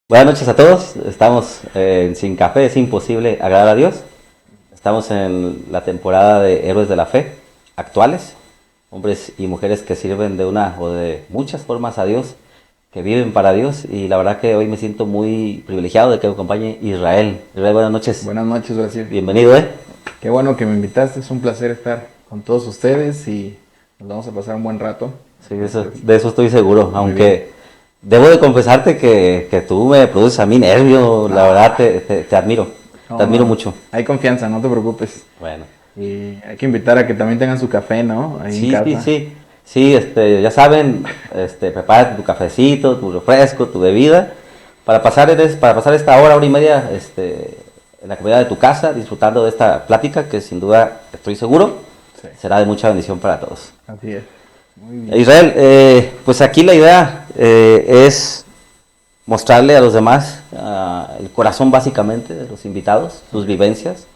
Buenas noches a todos. Estamos en Sin Café es imposible agradar a Dios. Estamos en la temporada de Héroes de la Fe actuales, hombres y mujeres que sirven de una o de muchas formas a Dios, que viven para Dios, y la verdad que hoy me siento muy privilegiado de que me acompañe Israel. Israel, buenas noches. Buenas noches, Brasil. Bienvenido, Qué bueno que me invitaste, es un placer estar con todos ustedes y nos vamos a pasar un buen rato. Sí, de eso estoy seguro, Muy aunque debo de confesarte que tú me produces a mí nervio, la verdad te admiro, te admiro mucho. Hay confianza, no te preocupes. Bueno. Y hay que invitar a que también tengan su café, ¿no? Ahí Sí, en sí, casa. sí, sí, ya saben, prepárate tu cafecito, tu refresco, tu bebida, para pasar esta hora y media, en la comodidad de tu casa, disfrutando de esta plática que sin duda, estoy seguro, Sí. será de mucha bendición para todos. Así es. Muy bien. Israel, pues aquí la idea es mostrarle a los demás el corazón básicamente de los invitados, sus vivencias.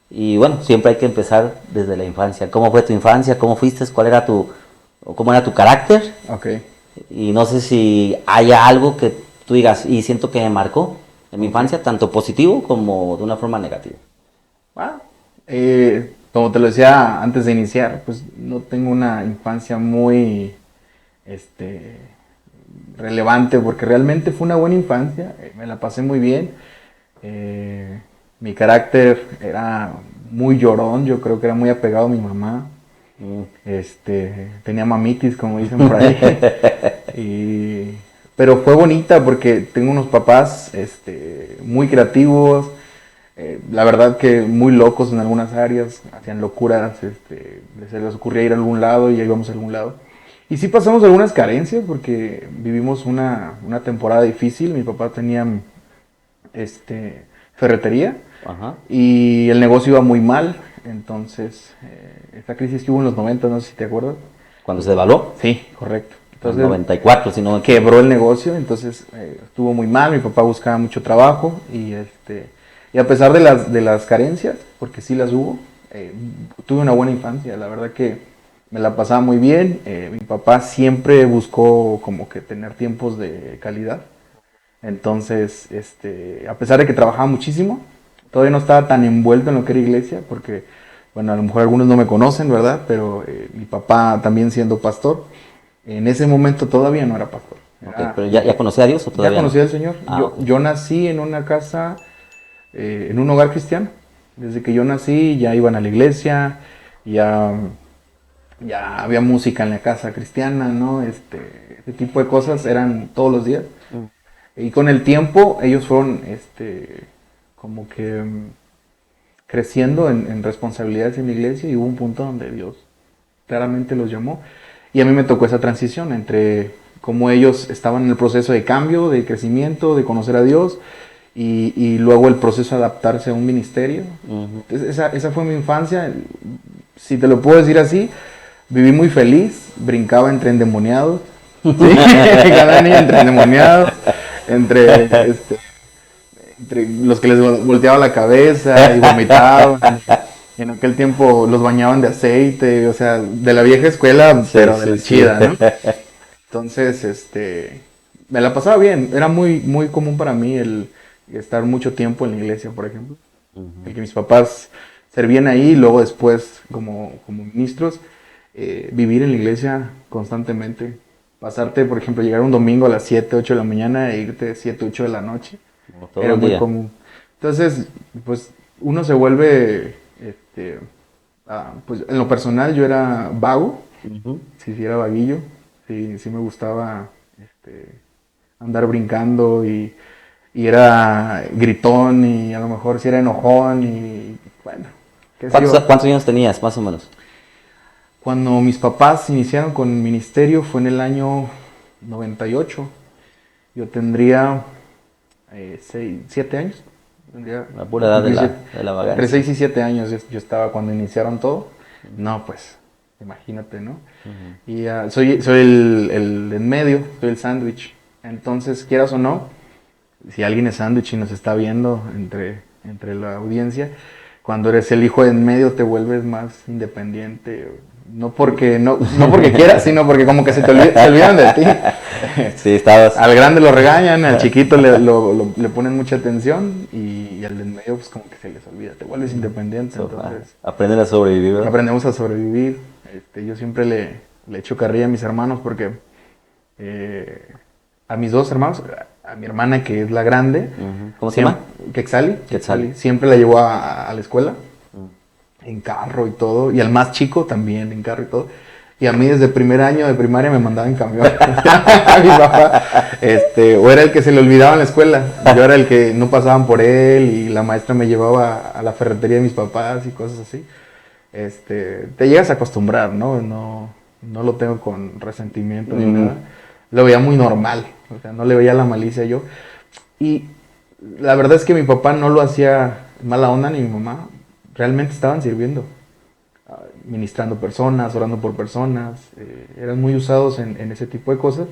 Y bueno, siempre hay que empezar desde la infancia. ¿Cómo fue tu infancia? ¿Cómo fuiste? ¿Cómo era tu carácter? Ok. Y no sé si haya algo que tú digas, y siento que me marcó en mi infancia, tanto positivo como de una forma negativa. Bueno, como te lo decía antes de iniciar, pues no tengo una infancia muy relevante porque realmente fue una buena infancia, me la pasé muy bien. Mi carácter era muy llorón, yo creo que era muy apegado a mi mamá. Tenía mamitis, como dicen por ahí. Pero fue bonita porque tengo unos papás muy creativos, la verdad que muy locos en algunas áreas, hacían locuras, se les ocurría ir a algún lado y ya íbamos a algún lado. Y sí pasamos algunas carencias porque vivimos una temporada difícil. Mi papá tenía ferretería. Ajá. Y el negocio iba muy mal. Entonces, esta crisis que hubo en los 90, no sé si te acuerdas. Cuando se devaluó, Sí, correcto. en Entonces, 94, si no me quebró el negocio, entonces estuvo muy mal. Mi papá buscaba mucho trabajo y a pesar de las carencias, porque sí las hubo, tuve una buena infancia. La verdad que me la pasaba muy bien. Mi papá siempre buscó como que tener tiempos de calidad. Entonces, a pesar de que trabajaba muchísimo, todavía no estaba tan envuelto en lo que era iglesia, porque, bueno, a lo mejor algunos no me conocen, ¿verdad? Pero mi papá también siendo pastor, en ese momento todavía no era pastor. Okay, pero ¿ya conocía a Dios o todavía Ya conocía no? al Señor. Okay. Yo nací en una casa, en un hogar cristiano. Desde que yo nací ya iban a la iglesia, ya, ya había música en la casa cristiana, ¿no? Este tipo de cosas eran todos los días. Y con el tiempo ellos fueron como que creciendo en responsabilidades en la iglesia y hubo un punto donde Dios claramente los llamó. Y a mí me tocó esa transición entre cómo ellos estaban en el proceso de cambio, de crecimiento, de conocer a Dios y luego el proceso de adaptarse a un ministerio. Entonces, esa fue mi infancia. Si te lo puedo decir así, viví muy feliz, brincaba entre endemoniados. ¿Sí? Cada niño entre endemoniados, entre, entre los que les volteaba la cabeza y vomitaban. En aquel tiempo los bañaban de aceite, o sea, de la vieja escuela, Sí, pero de sí, la sí. chida, ¿no? Entonces, me la pasaba bien. Era muy, muy común para mí el estar mucho tiempo en la iglesia, por ejemplo. El que mis papás servían ahí y luego después, como ministros, vivir en la iglesia constantemente. Pasarte, por ejemplo, llegar un domingo a las 7, 8 de la mañana e irte 7, 8 de la noche. Como todo Era el muy día. común. Entonces, pues uno se vuelve, pues en lo personal yo era vago, sí era vaguillo, sí me gustaba andar brincando y era gritón y a lo mejor sí era enojón y bueno, qué sé yo. ¿Cuántos años tenías, más o menos? Cuando mis papás iniciaron con el ministerio fue en el año 98. Yo tendría 7 años. Tendría, La pura edad de cumplir de la entre vagancia. 6 y 7 años yo estaba cuando iniciaron todo. No, pues, imagínate, ¿no? Y soy el en medio, soy el sándwich. Entonces, quieras o no, si alguien es sándwich y nos está viendo entre la audiencia, cuando eres el hijo de en medio te vuelves más independiente, No porque, no porque quieras, sino porque como que se olvidan de ti. Sí, estabas... Al grande lo regañan, al chiquito le ponen mucha atención y al del medio pues como que se les olvida, te vuelves independiente, entonces Aprenden a sobrevivir, ¿verdad? aprendemos a sobrevivir. Yo siempre le echo carrilla a mis hermanos porque a mis dos hermanos, a mi hermana que es la grande, ¿Cómo se llama? Quetzali, siempre la llevó a la escuela en carro y todo, y al más chico también en carro y todo. Y a mí desde primer año de primaria me mandaba en camión. A mi papá, o era el que se le olvidaba en la escuela, yo era el que no pasaban por él y la maestra me llevaba a la ferretería de mis papás y cosas así. Te llegas a acostumbrar, ¿no? No lo tengo con resentimiento ni nada. Lo veía muy normal, o sea, no le veía la malicia yo. Y la verdad es que mi papá no lo hacía mala onda ni mi mamá, realmente estaban sirviendo, ministrando personas, orando por personas, eran muy usados en ese tipo de cosas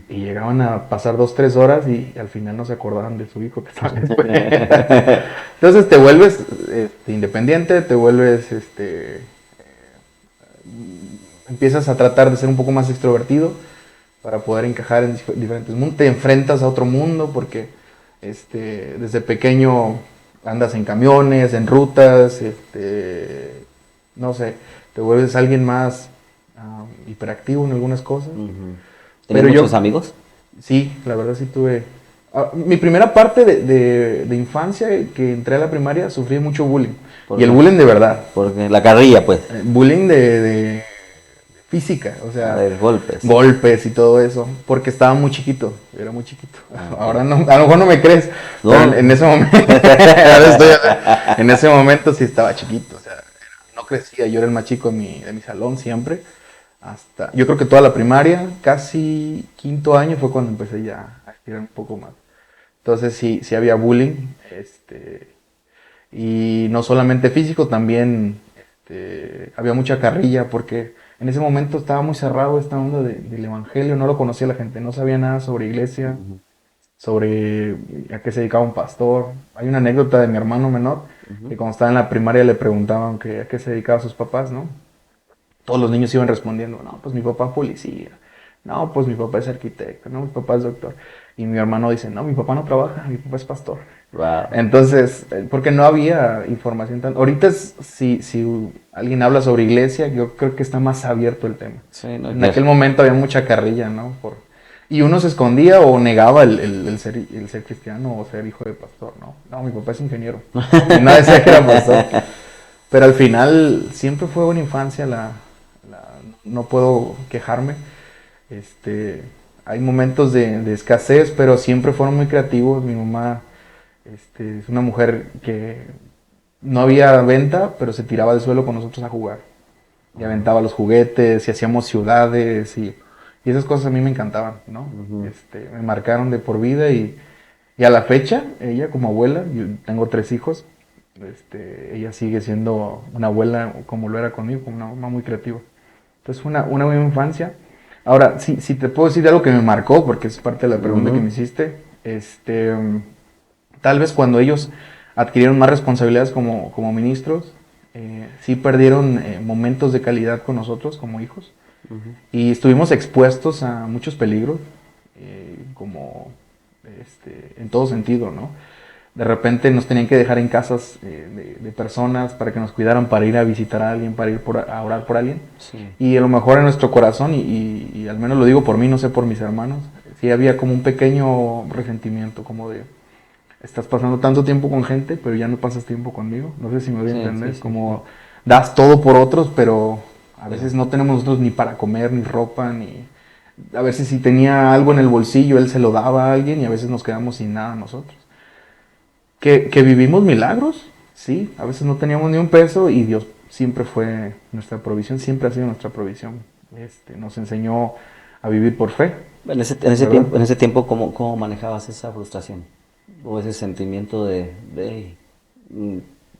y llegaban a pasar 2, 3 horas y al final no se acordaban de su hijo que estaba en la escuela. Entonces te vuelves independiente, te vuelves, empiezas a tratar de ser un poco más extrovertido para poder encajar en diferentes mundos, te enfrentas a otro mundo porque desde pequeño andas en camiones, en rutas, no sé, te vuelves alguien más hiperactivo en algunas cosas. ¿Tenías muchos amigos? Sí, la verdad sí tuve. Mi primera parte de infancia, que entré a la primaria, sufrí mucho bullying. Y el bullying de verdad. Porque la carrilla, pues. Bullying de física, o sea, de golpes. Golpes y todo eso, porque estaba muy chiquito, era muy chiquito. Ahora no, a lo mejor no me crees, no. Pero en ese momento, en ese momento sí estaba chiquito, o sea, no crecía, yo era el más chico de mi salón siempre, hasta, yo creo que toda la primaria, casi quinto año fue cuando empecé ya a estirar un poco más. Entonces sí había bullying, y no solamente físico, también había mucha carrilla porque en ese momento estaba muy cerrado esta onda del evangelio, no lo conocía la gente, no sabía nada sobre iglesia, sobre a qué se dedicaba un pastor. Hay una anécdota de mi hermano menor, que cuando estaba en la primaria le preguntaban a qué se dedicaban sus papás, ¿no? Todos los niños iban respondiendo, no, pues mi papá es policía, no, pues mi papá es arquitecto, no, mi papá es doctor. Y mi hermano dice, no, mi papá no trabaja, mi papá es pastor. Wow. Entonces, porque no había información tan... Ahorita si alguien habla sobre iglesia, yo creo que está más abierto el tema. Sí, en aquel momento había mucha carrilla, ¿no? Y uno se escondía o negaba el ser cristiano o ser hijo de pastor, ¿no? No, mi papá es ingeniero. Y nadie decía que era pastor. Pero al final siempre fue una infancia, no puedo quejarme. Hay momentos de escasez, pero siempre fueron muy creativos. Mi mamá es una mujer que no había venta, pero se tiraba al suelo con nosotros a jugar. Y aventaba los juguetes, y hacíamos ciudades, y esas cosas a mí me encantaban, ¿no? Me marcaron de por vida, y a la fecha, ella como abuela, yo tengo 3 hijos, ella sigue siendo una abuela como lo era conmigo, como una mamá muy creativa. Entonces fue una buena infancia. Ahora, si te puedo decir algo que me marcó, porque es parte de la pregunta que me hiciste, tal vez cuando ellos adquirieron más responsabilidades como ministros, sí perdieron momentos de calidad con nosotros como hijos, y estuvimos expuestos a muchos peligros, como en todo sentido, ¿no? De repente nos tenían que dejar en casas de personas para que nos cuidaran, para ir a visitar a alguien, para ir a orar por alguien. Sí. Y a lo mejor en nuestro corazón, y al menos lo digo por mí, no sé por mis hermanos, sí había como un pequeño resentimiento, como de, estás pasando tanto tiempo con gente, pero ya no pasas tiempo conmigo. No sé si me voy a entender. Sí, como das todo por otros, pero a veces no tenemos nosotros ni para comer, ni ropa, ni... A veces si tenía algo en el bolsillo, él se lo daba a alguien, y a veces nos quedamos sin nada nosotros. Que vivimos milagros, sí, a veces no teníamos ni un peso y Dios siempre fue nuestra provisión, siempre ha sido nuestra provisión. Nos enseñó a vivir por fe. En ese tiempo, ¿cómo manejabas esa frustración? O ese sentimiento de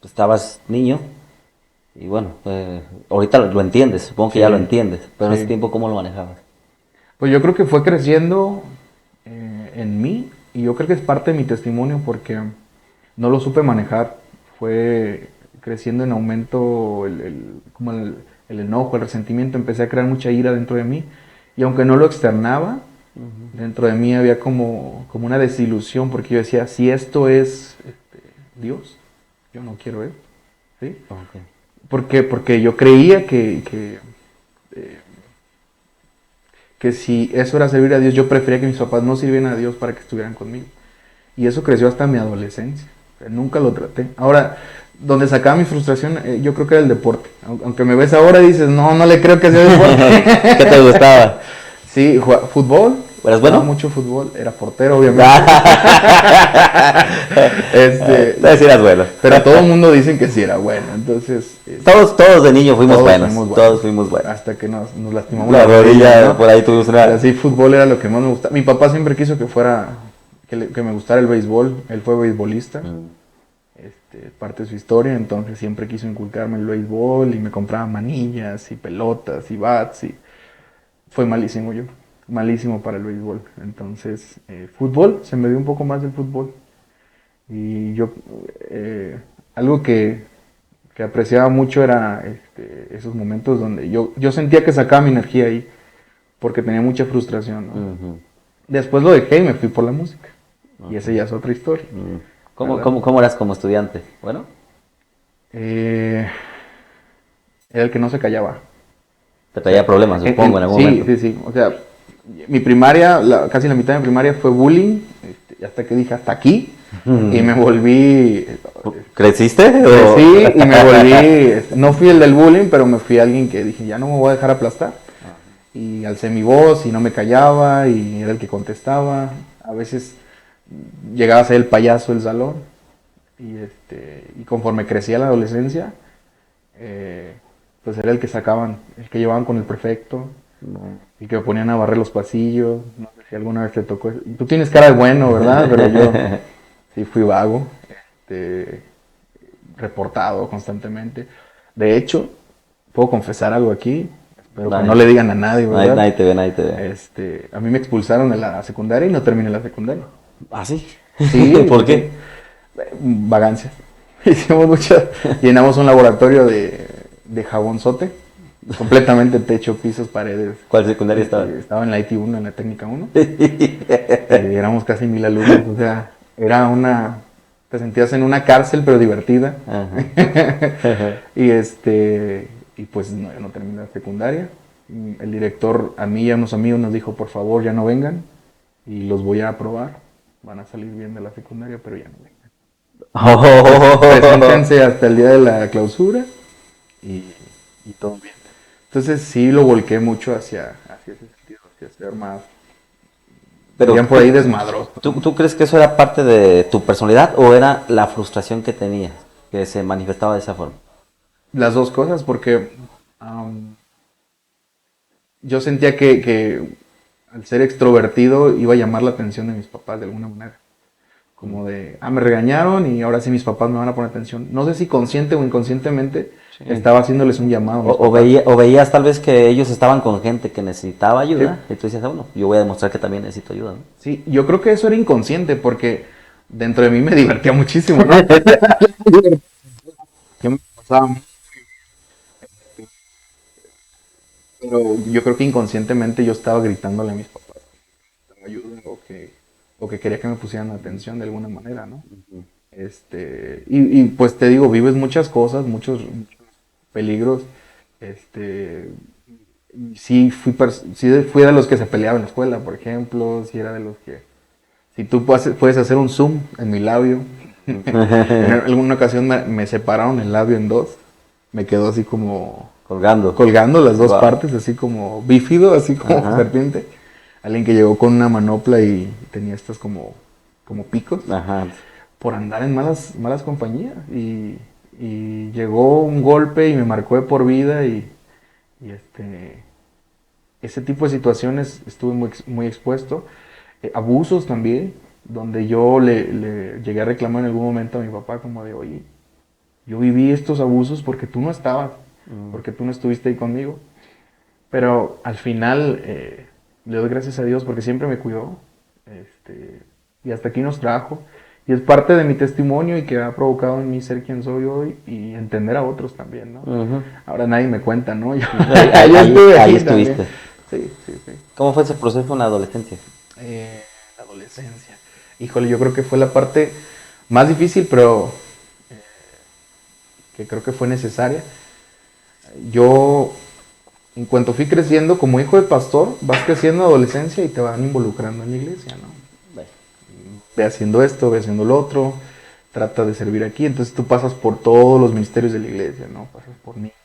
estabas niño y bueno, ahorita lo entiendes, supongo que ya lo entiendes, pero en ese tiempo, ¿cómo lo manejabas? Pues yo creo que fue creciendo en mí, y yo creo que es parte de mi testimonio porque no lo supe manejar. Fue creciendo en aumento como el el enojo, el resentimiento, empecé a crear mucha ira dentro de mí. Y aunque no lo externaba, dentro de mí había como una desilusión, porque yo decía, si esto es Dios, yo no quiero esto. ¿Sí? Ok. ¿Por qué? Porque yo creía que si eso era servir a Dios, yo prefería que mis papás no sirvieran a Dios para que estuvieran conmigo. Y eso creció hasta mi adolescencia. O sea, nunca lo traté. Ahora, donde sacaba mi frustración, yo creo que era el deporte. Aunque me ves ahora y dices, no, no le creo que sea deporte. ¿Qué te gustaba? Sí, fútbol. ¿Eras bueno? Jugaba mucho fútbol. Era portero, obviamente. Sí, eras bueno. Pero todo el mundo dice que sí era bueno. Entonces, Todos de niño fuimos todos buenos. fuimos buenos. Todos fuimos buenos. Hasta que nos lastimamos La rodilla, ¿no? por ahí tuvimos una... Pero sí, fútbol era lo que más me gustaba. Mi papá siempre quiso que me gustara el béisbol. Él fue beisbolista. Parte de su historia, entonces siempre quiso inculcarme el béisbol y me compraba manillas y pelotas y bats y fue malísimo yo, malísimo para el béisbol. Entonces, fútbol, se me dio un poco más del fútbol. Y yo, algo que apreciaba mucho era esos momentos donde yo sentía que sacaba mi energía ahí, porque tenía mucha frustración, ¿no? Ujú. Después lo dejé y me fui por la música. Y esa ya es otra historia. ¿Cómo eras como estudiante? Bueno, Era el que no se callaba. te traía problemas, supongo, en algún momento. Sí. O sea, mi primaria, casi la mitad de mi primaria fue bullying, hasta que dije hasta aquí, y me volví... ¿Creciste? Crecí y me volví... No fui el del bullying, pero me fui alguien que dije, ya no me voy a dejar aplastar. Y alcé mi voz y no me callaba, y era el que contestaba. A veces llegaba a ser el payaso del salón. Y conforme crecía la adolescencia, pues era el que sacaban, el que llevaban con el prefecto, el que me ponían a barrer los pasillos. No sé si alguna vez te tocó. Tú tienes cara de bueno, ¿verdad? Pero yo sí fui vago, reportado constantemente. De hecho, puedo confesar algo aquí, espero que no le digan a nadie, ¿verdad? Nadie te ve, nadie te ve. A mí me expulsaron de la secundaria y no terminé la secundaria. ¿Ah, sí? Sí. ¿Por qué? Vagancias. Llenamos un laboratorio de jabonzote, completamente techo, pisos, paredes. ¿Cuál secundaria estaba? Estaba en la IT1, en la técnica 1. Éramos casi 1000 alumnos, o sea, te sentías en una cárcel pero divertida. Y pues no, yo no terminé la secundaria. El director, a mí y a unos amigos nos dijo, por favor, ya no vengan y los voy a aprobar. Van a salir bien de la secundaria, pero ya no vengan. Preséntense hasta el día de la clausura y todo bien. Entonces sí lo volqué mucho hacia ese sentido, hacia ser más, Pero por ahí desmadroso. ¿Tú crees que eso era parte de tu personalidad o era la frustración que tenías, que se manifestaba de esa forma? Las dos cosas, porque yo sentía que al ser extrovertido iba a llamar la atención de mis papás de alguna manera. Como de, me regañaron y ahora sí mis papás me van a poner atención. No sé si consciente o inconscientemente estaba haciéndoles un llamado. O veías tal vez que ellos estaban con gente que necesitaba ayuda, sí. Y tú decías, bueno, yo voy a demostrar que también necesito ayuda, ¿no? Sí, yo creo que eso era inconsciente porque dentro de mí me divertía muchísimo, ¿no? Yo me pasaba mucho. Pero yo creo que inconscientemente yo estaba gritándole a mis papás que me ayuden o que quería que me pusieran atención de alguna manera, ¿no? Uh-huh. Y pues te digo, vives muchas cosas, muchos peligros. Sí fui de los que se peleaban en la escuela, por ejemplo. Sí era de los que... Si tú puedes hacer un zoom en mi labio. En alguna ocasión me separaron el labio en dos. Me quedó así como... Colgando las dos partes, así como bífido, así como serpiente. Alguien que llegó con una manopla y tenía estas como picos. Ajá. Por andar en malas compañías. Y llegó un golpe y me marcó de por vida y ese tipo de situaciones estuve muy expuesto. Abusos también, donde yo le llegué a reclamar en algún momento a mi papá como de, oye, yo viví estos abusos porque tú no estabas, porque tú no estuviste ahí conmigo. Pero al final le doy gracias a Dios porque siempre me cuidó y hasta aquí nos trajo. Y es parte de mi testimonio y que ha provocado en mí ser quien soy hoy y entender a otros también, ¿no? Ujú. Ahora nadie me cuenta, ¿no? Yo, Ahí, yo estuve ahí aquí también. estuviste. Sí, sí, sí. ¿Cómo fue ese proceso en la adolescencia? La adolescencia. Híjole, yo creo que fue la parte más difícil, pero que creo que fue necesaria. Yo, en cuanto fui creciendo como hijo de pastor, vas creciendo en adolescencia y te van involucrando en la iglesia, ¿no? Ve haciendo esto, ve haciendo lo otro, trata de servir aquí. Entonces tú pasas por todos los ministerios de la iglesia, ¿no? Pasas por niños,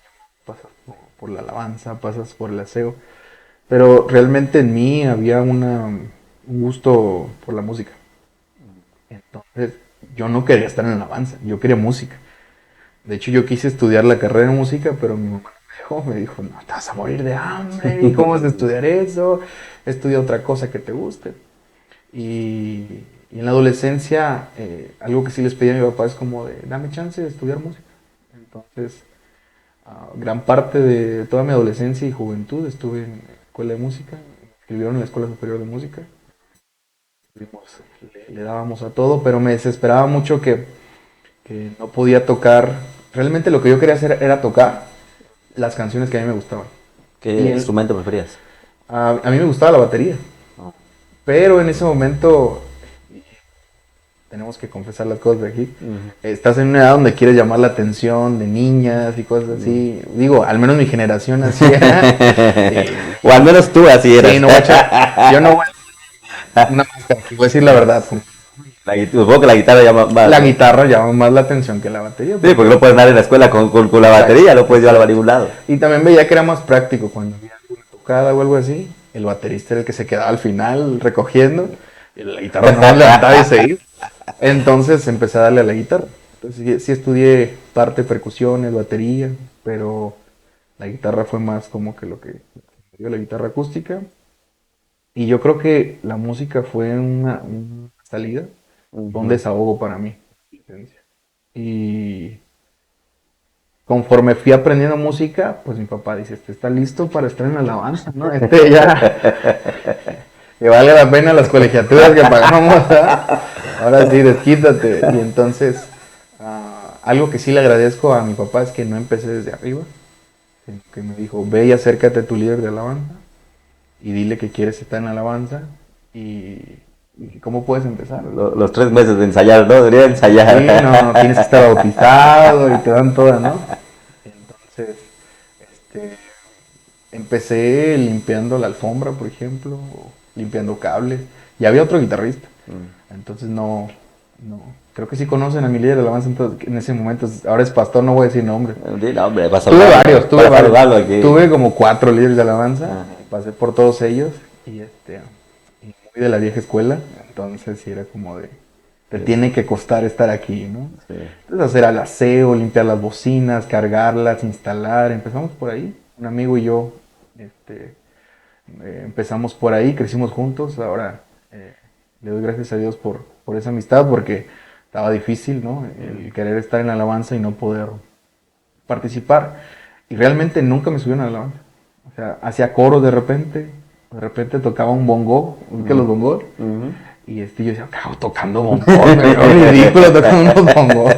pasas por la alabanza, pasas por el aseo. Pero realmente en mí había un gusto por la música. Entonces yo no quería estar en alabanza, yo quería música. De hecho yo quise estudiar la carrera de música, pero mi mamá me dijo, no, te vas a morir de hambre, ¿y cómo vas a estudiar eso? Estudia otra cosa que te guste. Y en la adolescencia, algo que sí les pedí a mi papá es como de, dame chance de estudiar música. Entonces, gran parte de toda mi adolescencia y juventud estuve en escuela de música, me inscribieron en la Escuela Superior de Música. Le dábamos a todo, pero me desesperaba mucho que no podía tocar. Realmente lo que yo quería hacer era tocar las canciones que a mí me gustaban. ¿Qué instrumento preferías? A mí me gustaba la batería. Oh. Pero en ese momento, tenemos que confesar las cosas de aquí, estás en una edad donde quieres llamar la atención de niñas y cosas así. Digo, al menos mi generación así era. O al menos tú así eras. Sí, no voy a echar, yo no voy a una máscara, voy a decir la verdad. Supongo que la guitarra llama más. La guitarra llama más la atención que la batería. Sí, porque no puedes andar en la escuela con la batería, no puedes llevarla a ningún lado. Y también veía que era más práctico cuando había alguna tocada o algo así. El baterista era el que se quedaba al final recogiendo. Y la guitarra no levantaba y se iba. Entonces empecé a darle a la guitarra. Entonces sí estudié parte de percusiones, batería, pero la guitarra fue más como que lo que me dio la guitarra acústica. Y yo creo que la música fue una salida, fue un desahogo para mí. Y conforme fui aprendiendo música, pues mi papá dice, este está listo para estar en la alabanza, ¿no? Que vale la pena las colegiaturas que pagamos, ¿eh? Ahora sí, desquítate. Y entonces, algo que sí le agradezco a mi papá es que no empecé desde arriba, que me dijo, ve y acércate a tu líder de alabanza y dile que quieres estar en alabanza y ¿cómo puedes empezar? Los 3 meses de ensayar, ¿no? Debería ensayar. Sí, no, tienes que estar bautizado y te dan toda, ¿no? Entonces, empecé limpiando la alfombra, por ejemplo, o limpiando cables. Y había otro guitarrista. Entonces no, creo que sí conocen a mi líder de alabanza en ese momento. Ahora es pastor, no voy a decir nombre. No, hombre, Tuve varios. Tuve como 4 líderes de alabanza. Pasé por todos ellos y muy de la vieja escuela. Entonces sí era como de, te tiene que costar estar aquí, ¿no? Sí. Entonces hacer el aseo, limpiar las bocinas, cargarlas, instalar. Empezamos por ahí. Un amigo y yo empezamos por ahí, crecimos juntos. Ahora le doy gracias a Dios por esa amistad, porque estaba difícil, ¿no? El querer estar en la alabanza y no poder participar. Y realmente nunca me subieron a la alabanza. O sea, hacía coro de repente tocaba un bongo, que los bongos. Y yo decía, cago tocando bongos, me ridículo tocando unos bongos.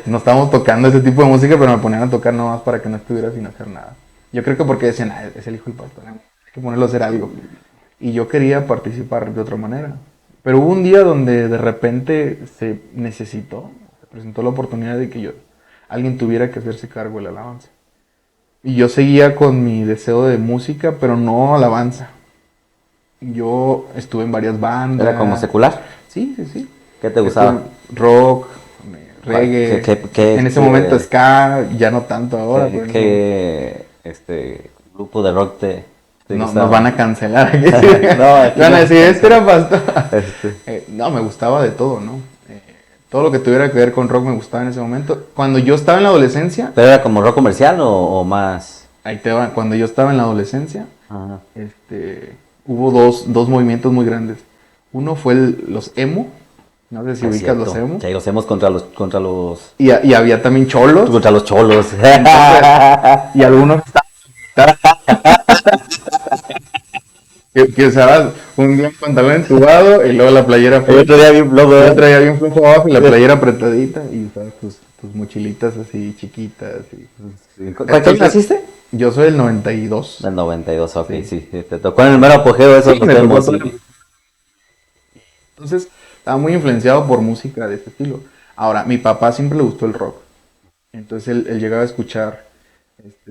No estábamos tocando ese tipo de música, pero me ponían a tocar nomás para que no estuviera sin hacer nada. Yo creo que porque decían, es el hijo del pastor, hay que ponerlo a hacer algo. Y yo quería participar de otra manera. Pero hubo un día donde de repente se presentó la oportunidad de que alguien tuviera que hacerse cargo de la alabanza. Y yo seguía con mi deseo de música, pero no alabanza. Yo estuve en varias bandas. ¿Era como secular? Sí. ¿Qué te gustaba? Rock, reggae. En ese momento ska, ya no tanto ahora. ¿Qué grupo de rock te no, nos van a cancelar aquí. No, van a decir, era pastor. No, me gustaba de todo, ¿no? Todo lo que tuviera que ver con rock me gustaba en ese momento. Cuando yo estaba en la adolescencia... ¿Pero era como rock comercial o más...? Ahí te va. Cuando yo estaba en la adolescencia, hubo dos movimientos muy grandes. Uno fue los emo. No sé si ubicas los emo. Sí, los emos contra los... Y había también cholos. Contra los cholos. Entonces, y algunos estaban... Que usabas un día un pantalón entubado y luego la playera El otro día vi un blog, el otro día bien flojo abajo y la playera apretadita y usabas tus mochilitas así chiquitas. ¿Cuánto naciste? Yo soy del 92. Del 92, ok, Sí. sí. Te tocó en el mero apogeo de esos Sí, los me tocó demos. todo. Entonces, estaba muy influenciado por música de este estilo. Ahora, mi papá siempre le gustó el rock. Entonces, él llegaba a escuchar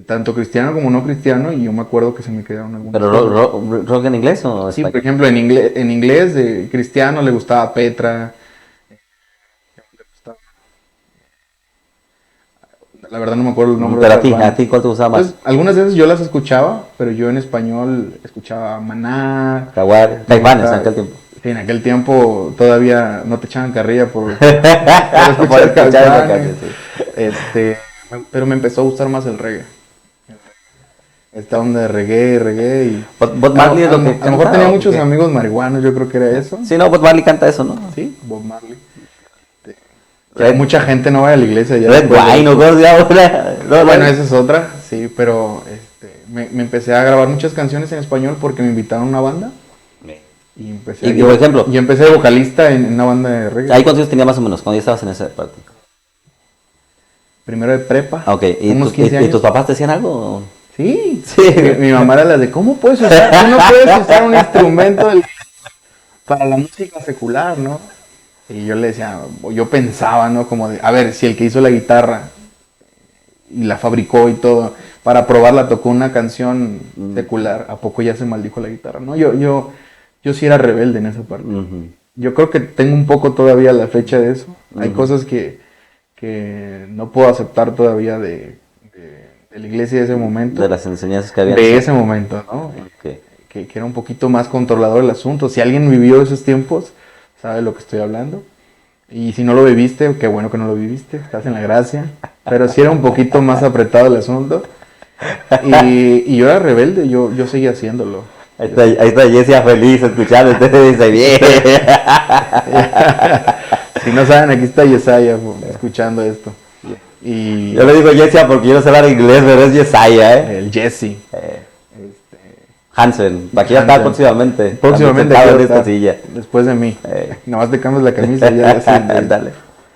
tanto cristiano como no cristiano y yo me acuerdo que se me quedaron algunas ¿Pero cosas. rock en inglés o Sí, por español? ejemplo, en inglés de cristiano le gustaba Petra. Le gustaba- la verdad no me acuerdo el nombre de Pero otras a bandas. ti, ¿cuál te gustaba más? Entonces, algunas veces yo las escuchaba, pero yo en español escuchaba Maná. Jaguar, Me Caifanes en gustaba- aquel tiempo. Sí, en aquel tiempo todavía no te echaban carrilla por Por escuchar escuchar esa Caifanes. canción, sí. Pero me empezó a gustar más el reggae. Esta onda de reggae y... Bob Marley es lo que a lo mejor canta, tenía ¿o muchos qué? amigos marihuanos, yo creo que era eso. Sí, no, Bob Marley canta eso, ¿no? Sí, Bob Marley. Red, Mucha gente no va a la iglesia ya Red después de Wine, eso. ¿no? ¿Cómo se llama? No, Bueno, esa es otra, sí, pero me empecé a grabar muchas canciones en español porque me invitaron a una banda y empecé Y, por ejemplo, yo empecé de vocalista en una banda de reggae. ¿ahí cuántos años tenía más o menos cuando ya estabas en esa parte? Primero de prepa, Ah, ok, unos 15 ¿y años. tus papás te decían algo? Sí, Sí. mi mamá era la de, ¿cómo puedes usar? Tú no puedes usar un instrumento para la música secular, ¿no? Y yo le decía, o yo pensaba, ¿no? Como de, a ver, si el que hizo la guitarra y la fabricó y todo, para probarla tocó una canción secular, ¿a poco ya se maldijo la guitarra? No, yo sí era rebelde en esa parte. Ujú. Yo creo que tengo un poco todavía la fecha de eso. Hay cosas que no puedo aceptar todavía de la iglesia de ese momento. De las enseñanzas que había. De ese momento, ¿no? Ok. Que era un poquito más controlador el asunto. Si alguien vivió esos tiempos, sabe lo que estoy hablando. Y si no lo viviste, qué bueno que no lo viviste, estás en la gracia. Pero sí era un poquito más apretado el asunto. Y yo era rebelde, yo seguía haciéndolo. Ahí está Jessia feliz escuchando, entonces dice, bien. Si no saben, aquí está Yesaya escuchando esto. Y Yo le digo Jessia porque yo no sé hablar inglés, pero es Yesaya, ¿eh? el Jesse. Hansen, aquí ya está Hansen. próximamente. Próximamente Sentado aquí en va a esta estar, silla. después de mí. Eh. Nomás te cambias la camisa y ya. Dale.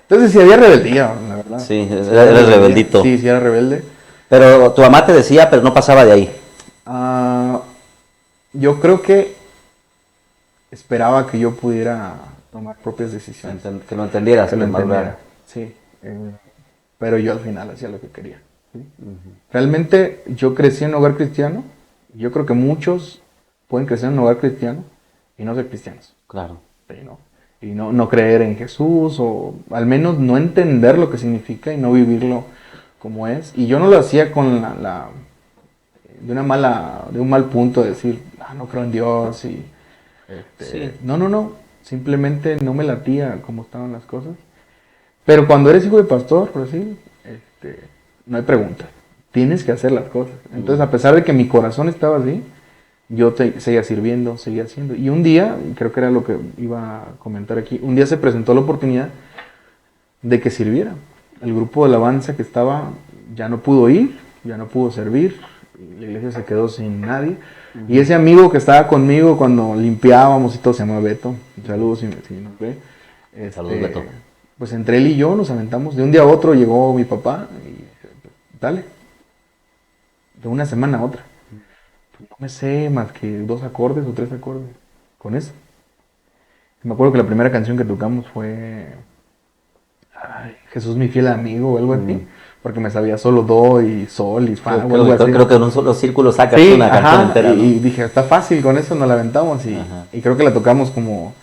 Entonces sí había rebeldía, la verdad. Sí, eres rebeldito. Sí, era rebelde. Pero tu mamá te decía, pero no pasaba de ahí. Ah, yo creo que esperaba que yo pudiera tomar propias decisiones. Que lo entendieras, Que lo madurara. entendiera. Sí. Pero yo al final hacía lo que quería. ¿sí? Realmente yo crecí en un hogar cristiano. Yo creo que muchos pueden crecer en un hogar cristiano y no ser cristianos. Claro. Sí, ¿no? Y no creer en Jesús o al menos no entender lo que significa y no vivirlo como es. Y yo no lo hacía con de un mal punto de decir, no creo en Dios y Sí. no, simplemente no me latía como estaban las cosas. Pero cuando eres hijo de pastor, por así, no hay pregunta. Tienes que hacer las cosas. Entonces, a pesar de que mi corazón estaba así, yo seguía sirviendo, seguía haciendo. Y un día, creo que era lo que iba a comentar aquí, un día se presentó la oportunidad de que sirviera. El grupo de alabanza que estaba ya no pudo ir, ya no pudo servir, la iglesia se quedó sin nadie. Y ese amigo que estaba conmigo cuando limpiábamos y todo, se llama Beto, saludos si nos ve. Saludos, Beto. Pues entre él y yo nos aventamos, de un día a otro llegó mi papá y dale, de una semana a otra. Pues no me sé más que 2 acordes o 3 acordes con eso. Me acuerdo que la primera canción que tocamos fue Jesús mi fiel amigo o algo así, porque me sabía solo do y sol y fa o algo así. Creo que en un solo círculo sacas Sí, una canción entera, ¿no? y dije, está fácil, con eso nos la aventamos y creo que la tocamos como,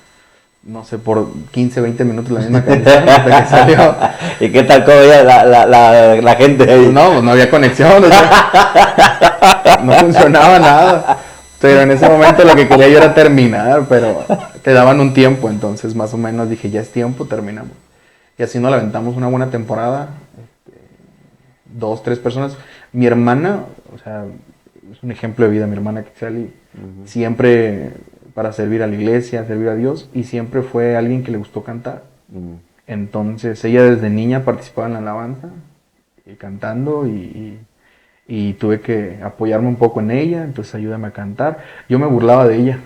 no sé, por 15, 20 minutos la misma canción hasta que salió. ¿Y qué tal cómo veía la gente ahí? No había conexión, o sea, no funcionaba nada. Pero en ese momento lo que quería yo era terminar, pero te daban un tiempo, entonces más o menos dije, ya es tiempo, terminamos. Y así nos la aventamos una buena temporada, 2, 3 personas. Mi hermana, o sea, es un ejemplo de vida, mi hermana Quetzali, siempre para servir a la iglesia, servir a Dios, y siempre fue alguien que le gustó cantar. Entonces ella desde niña participaba en la alabanza, cantando, y y tuve que apoyarme un poco en ella, entonces ayúdame a cantar. Yo me burlaba de ella,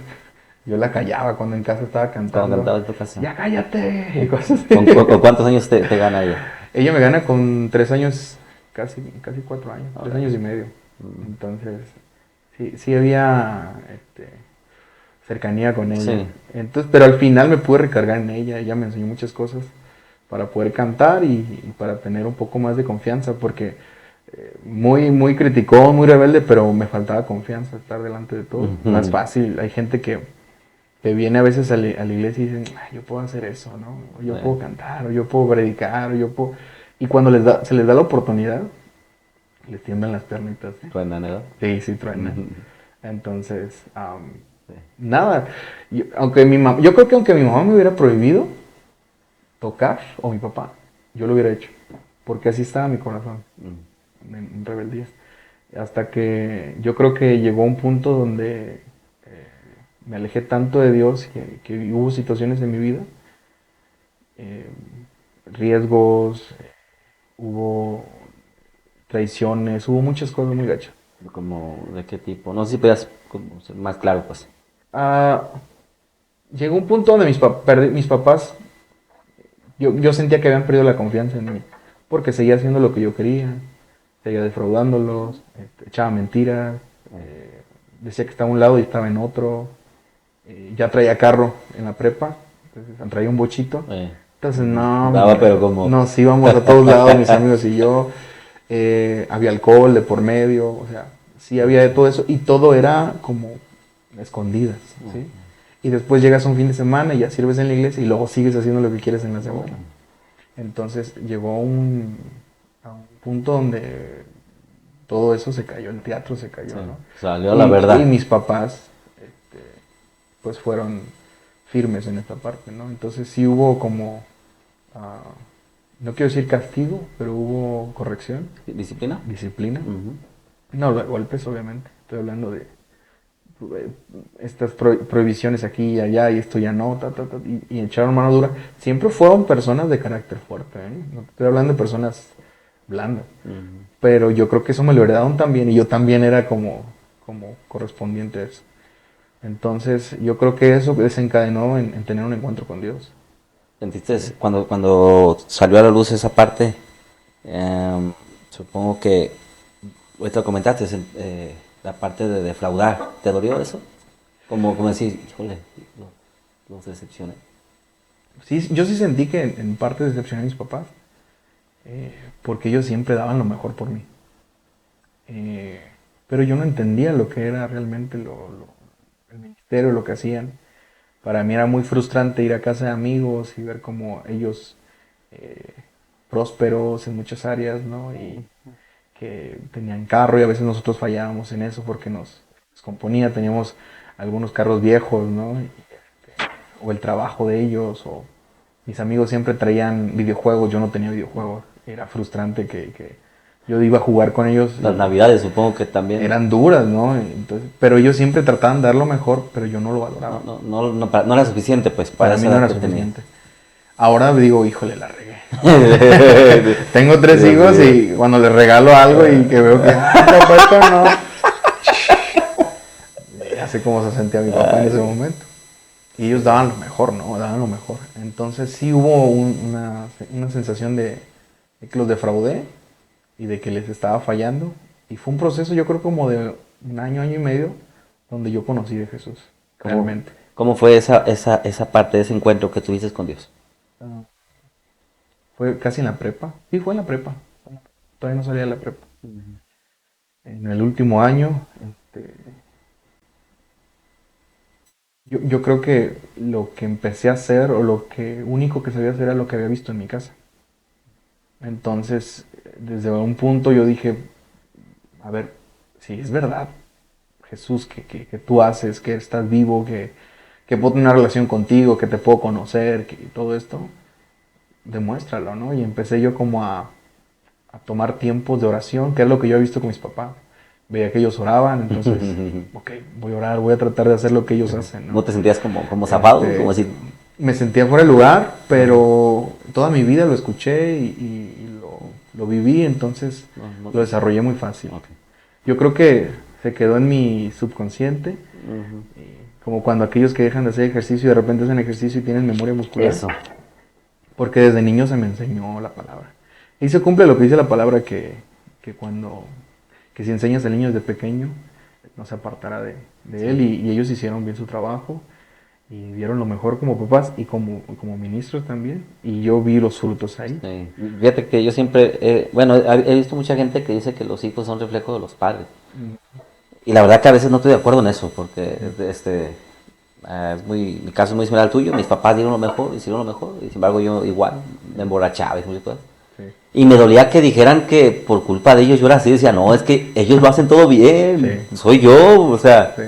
yo la callaba cuando en casa estaba Cuando cantando. cantaba en tu casa. ¡Ya cállate! Y cosas así. ¿Con cuántos años te gana ella? Ella me gana con 3 años, casi 4 años, Ok. 3 años y medio. Mm. Entonces, sí había cercanía con ella. Sí. Entonces, pero al final me pude recargar en ella, ella me enseñó muchas cosas para poder cantar y para tener un poco más de confianza, porque muy criticón, muy rebelde, pero me faltaba confianza estar delante de todo. Ujú. No es fácil, hay gente que viene a veces a la iglesia y dicen, "Ay, yo puedo hacer eso, ¿no? O yo Sí. puedo cantar, o yo puedo predicar, o yo puedo... Y cuando se les da la oportunidad, les tiemblan las piernitas. ¿Eh? Truena, ¿no? Sí, truena. Ujú. Entonces, Sí. nada, yo creo que aunque mi mamá me hubiera prohibido tocar, o mi papá, yo lo hubiera hecho, porque así estaba mi corazón, Mm. en rebeldía. Hasta que yo creo que llegó un punto donde me alejé tanto de Dios que hubo situaciones en mi vida, eh, riesgos, hubo traiciones, hubo muchas cosas muy gachas. ¿Como de qué tipo? No sé si puedas como ser más claro, pues. Ah, llegó un punto donde mis papás, yo sentía que habían perdido la confianza en mí, porque seguía haciendo lo que yo quería, seguía defraudándolos, echaba mentiras, decía que estaba a un lado y estaba en otro, ya traía carro en la prepa, entonces traía un bochito, entonces no, Daba, pero como... nos íbamos a todos lados, mis amigos y yo, había alcohol de por medio, o sea, sí había de todo eso, y todo era como escondidas, ¿sí? Y después llegas un fin de semana y ya sirves en la iglesia y luego sigues haciendo lo que quieres en la semana. Entonces llegó a un punto donde todo eso se cayó, el teatro se cayó, Sí, ¿no? salió la verdad. Y mis papás, pues fueron firmes en esta parte, ¿no? Entonces sí hubo como, no quiero decir castigo, pero hubo corrección, ¿Disciplina? disciplina. Ujú. No, golpes obviamente, estoy hablando de estas prohibiciones aquí y allá y esto ya no, y echaron mano dura. Siempre fueron personas de carácter fuerte, ¿eh? No estoy hablando de personas blandas, Ujú. pero yo creo que eso me lo heredaron también y yo también era como correspondiente a eso. Entonces yo creo que eso desencadenó en tener un encuentro con Dios. ¿Sentiste cuando salió a la luz esa parte? Supongo que, ahorita lo comentaste, la parte de defraudar. ¿Te dolió eso? Como decir, híjole, los decepcioné. Sí, yo sí sentí que en parte decepcioné a mis papás, porque ellos siempre daban lo mejor por mí. Eh, pero yo no entendía lo que era realmente el ministerio, lo que hacían. Para mí era muy frustrante ir a casa de amigos y ver como ellos eh, prósperos en muchas áreas, ¿no? Y que tenían carro y a veces nosotros fallábamos en eso porque nos descomponía, teníamos algunos carros viejos, ¿no? O el trabajo de ellos, o mis amigos siempre traían videojuegos, yo no tenía videojuegos. Era frustrante que yo iba a jugar con ellos. Las navidades supongo que también. Eran duras, ¿no? Entonces, pero ellos siempre trataban de dar lo mejor, pero yo no lo valoraba. No era suficiente, pues, Para esa mí no edad era que tenía. suficiente. Ahora digo, híjole, la regué. Tengo 3 hijos y cuando les regalo algo y que veo que, papá, esto no. Ya sé cómo se sentía mi papá en ese momento. Y ellos daban lo mejor, ¿no? Daban lo mejor. Entonces sí hubo una sensación de que los defraudé y de que les estaba fallando. Y fue un proceso, yo creo, como de un año, año y medio, donde yo conocí de Jesús, realmente. ¿Cómo fue esa parte de ese encuentro que tuviste con Dios? Fue casi en la prepa. Sí, fue en la prepa. Todavía no salía de la prepa. En el último año, yo creo que lo que empecé a hacer, o lo que único que sabía hacer, era lo que había visto en mi casa. Entonces, desde un punto yo dije, a ver, si es verdad, Jesús, que tú haces, que estás vivo, que puedo tener una relación contigo, que te puedo conocer, que todo esto, demuéstralo, ¿no? Y empecé yo como a tomar tiempos de oración, que es lo que yo he visto con mis papás. Veía que ellos oraban, entonces, ok, voy a orar, voy a tratar de hacer lo que ellos hacen, ¿no? ¿No te sentías como zafado? Como decir, Me sentía fuera de lugar, pero toda mi vida lo escuché y lo viví, entonces No, lo desarrollé muy fácil. ok. Yo creo que se quedó en mi subconsciente, Ujú. como cuando aquellos que dejan de hacer ejercicio y de repente hacen ejercicio y tienen memoria muscular. Eso. Porque desde niño se me enseñó la palabra. Y se cumple lo que dice la palabra que cuando, que si enseñas al niño desde pequeño, no se apartará de él. Y ellos hicieron bien su trabajo y dieron lo mejor como papás y como ministros también. Y yo vi los frutos ahí. Sí. Fíjate que yo siempre, bueno, he visto mucha gente que dice que los hijos son reflejo de los padres. Y la verdad que a veces no estoy de acuerdo en eso, porque mi caso es muy similar al tuyo. Mis papás dieron lo mejor, hicieron lo mejor, y sin embargo yo igual me emborrachaba y muchas cosas. Sí. Y me dolía que dijeran que por culpa de ellos yo era así, decía, no, es que ellos lo hacen todo bien, Sí. soy yo, o sea, Sí,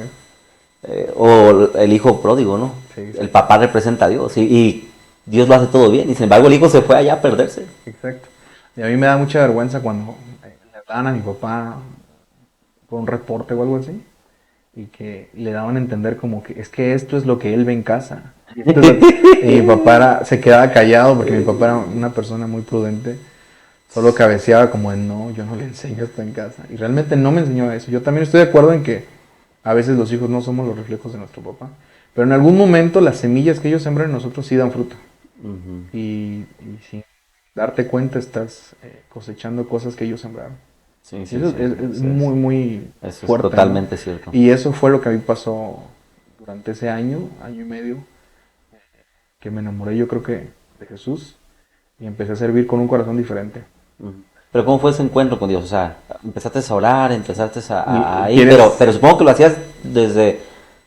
o el hijo pródigo, ¿no? sí, sí. El papá representa a Dios y Dios lo hace todo bien, y sin embargo el hijo se fue allá a perderse. Exacto. Y a mí me da mucha vergüenza cuando le dan a mi papá por un reporte o algo así y que le daban a entender como que es que esto es lo que él ve en casa. Y mi papá se quedaba callado porque mi papá era una persona muy prudente. Solo cabeceaba como de no, yo no le enseño esto en casa. Y realmente no me enseñó eso. Yo también estoy de acuerdo en que a veces los hijos no somos los reflejos de nuestro papá. Pero en algún momento las semillas que ellos sembran en nosotros sí dan fruto. Ujú. Y sin darte cuenta estás cosechando cosas que ellos sembraron. Sí, Y eso es muy, muy eso fuerte, es totalmente cierto. ¿no? Y eso fue lo que a mí pasó durante ese año y medio, que me enamoré yo creo que de Jesús y empecé a servir con un corazón diferente. Ujú. Pero ¿cómo fue ese encuentro con Dios? O sea, empezaste a orar, empezaste a ir, ¿Quieres? pero supongo que lo hacías desde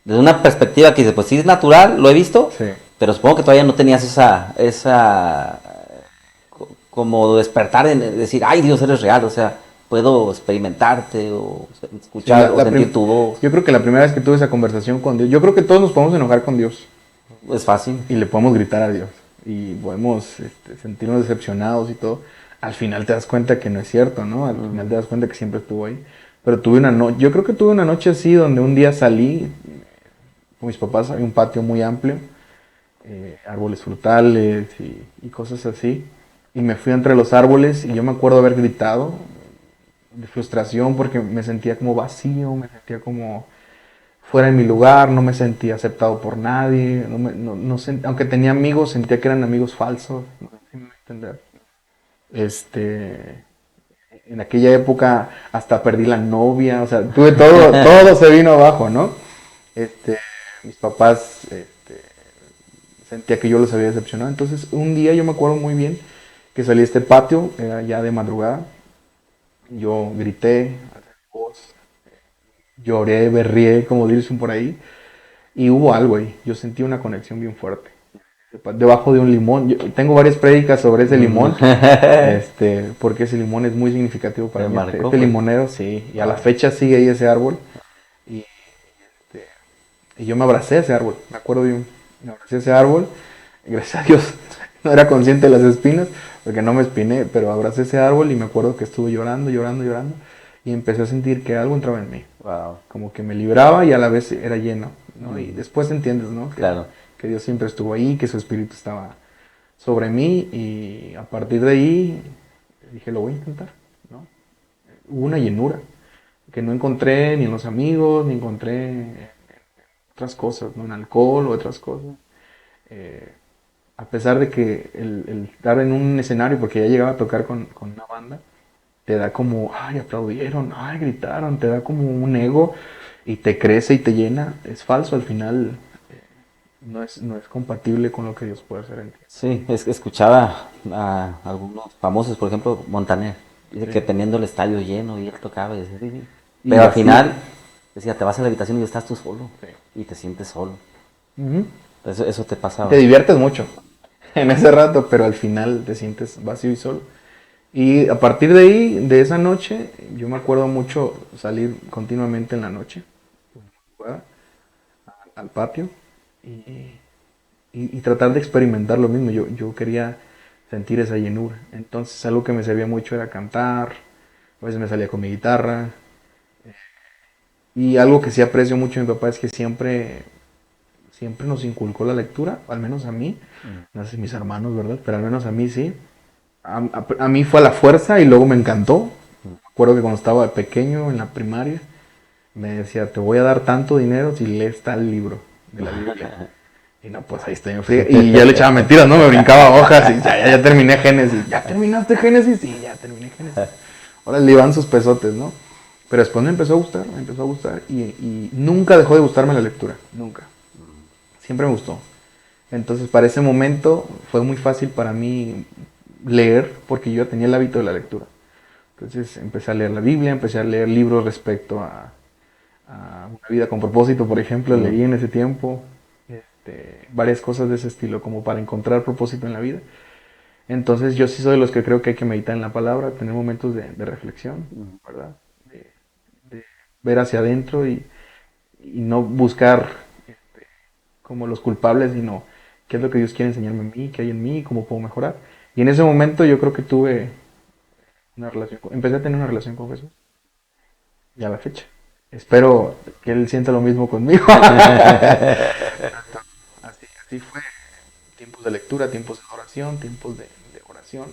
una perspectiva que dices, pues sí es natural, lo he visto, Sí. pero supongo que todavía no tenías como despertar en decir, ay Dios, eres real, o sea, puedo experimentarte o escuchar o sentir tu voz. Yo creo que la primera vez que tuve esa conversación con Dios, yo creo que todos nos podemos enojar con Dios Es fácil. y le podemos gritar a Dios y podemos sentirnos decepcionados y todo. Al final te das cuenta que no es cierto, ¿no? Al final te das cuenta que siempre estuvo ahí. Pero yo creo que tuve una noche así donde un día salí con mis papás, hay un patio muy amplio, árboles frutales y cosas así. Y me fui entre los árboles y yo me acuerdo haber gritado de frustración porque me sentía como vacío, me sentía como fuera de mi lugar, no me sentía aceptado por nadie, aunque tenía amigos, sentía que eran amigos falsos, no sé si me voy a entender. En aquella época hasta perdí la novia, o sea, tuve todo se vino abajo, ¿no? Mis papás, sentía que yo los había decepcionado, entonces un día yo me acuerdo muy bien que salí a este patio, era ya de madrugada, yo grité, alcé mi voz, lloré, berrié, como dicen por ahí, y hubo algo ahí, yo sentí una conexión bien fuerte. Debajo de un limón, yo tengo varias prédicas sobre ese limón, porque ese limón es muy significativo para Me mí. marcó, Este pues. limonero, sí, y a la fecha sigue ahí ese árbol, y, y yo me abracé a ese árbol, me acuerdo bien, me abracé a ese árbol, y gracias a Dios no era consciente de las espinas, porque no me espiné, pero abracé ese árbol y me acuerdo que estuve llorando, llorando, llorando, y empecé a sentir que algo entraba en mí. Wow. Como que me libraba y a la vez era lleno, ¿no? Y después entiendes, ¿no? Claro. Que Dios siempre estuvo ahí, que su espíritu estaba sobre mí y a partir de ahí dije, lo voy a intentar, ¿no? Hubo una llenura que no encontré ni en los amigos, ni encontré en otras cosas, ¿no? En alcohol o otras cosas. A pesar de que el estar en un escenario, porque ya llegaba a tocar con una banda, te da como, ay, aplaudieron, ay, gritaron, te da como un ego y te crece y te llena. Es falso, al final no es compatible con lo que Dios puede hacer en ti. Sí, es que escuchaba a algunos famosos, por ejemplo, Montaner. Dice Sí. que teniendo el estadio lleno y él tocaba y decía, sí, sí. Y Pero al así- final decía, te vas a la habitación y estás tú solo Sí. y te sientes solo. Ujú. Eso te pasaba. Te diviertes mucho en ese rato, pero al final te sientes vacío y solo. Y a partir de ahí, de esa noche, yo me acuerdo mucho salir continuamente en la noche al patio y tratar de experimentar lo mismo. Yo quería sentir esa llenura. Entonces algo que me servía mucho era cantar, a veces me salía con mi guitarra. Y algo que sí aprecio mucho de mi papá es que siempre nos inculcó la lectura, al menos a mí, no sé si mis hermanos, ¿verdad? Pero al menos a mí sí. A mí fue a la fuerza y luego me encantó Recuerdo que cuando estaba pequeño en la primaria, me decía, te voy a dar tanto dinero si lees tal libro de la Biblia. Y no, pues ahí estoy en friega. Y ya le echaba mentiras, ¿no? Me brincaba hojas y ya terminé Génesis. ¿Ya terminaste Génesis? Sí, ya terminé Génesis. Ahora le iban sus pesotes, ¿no? Pero después me empezó a gustar y nunca dejó de gustarme la lectura, nunca. Siempre me gustó. Entonces, para ese momento fue muy fácil para mí leer porque yo ya tenía el hábito de la lectura. Entonces, empecé a leer la Biblia, empecé a leer libros respecto a una vida con propósito, por ejemplo, leí en ese tiempo varias cosas de ese estilo, como para encontrar propósito en la vida. Entonces, yo sí soy de los que creo que hay que meditar en la palabra, tener momentos de reflexión, ¿verdad? De ver hacia adentro y no buscar como los culpables, sino qué es lo que Dios quiere enseñarme a mí, qué hay en mí, cómo puedo mejorar. Y en ese momento yo creo que tuve una relación, empecé a tener una relación con Jesús. Y a la fecha. Espero que Él sienta lo mismo conmigo. Así fue. Tiempos de lectura, tiempos de oración, tiempos de oración.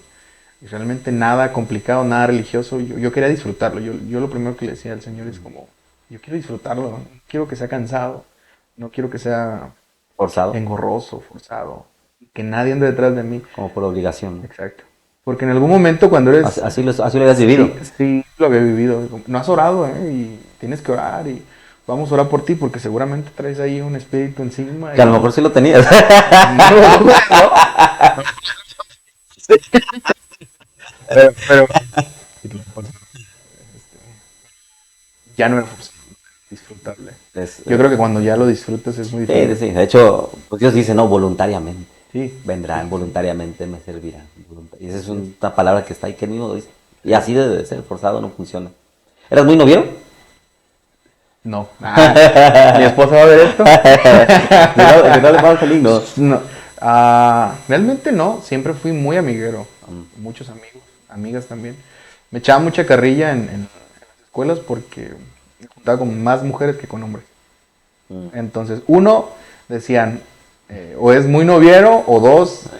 Y realmente nada complicado, nada religioso. Yo quería disfrutarlo. Yo lo primero que le decía al Señor es como, yo quiero disfrutarlo. No quiero que sea cansado. No quiero que sea Forzado. engorroso, forzado. Que nadie ande detrás de mí. Como por obligación, ¿no? Exacto. Porque en algún momento cuando eres... Así lo habías vivido. Sí, lo había vivido. No has orado, ¿eh? Y tienes que orar y vamos a orar por ti porque seguramente traes ahí un espíritu encima. Que a lo mejor sí lo tenías. No. Pero ya no es disfrutable. Yo creo que cuando ya lo disfrutas es muy difícil. Sí. De hecho, pues Dios dice, no, voluntariamente. Sí. Vendrán, voluntariamente me servirán. Y esa es una palabra que está ahí que el mismo lo dice. Y así debe de ser, forzado no funciona. ¿Eras muy noviero? No. Mi esposa va a ver esto. Que no le pasa el link, ¿no? No. Realmente no. Siempre fui muy amiguero. Muchos amigos, amigas también. Me echaba mucha carrilla en las escuelas porque me juntaba con más mujeres que con hombres. Entonces, uno, decían, o es muy noviero, o dos,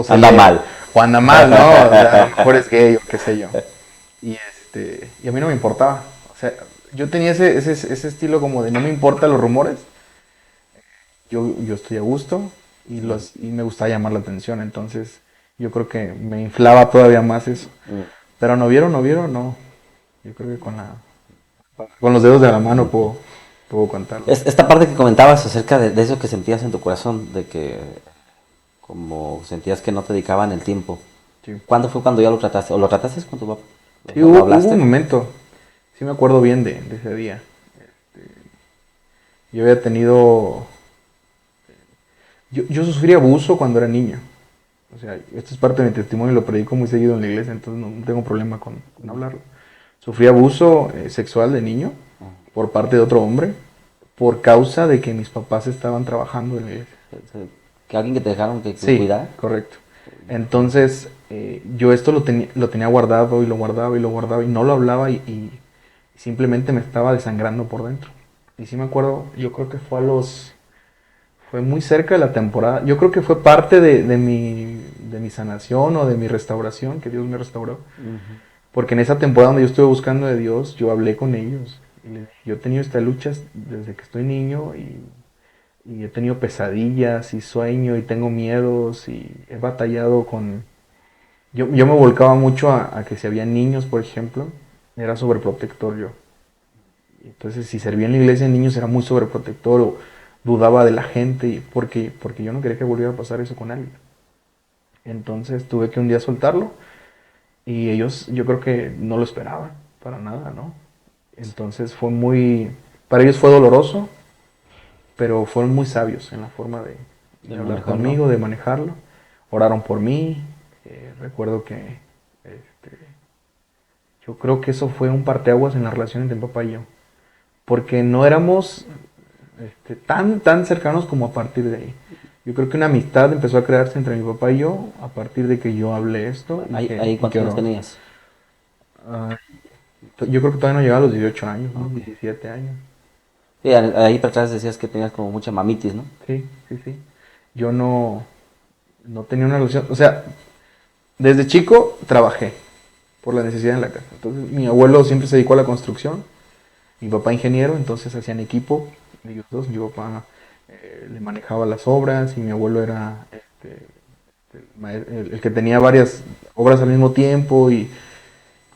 anda mal. O anda mal, ¿no? O sea, a lo mejor es gay o qué sé yo. Y a mí no me importaba. O sea, yo tenía ese estilo como de no me importan los rumores. Yo estoy a gusto y me gustaba llamar la atención. Entonces, yo creo que me inflaba todavía más eso. Pero noviero, no. Yo creo que con los dedos de la mano puedo contarlo. Esta parte que comentabas acerca de eso que sentías en tu corazón, de que como sentías que no te dedicaban el tiempo. Sí. ¿Cuándo fue cuando ya lo trataste? ¿O lo trataste con tu papá? Sí, hubo un momento. Sí me acuerdo bien de ese día. Yo había tenido... Yo sufrí abuso cuando era niño. O sea, esto es parte de mi testimonio y lo predico muy seguido en la iglesia, entonces no tengo problema con hablarlo. Sufrí abuso sexual de niño por parte de otro hombre por causa de que mis papás estaban trabajando en la iglesia. ¿Que alguien que te dejaron que Sí, cuidara? correcto. Entonces, yo esto lo tenía guardado y lo guardaba y no lo hablaba y simplemente me estaba desangrando por dentro. Y sí me acuerdo, yo creo que fue muy cerca de la temporada. Yo creo que fue parte de mi sanación o de mi restauración, que Dios me restauró. Porque en esa temporada donde yo estuve buscando de Dios, yo hablé con ellos. Yo he tenido estas luchas desde que estoy niño y he tenido pesadillas y sueño y tengo miedos y he batallado con... Yo me volcaba mucho a que si había niños, por ejemplo, era sobreprotector yo. Entonces, si servía en la iglesia de niños era muy sobreprotector o dudaba de la gente porque yo no quería que volviera a pasar eso con alguien. Entonces tuve que un día soltarlo y ellos yo creo que no lo esperaban para nada, ¿no? Entonces para ellos fue doloroso, pero fueron muy sabios en la forma de hablar conmigo, de manejarlo. Oraron por mí. Recuerdo que yo creo que eso fue un parteaguas en la relación entre mi papá y yo. Porque no éramos tan cercanos como a partir de ahí. Yo creo que una amistad empezó a crearse entre mi papá y yo a partir de que yo hablé esto. ¿Ahí cuántos años tenías? Yo creo que todavía no llegaba a los 18 años, ¿no? 17 años. Sí, ahí para atrás decías que tenías como mucha mamitis, ¿no? Sí. Yo no tenía una relación, o sea, desde chico trabajé, por la necesidad en la casa. Entonces mi abuelo siempre se dedicó a la construcción, mi papá ingeniero, entonces hacían equipo, ellos dos, mi papá le manejaba las obras y mi abuelo era el que tenía varias obras al mismo tiempo y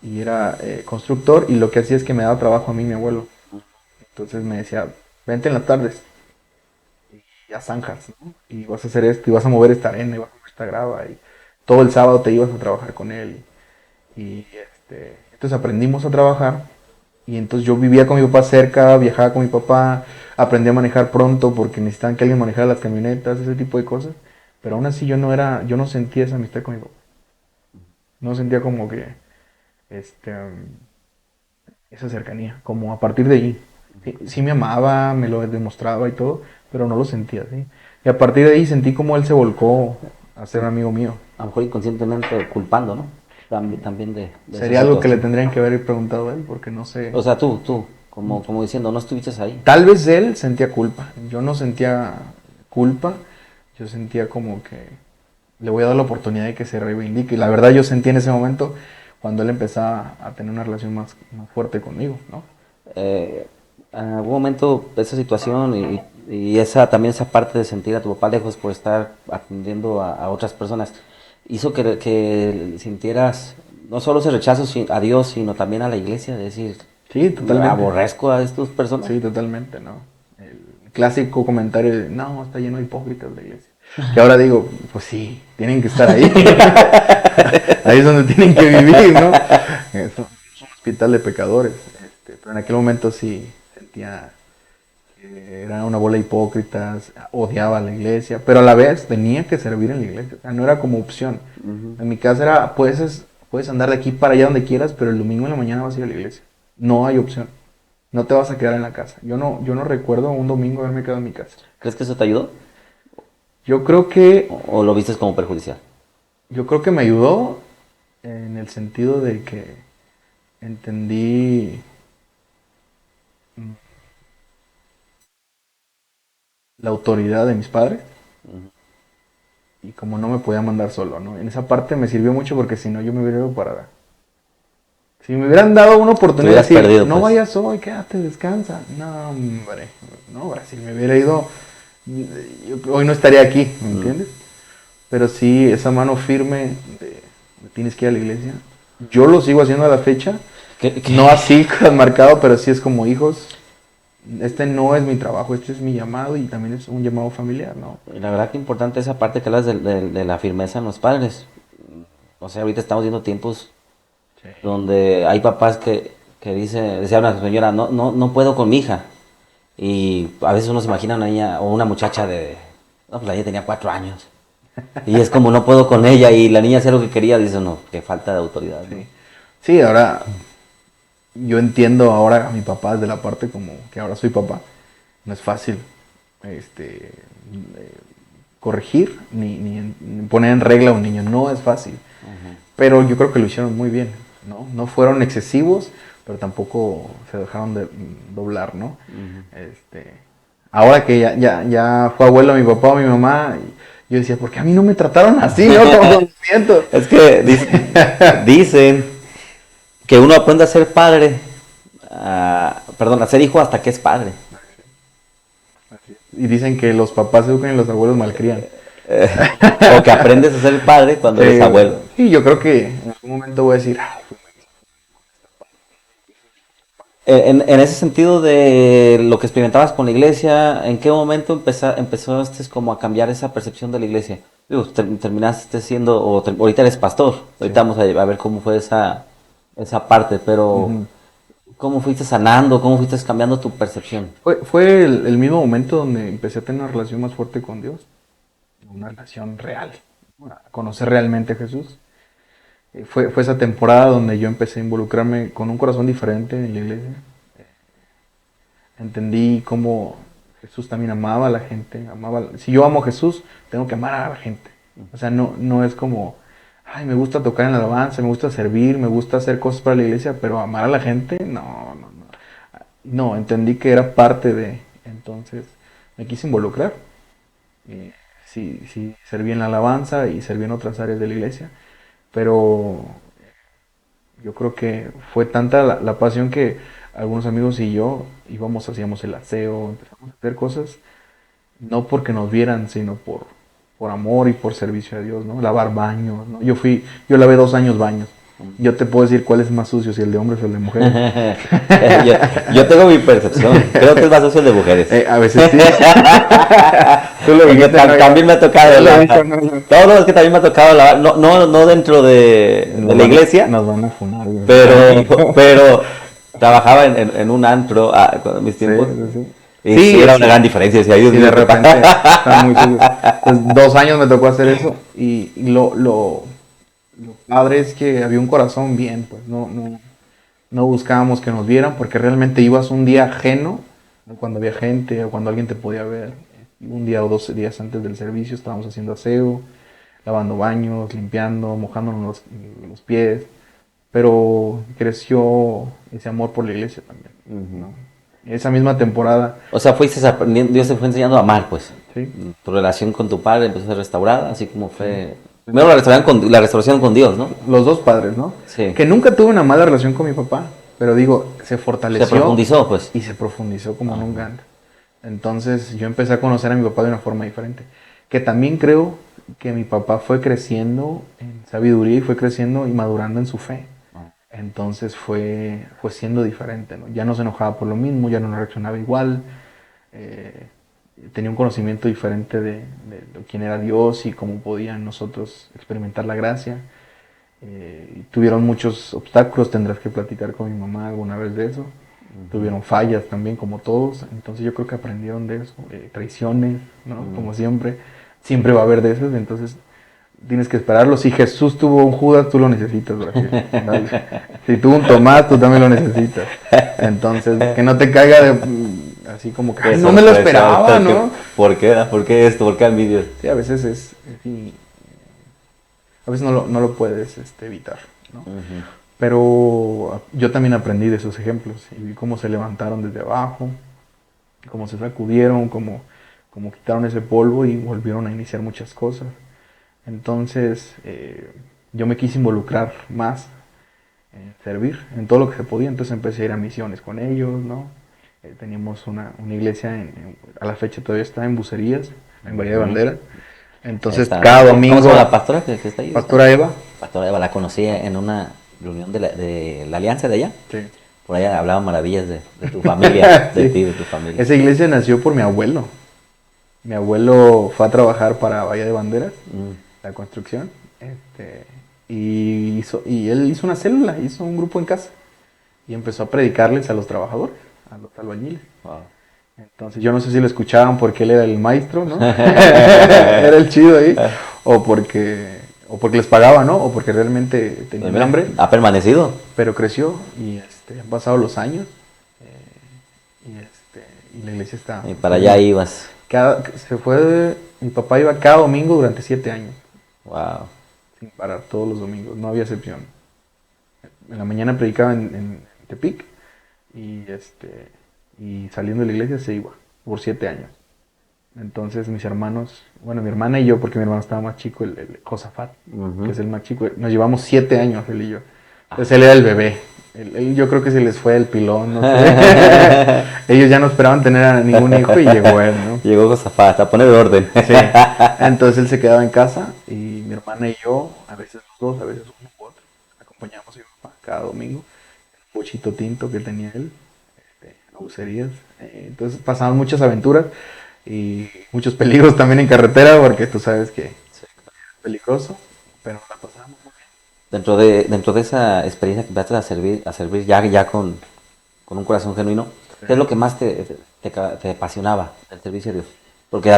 era constructor, y lo que hacía es que me daba trabajo a mí mi abuelo. Entonces me decía, vente en las tardes y a zanjas, ¿no? Y vas a hacer esto, y vas a mover esta arena, y vas a mover esta grava, y todo el sábado te ibas a trabajar con él. Entonces aprendimos a trabajar, y entonces yo vivía con mi papá cerca, viajaba con mi papá, aprendí a manejar pronto porque necesitaban que alguien manejara las camionetas, ese tipo de cosas. Pero aún así yo no sentía esa amistad con mi papá. No sentía como que este, esa cercanía, como a partir de allí. Sí, sí me amaba, me lo demostraba y todo, pero no lo sentía, ¿sí? Y a partir de ahí sentí como él se volcó a ser amigo mío. A lo mejor inconscientemente culpando, ¿no? También de esa Sería algo que le situación. tendrían que haber preguntado a él, porque no sé. O sea, tú, como diciendo, no estuviste ahí. Tal vez él sentía culpa. Yo no sentía culpa. Yo sentía como que le voy a dar la oportunidad de que se reivindique. Y la verdad yo sentí en ese momento cuando él empezaba a tener una relación más fuerte conmigo, ¿no? Eh, en algún momento esa situación y también esa parte de sentir a tu papá lejos por estar atendiendo a otras personas, hizo que sintieras no solo ese rechazo a Dios, sino también a la iglesia, de decir, Sí, totalmente. aborrezco a estas personas. Sí, totalmente, ¿no? El clásico comentario de, no, está lleno de hipócritas la iglesia. Que ahora digo, pues sí, tienen que estar ahí. Ahí es donde tienen que vivir, ¿no? Es un hospital de pecadores. Pero en aquel momento sí sentía que era una bola de hipócritas, odiaba a la iglesia, pero a la vez tenía que servir en la iglesia. O sea, no era como opción. En mi casa era, puedes andar de aquí para allá donde quieras, pero el domingo en la mañana vas a ir a la iglesia. No hay opción. No te vas a quedar en la casa. Yo no recuerdo un domingo haberme quedado en mi casa. ¿Crees que eso te ayudó? Yo creo que, ¿O lo viste como perjudicial? yo creo que me ayudó en el sentido de que entendí la autoridad de mis padres y como no me podía mandar solo, ¿no? En esa parte me sirvió mucho porque si no yo me hubiera ido para... Si me hubieran dado una oportunidad de decir, perdido, no pues. vayas hoy, quédate, descansa. No, hombre, no, hombre, si me hubiera ido, hoy no estaría aquí, ¿me entiendes? Pero sí, esa mano firme de tienes que ir a la iglesia. Yo lo sigo haciendo a la fecha. No así marcado, pero sí es como hijos. Este no es mi trabajo, este es mi llamado y también es un llamado familiar, ¿no? La verdad que importante esa parte que hablas de la firmeza en los padres. O sea, ahorita estamos viendo tiempos donde hay papás que decía una señora, no puedo con mi hija. Y a veces uno se imagina una niña o una muchacha no, pues la niña tenía 4 años. Y es como no puedo con ella y la niña hacía lo que quería, dice no, que falta de autoridad. ¿No? Sí. Sí, ahora yo entiendo ahora a mi papá desde la parte como que ahora soy papá. No es fácil corregir ni poner en regla a un niño, no es fácil. Pero yo creo que lo hicieron muy bien, ¿no? No fueron excesivos, pero tampoco se dejaron de doblar, ¿no? Ahora que ya fue abuelo mi papá o mi mamá, yo decía, ¿por qué a mí no me trataron así, no? Como siento. Es que dicen que uno aprende a ser padre, a ser hijo hasta que es padre. Y dicen que los papás educan y los abuelos malcrían. O que aprendes a ser padre cuando eres abuelo. Sí, yo creo que en algún momento voy a decir, En ese sentido de lo que experimentabas con la iglesia, ¿en qué momento empezaste como a cambiar esa percepción de la iglesia? Digo, terminaste siendo, ahorita eres pastor, ahorita vamos a ver cómo fue esa parte, pero ¿cómo fuiste sanando? ¿Cómo fuiste cambiando tu percepción? Fue el mismo momento donde empecé a tener una relación más fuerte con Dios, una relación real, a conocer realmente a Jesús. Fue esa temporada donde yo empecé a involucrarme con un corazón diferente en la iglesia. Entendí cómo Jesús también amaba a la gente. Si yo amo a Jesús, tengo que amar a la gente. O sea, no es como, ay, me gusta tocar en la alabanza, me gusta servir, me gusta hacer cosas para la iglesia, pero amar a la gente, no. No, entendí que era parte de. Entonces me quise involucrar. Sí, serví en la alabanza y serví en otras áreas de la iglesia. Pero Yo creo que fue tanta la pasión que algunos amigos y yo íbamos, hacíamos el aseo, empezamos a hacer cosas, no porque nos vieran, sino por amor y por servicio a Dios, ¿no? Lavar baños, ¿no? Yo lavé 2 años baños. Yo te puedo decir cuál es más sucio, si el de hombres o el de mujeres. yo tengo mi percepción. Creo que es más sucio el de mujeres. A veces sí. Tú lo dijiste, no, también me ha tocado. Todos los que también me ha tocado lavar. No dentro de la iglesia. Nos van a funar. Pero trabajaba en un antro con mis tiempos. Sí. Y sí, era una gran diferencia. Decía, y de repente está muy sucio. Entonces, 2 años me tocó hacer eso. Y lo padre es que había un corazón bien, pues no buscábamos que nos vieran, porque realmente ibas un día ajeno, cuando había gente o cuando alguien te podía ver. Un día o 2 días antes del servicio estábamos haciendo aseo, lavando baños, limpiando, mojándonos los pies, pero creció ese amor por la iglesia también, ¿no? Esa misma temporada. O sea, fuiste aprendiendo, Dios te fue enseñando a amar, pues. Sí. Tu relación con tu padre empezó a ser restaurada, así como fue... Primero la restauración con Dios, ¿no? Los dos padres, ¿no? Sí. Que nunca tuve una mala relación con mi papá, pero digo, se fortaleció. Se profundizó, pues. Y se profundizó como nunca antes. Entonces yo empecé a conocer a mi papá de una forma diferente. Que también creo que mi papá fue creciendo en sabiduría y fue creciendo y madurando en su fe. Entonces fue siendo diferente, ¿no? Ya no se enojaba por lo mismo, ya no reaccionaba igual. Tenía un conocimiento diferente de quién era Dios y cómo podían nosotros experimentar la gracia. Tuvieron muchos obstáculos, tendrás que platicar con mi mamá alguna vez de eso. Tuvieron fallas también, como todos. Entonces yo creo que aprendieron de eso. Traiciones, ¿no? Como siempre. Siempre va a haber de esos. Entonces tienes que esperarlo. Si Jesús tuvo un Judas, tú lo necesitas, Brasil. Si tuvo un Tomás, tú también lo necesitas. Entonces, que no te caiga de... Así como que no me lo esperaba, ¿no? ¿Por qué? ¿Por qué esto? ¿Por qué envidia? Sí, a veces a veces no lo puedes evitar, ¿no? Pero yo también aprendí de esos ejemplos y vi cómo se levantaron desde abajo, cómo se sacudieron, cómo quitaron ese polvo y volvieron a iniciar muchas cosas. Entonces yo me quise involucrar más en servir en todo lo que se podía. Entonces empecé a ir a misiones con ellos, ¿no? Teníamos una iglesia, a la fecha todavía está en Bucerías, en Bahía de Bandera. Entonces cada domingo... ¿Cómo se llama la pastora que está ahí? Pastora Eva. Pastora Eva, la conocí en una reunión de la alianza de allá. Sí. Por allá hablaban maravillas de tu familia, de ti, de tu familia. Esa iglesia nació por mi abuelo. Mi abuelo fue a trabajar para Bahía de Banderas, la construcción, y él hizo una célula, hizo un grupo en casa y empezó a predicarles a los trabajadores, a los albañiles. Wow. Entonces yo no sé si lo escuchaban porque él era el maestro, ¿no? Era el chido ahí, o porque les pagaba, ¿no? O porque realmente tenía hambre. Ha permanecido. Pero creció y han pasado los años y la iglesia está... Y para allá ibas. Mi papá iba cada domingo durante 7 años. Wow. Sin parar, todos los domingos, no había excepción. En la mañana predicaba en Tepic y saliendo de la iglesia se iba por 7 años. Entonces mis hermanos, bueno, mi hermana y yo, porque mi hermano estaba más chico, el Josafat, que es el más chico, nos llevamos 7 años él y yo. Entonces él era el bebé. Yo creo que se les fue el pilón, no sé. Ellos ya no esperaban tener a ningún hijo y llegó él, ¿no? Llegó Josafat a poner orden. Sí. Entonces él se quedaba en casa y mi hermana y yo, a veces los dos, a veces uno u otro, acompañamos a mi papá cada domingo. El pochito tinto que tenía él, bucerías. Entonces pasaban muchas aventuras y muchos peligros también en carretera, porque tú sabes que es peligroso, pero la pasamos muy bien. Dentro de esa experiencia que empezaste a servir ya con un corazón genuino, sí. ¿Qué es lo que más te apasionaba del servicio a Dios? Porque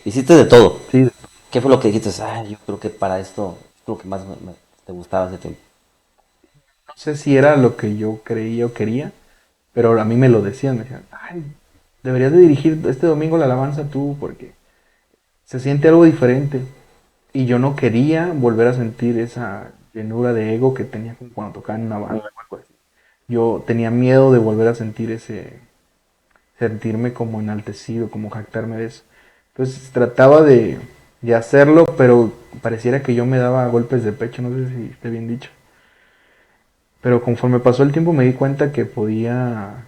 hiciste de todo. Sí. ¿Qué fue lo que dijiste? Yo creo que para esto es lo que más te gustaba ese tiempo. No sé si era lo que yo creía o quería, pero a mí me lo decían, me decían, deberías de dirigir este domingo la alabanza tú, porque se siente algo diferente. Y yo no quería volver a sentir esa llenura de ego que tenía cuando tocaba en una banda o algo así. Yo tenía miedo de volver a sentir sentirme como enaltecido, como jactarme de eso. Entonces trataba de hacerlo, pero pareciera que yo me daba golpes de pecho, no sé si esté bien dicho. Pero conforme pasó el tiempo me di cuenta que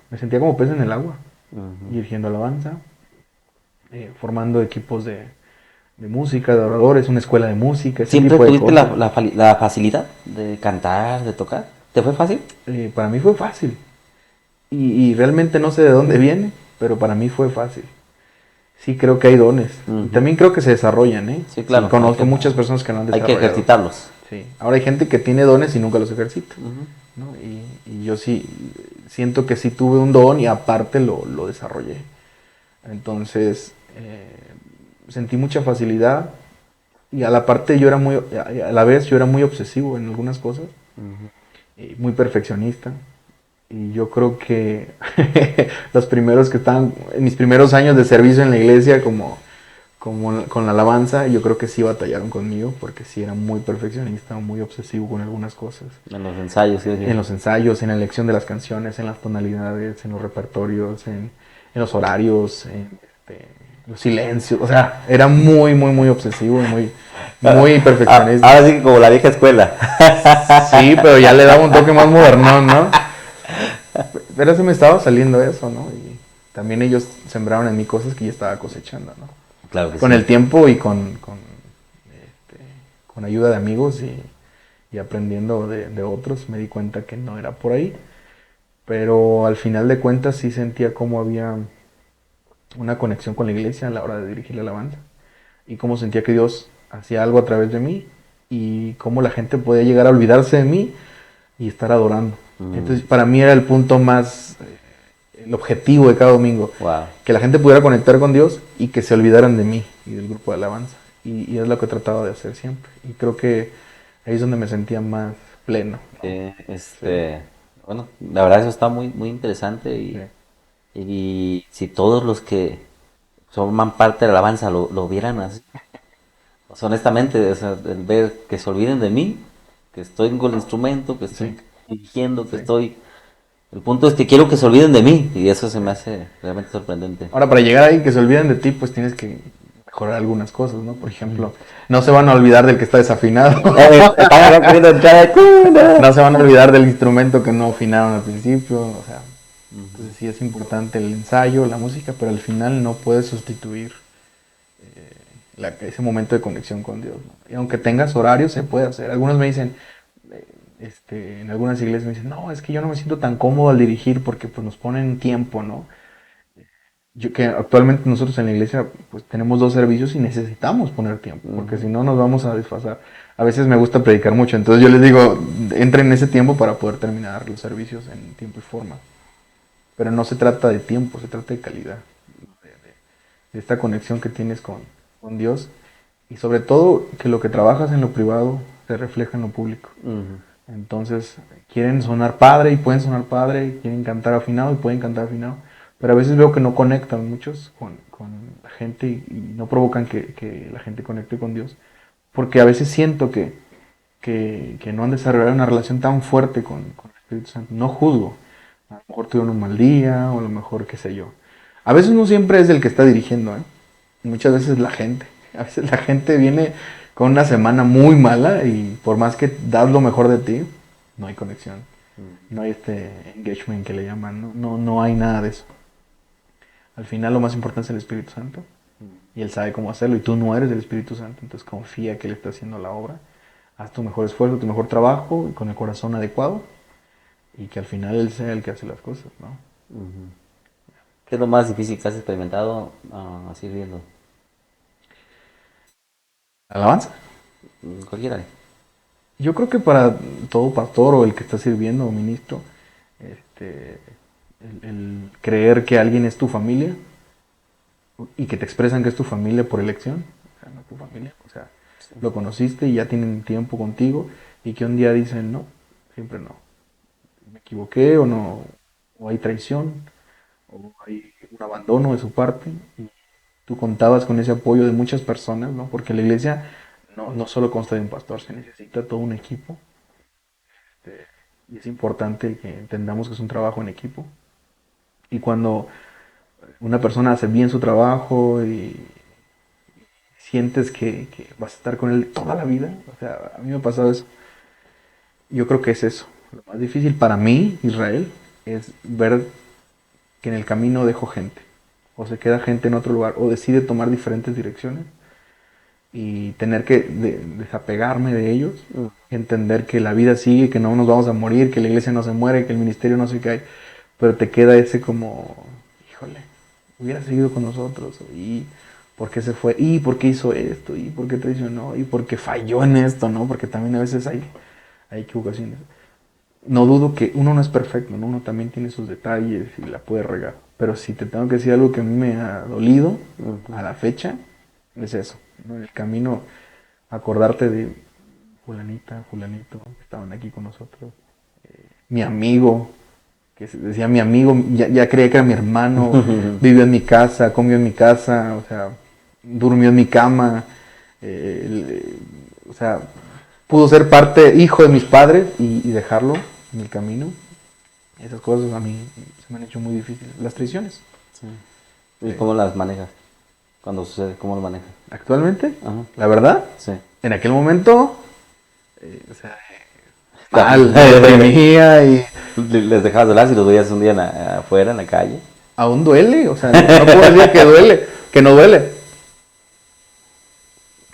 me sentía como pez en el agua, dirigiendo alabanza, formando equipos de música, de oradores, una escuela de música, ese ¿Siempre tipo de tuviste cosas. la facilidad de cantar, de tocar? ¿Te fue fácil? Para mí fue fácil. Y realmente no sé de dónde viene, pero para mí fue fácil. Sí creo que hay dones. Y Ujú. también creo que se desarrollan, ¿eh? Sí, Sí, claro, conozco muchas personas que no han hay que desarrollado. ejercitarlos. Sí. Ahora hay gente que tiene dones y nunca los ejercita, Ujú. ¿no? Y yo sí siento que sí tuve un don y aparte lo desarrollé. Entonces, sentí mucha facilidad y a la parte yo era a la vez yo era muy obsesivo en algunas cosas, Ujú. y muy perfeccionista. Y yo creo que los primeros que estaban, en mis primeros años de servicio en la iglesia, como con la alabanza, yo creo que sí batallaron conmigo, porque sí era muy perfeccionista, muy obsesivo con algunas cosas. En los ensayos, sí, sí. En los ensayos, en la elección de las canciones, en las tonalidades, en los repertorios, en los horarios, en los silencios. O sea, era muy, muy, muy obsesivo y muy perfeccionista. Ahora sí que como la vieja escuela. Sí, pero ya le daba un toque más moderno, ¿no? Pero se me estaba saliendo eso, ¿no? Y también ellos sembraron en mí cosas que ya estaba cosechando, ¿no? Claro que Con sí. el tiempo y con ayuda de amigos y aprendiendo de otros, me di cuenta que no era por ahí. Pero al final de cuentas sí sentía como había una conexión con la iglesia a la hora de dirigir la alabanza. Y cómo sentía que Dios hacía algo a través de mí. Y cómo la gente podía llegar a olvidarse de mí y estar adorando. Entonces, para mí era el punto más, el objetivo de cada domingo, Wow. que la gente pudiera conectar con Dios y que se olvidaran de mí y del grupo de alabanza. Y es lo que he tratado de hacer siempre. Y creo que ahí es donde me sentía más pleno, ¿no? Sí, Bueno, la verdad eso está muy, muy interesante sí, y si todos los que forman parte de la alabanza lo vieran así, o sea, honestamente, o sea, el ver que se olviden de mí, que estoy con el instrumento, que estoy sí, dirigiendo, que sí. estoy... El punto es que quiero que se olviden de mí y eso se me hace realmente sorprendente. Ahora, para llegar ahí que se olviden de ti, pues tienes que mejorar algunas cosas, ¿no? Por ejemplo, no se van a olvidar del que está desafinado. Están acá queriendo entrar de... No se van a olvidar del instrumento que no afinaron al principio, o sea, entonces sí es importante el ensayo, la música, pero al final no puedes sustituir ese momento de conexión con Dios, ¿no? Y aunque tengas horario, se puede hacer. Algunos me dicen, en algunas iglesias me dicen, no, es que yo no me siento tan cómodo al dirigir porque pues nos ponen tiempo, ¿no? Yo que actualmente nosotros en la iglesia pues tenemos 2 servicios y necesitamos poner tiempo, porque si no nos vamos a desfasar. A veces me gusta predicar mucho, entonces yo les digo, entren en ese tiempo para poder terminar los servicios en tiempo y forma. Pero no se trata de tiempo, se trata de calidad, de esta conexión que tienes con Dios y sobre todo que lo que trabajas en lo privado se refleja en lo público. Entonces, quieren sonar padre y pueden sonar padre, quieren cantar afinado y pueden cantar afinado, pero a veces veo que no conectan muchos con la gente y no provocan que la gente conecte con Dios, porque a veces siento que no han desarrollado una relación tan fuerte con el Espíritu Santo. No juzgo, a lo mejor tuvieron un mal día o a lo mejor qué sé yo. A veces no siempre es el que está dirigiendo, ¿eh? Muchas veces la gente. A veces la gente viene con una semana muy mala y por más que das lo mejor de ti, no hay conexión. No hay este engagement que le llaman, ¿no? No hay nada de eso. Al final lo más importante es el Espíritu Santo y Él sabe cómo hacerlo y tú no eres el Espíritu Santo, entonces confía que Él está haciendo la obra. Haz tu mejor esfuerzo, tu mejor trabajo con el corazón adecuado y que al final Él sea el que hace las cosas, ¿no? ¿Qué es lo más difícil que has experimentado así viendo? Alabanza. Cualquiera. Yo creo que para todo pastor o el que está sirviendo o ministro, este, el creer que alguien es tu familia y que te expresan que es tu familia por elección, o sea, no tu familia, o sea, lo conociste y ya tienen tiempo contigo y que un día dicen no, siempre no, me equivoqué o no, o hay traición o hay un abandono de su parte y tú contabas con ese apoyo de muchas personas, ¿no? Porque la iglesia no solo consta de un pastor, se necesita todo un equipo. Y es importante que entendamos que es un trabajo en equipo. Y cuando una persona hace bien su trabajo y sientes que vas a estar con él toda la vida, o sea, a mí me ha pasado eso. Yo creo que es eso. lo más difícil para mí, Israel, es ver que en el camino dejo gente, o se queda gente en otro lugar, o decide tomar diferentes direcciones y tener que desapegarme de ellos, entender que la vida sigue, que no nos vamos a morir, que la iglesia no se muere, que el ministerio no se cae, pero te queda ese como, híjole, hubiera seguido con nosotros, y por qué se fue, y por qué hizo esto, y por qué traicionó, y por qué falló en esto, ¿no? Porque también a veces hay equivocaciones. No dudo que uno no es perfecto, ¿no? Uno también tiene sus detalles y la puede regar, pero si te tengo que decir algo que a mí me ha dolido a la fecha, es eso, ¿no? En el camino, acordarte de fulanita, fulanito, que estaban aquí con nosotros, mi amigo, que decía mi amigo, ya creía que era mi hermano, vivió en mi casa, comió en mi casa, o sea, durmió en mi cama, o sea, pudo ser parte, hijo de mis padres y dejarlo en el camino. Esas cosas a mí se me han hecho muy difíciles. Las traiciones. Sí. ¿Y cómo las manejas? Cuando sucede, ¿cómo lo manejas? Actualmente, Ajá. la verdad, Sí. en aquel momento, o sea, mal, me deprimía y ¿Les dejabas de hablar si los veías un día afuera, en la calle? aún duele, o sea, no puedo decir que duele, que no duele.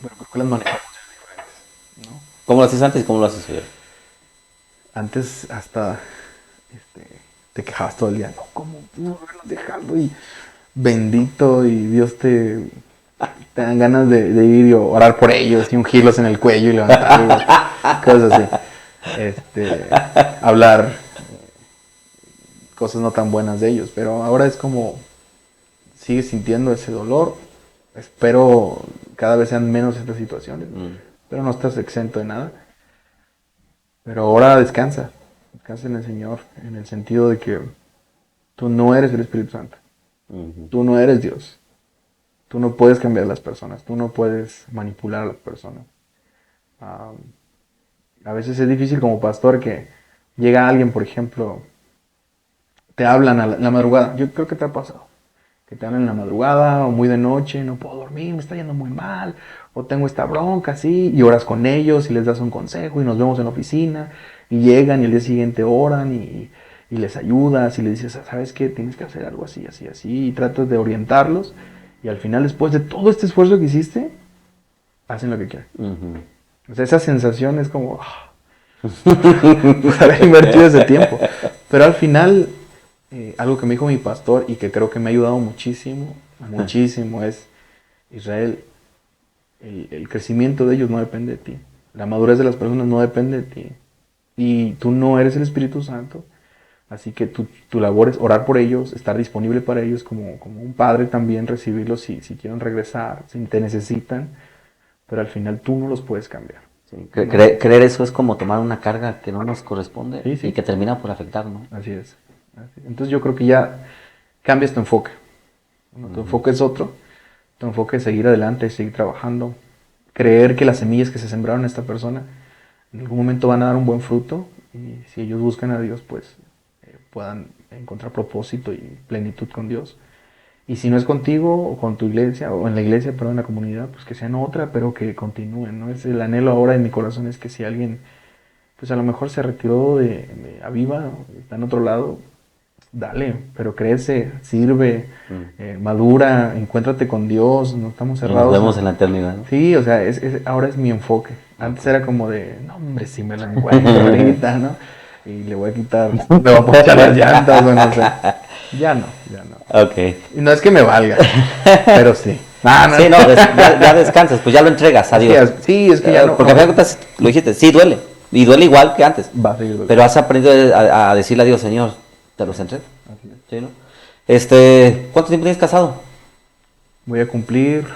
Pero creo que las manejamos diferentes, ¿no? ¿Cómo lo haces antes y cómo lo haces hoy? Antes hasta te quejabas todo el día, no, ¿cómo no haberlos dejado? Y bendito, y Dios te dan ganas de ir y orar por ellos y ungirlos en el cuello y levantarlos, cosas así. Hablar cosas no tan buenas de ellos, pero ahora es como sigues sintiendo ese dolor. Espero cada vez sean menos estas situaciones, pero no estás exento de nada. Pero ahora descansa en el Señor, en el sentido de que tú no eres el Espíritu Santo, tú no eres Dios, tú no puedes cambiar a las personas, tú no puedes manipular a las personas. A veces es difícil como pastor que llega alguien, por ejemplo, te hablan a la madrugada, yo creo que te ha pasado, que te hablan en la madrugada o muy de noche, no puedo dormir, me está yendo muy mal, o tengo esta bronca, así, y oras con ellos y les das un consejo y nos vemos en la oficina y llegan y el día siguiente oran y les ayudas y les dices, ¿sabes qué? Tienes que hacer algo así, así, así, y tratas de orientarlos y al final después de todo este esfuerzo que hiciste, hacen lo que quieren. O sea, esa sensación es como, haber invertido ese tiempo, pero al final algo que me dijo mi pastor y que creo que me ha ayudado muchísimo, muchísimo, es Israel, el crecimiento de ellos no depende de ti. La madurez de las personas no depende de ti. Y tú no eres el Espíritu Santo. Así que tu labor es orar por ellos, estar disponible para ellos como un padre también, recibirlos si quieren regresar, si te necesitan. Pero al final tú no los puedes cambiar. Sí. Creer eso es como tomar una carga que no nos corresponde Sí. y que termina por afectarnos. Así es. Entonces yo creo que ya cambias tu enfoque. Tu enfoque es otro. Tu enfoque es seguir adelante, seguir trabajando. Creer que las semillas que se sembraron en esta persona en algún momento van a dar un buen fruto. Y si ellos buscan a Dios, pues puedan encontrar propósito y plenitud con Dios. Y si no es contigo o con tu iglesia, o en la iglesia, perdón, en la comunidad, pues que sean otra, pero que continúen, ¿no? Es el anhelo ahora en mi corazón, es que si alguien, pues a lo mejor se retiró de Aviva, está en otro lado, dale, pero crece, sirve, madura, encuéntrate con Dios, no estamos cerrados. Nos vemos en la eternidad, ¿no? Sí, o sea, ahora es mi enfoque. Antes era como de, no hombre, si me la encuentro ahorita, ¿no? Y le voy a quitar, le voy a ponchar las llantas, o no sé. Ya no. Ok. Y no es que me valga, pero sí. No, sí, no, ya descansas, pues ya lo entregas a Dios. Sí, es que ya no. Porque a fin de cuentas, lo dijiste, sí duele, y duele igual que antes. Va a seguir doliendo. Pero has aprendido a decirle a Dios, Señor, te los entrego. ¿Sí, no? ¿Cuánto tiempo tienes casado? Voy a cumplir,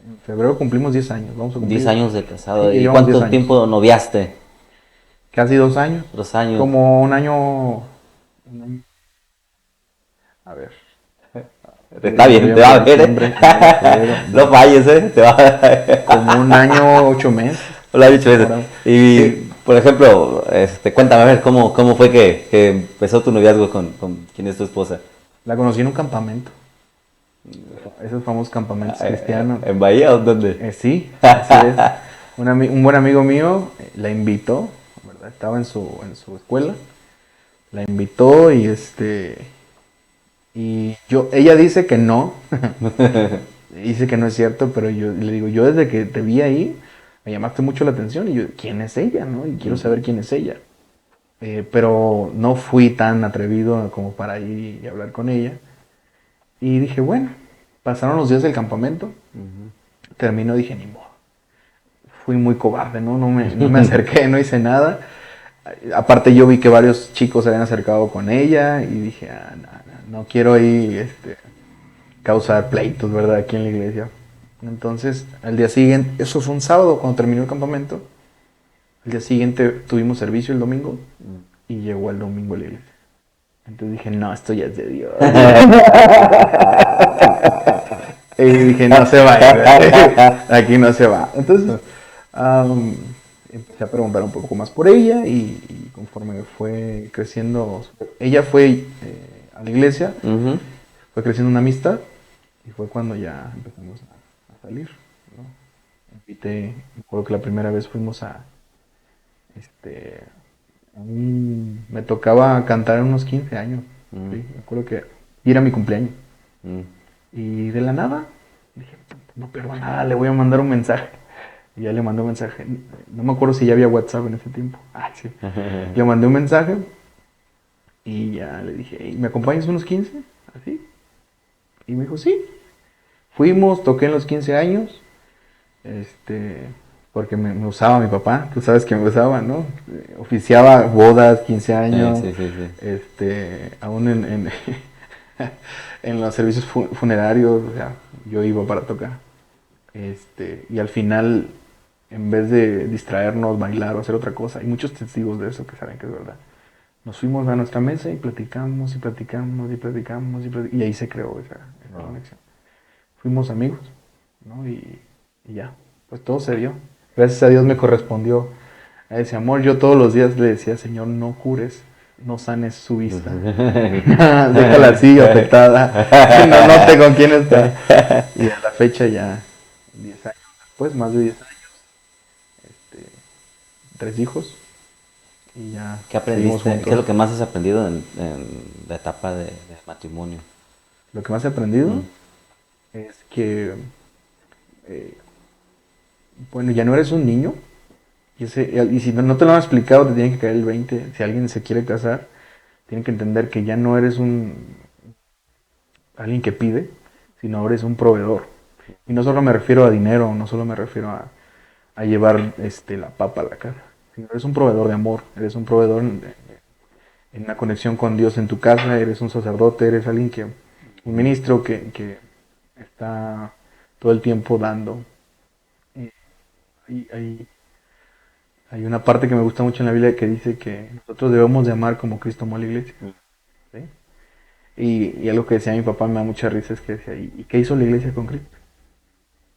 en febrero cumplimos 10 años, vamos a cumplir. 10 años de casado. Sí, ¿Y llevamos 10 cuánto años. tiempo noviaste? Casi 2 años. 2 años. Como un año. A ver. Está bien, te va a ver. No falles, te va a Como un año, 8 meses. Lo ha dicho veces. Ahora, Y, sí. por ejemplo, cuéntame, a ver, ¿cómo fue que empezó tu noviazgo con quién es tu esposa? La conocí en un campamento. Esos famosos campamentos cristianos. ¿En Bahía o dónde? Sí, así es. Un buen amigo mío la invitó, ¿verdad? estaba en su escuela, la invitó y ella dice que no, dice que no es cierto, pero yo le digo, yo desde que te vi ahí, me llamaste mucho la atención y yo, ¿quién es ella, no? Y quiero saber quién es ella. Pero no fui tan atrevido como para ir y hablar con ella. Y dije, bueno, pasaron los días del campamento, terminó, dije, ni modo. Fui muy cobarde, ¿no? No me acerqué, no hice nada. Aparte yo vi que varios chicos se habían acercado con ella y dije, no quiero ahí causar pleitos, ¿verdad? Aquí en la iglesia. Entonces, al día siguiente, eso fue un sábado cuando terminó el campamento. Al día siguiente tuvimos servicio el domingo y llegó el domingo a la iglesia. Entonces dije, no, esto ya es de Dios. Y dije, no se va, aquí no se va. Entonces, empecé a preguntar un poco más por ella y conforme fue creciendo, ella fue a la iglesia, fue creciendo una amistad y fue cuando ya empezamos a salir, ¿no? Me acuerdo que la primera vez fuimos me tocaba cantar en unos 15 años, ¿sí? Me acuerdo que era mi cumpleaños. Y de la nada, dije, no pierdo nada, le voy a mandar un mensaje. Y ya le mandé un mensaje. No me acuerdo si ya había WhatsApp en ese tiempo. Sí. Le mandé un mensaje y ya le dije, hey, ¿me acompañas unos 15? Así. Y me dijo, sí. Fuimos, toqué en los 15 años. Porque me usaba mi papá. Tú sabes que me usaba, ¿no? Oficiaba bodas, 15 años. Sí. Aún en los servicios funerarios, o sea, yo iba para tocar. Y al final, en vez de distraernos, bailar o hacer otra cosa, hay muchos testigos de eso que saben que es verdad. Nos fuimos a nuestra mesa y platicamos y platicamos y platicamos y ahí se creó esa conexión. Fuimos amigos, ¿no? Y ya, pues todo se dio. Gracias a Dios me correspondió a ese amor. Yo todos los días le decía, Señor, no cures, no sanes su vista. Déjala así, afectada. No note con quién está. Y a la fecha ya, 10 años después, más de 10 años, 3 hijos. Y ya. ¿Qué aprendiste? ¿Qué es lo que más has aprendido en la etapa de matrimonio? Lo que más he aprendido es que, bueno, ya no eres un niño. Y si no te lo han explicado, te tienen que caer el 20. Si alguien se quiere casar, tienen que entender que ya no eres alguien que pide, sino eres un proveedor. Y no solo me refiero a dinero, no solo me refiero a llevar la papa a la casa, sino eres un proveedor de amor, eres un proveedor en una conexión con Dios en tu casa, eres un sacerdote, eres alguien un ministro que está todo el tiempo dando. Hay una parte que me gusta mucho en la Biblia que dice que nosotros debemos de amar como Cristo amó a la iglesia. ¿Sí? Y algo que decía mi papá me da mucha risa es que decía, ¿y qué hizo la iglesia con Cristo?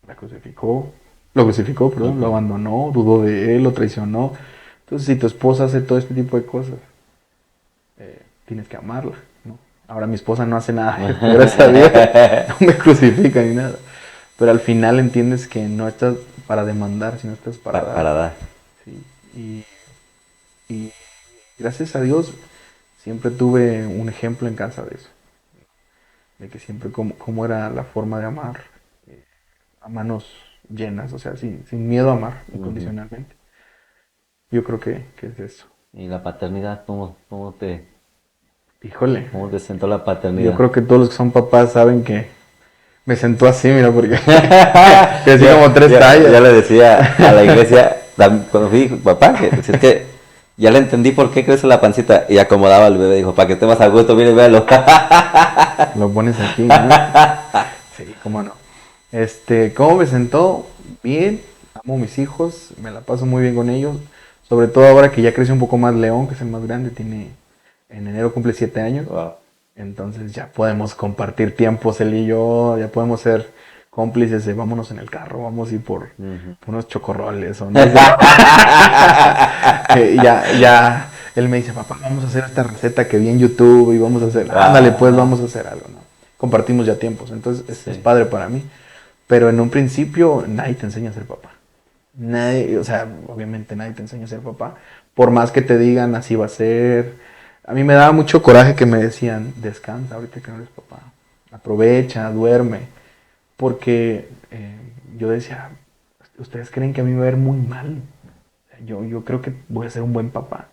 Lo crucificó, lo abandonó, dudó de él, lo traicionó. Entonces, si tu esposa hace todo este tipo de cosas, tienes que amarla, ¿no? Ahora mi esposa no hace nada, gracias a Dios, no me crucifica ni nada. Pero al final entiendes que no estás para demandar, sino estás para dar. Para dar. Sí. Y gracias a Dios siempre tuve un ejemplo en casa de eso. De que siempre cómo era la forma de amar a manos llenas, o sea, sin miedo a amar incondicionalmente. Yo creo que es eso. ¿Y la paternidad cómo te... Híjole. ¿Cómo te sentó la paternidad? Yo creo que todos los que son papás saben que me sentó así, mira, porque crecí como 3 tallas. Ya le decía a la iglesia, cuando fui, papá, que es que ya le entendí por qué crece la pancita. Y acomodaba al bebé, dijo, para que esté más a gusto, mire, véalo. Lo pones aquí, ¿no? Sí, cómo no. ¿Cómo me sentó? Bien, amo mis hijos, me la paso muy bien con ellos. Sobre todo ahora que ya creció un poco más León, que es el más grande, en enero cumple 7 años. Wow. Entonces ya podemos compartir tiempos él y yo, ya podemos ser cómplices de vámonos en el carro, vamos a ir por unos chocorroles o no sé. ya él me dice, papá, vamos a hacer esta receta que vi en YouTube y vamos a hacer, ándale pues, vamos a hacer algo, ¿no? Compartimos ya tiempos, entonces es padre para mí. Pero en un principio nadie te enseña a ser papá. nadie, o sea, obviamente nadie te enseña a ser papá. Por más que te digan así va a ser. A mí me daba mucho coraje que me decían, descansa ahorita que no eres papá. Aprovecha, duerme. Porque yo decía, ustedes creen que a mí me va a ver muy mal. Yo creo que voy a ser un buen papá.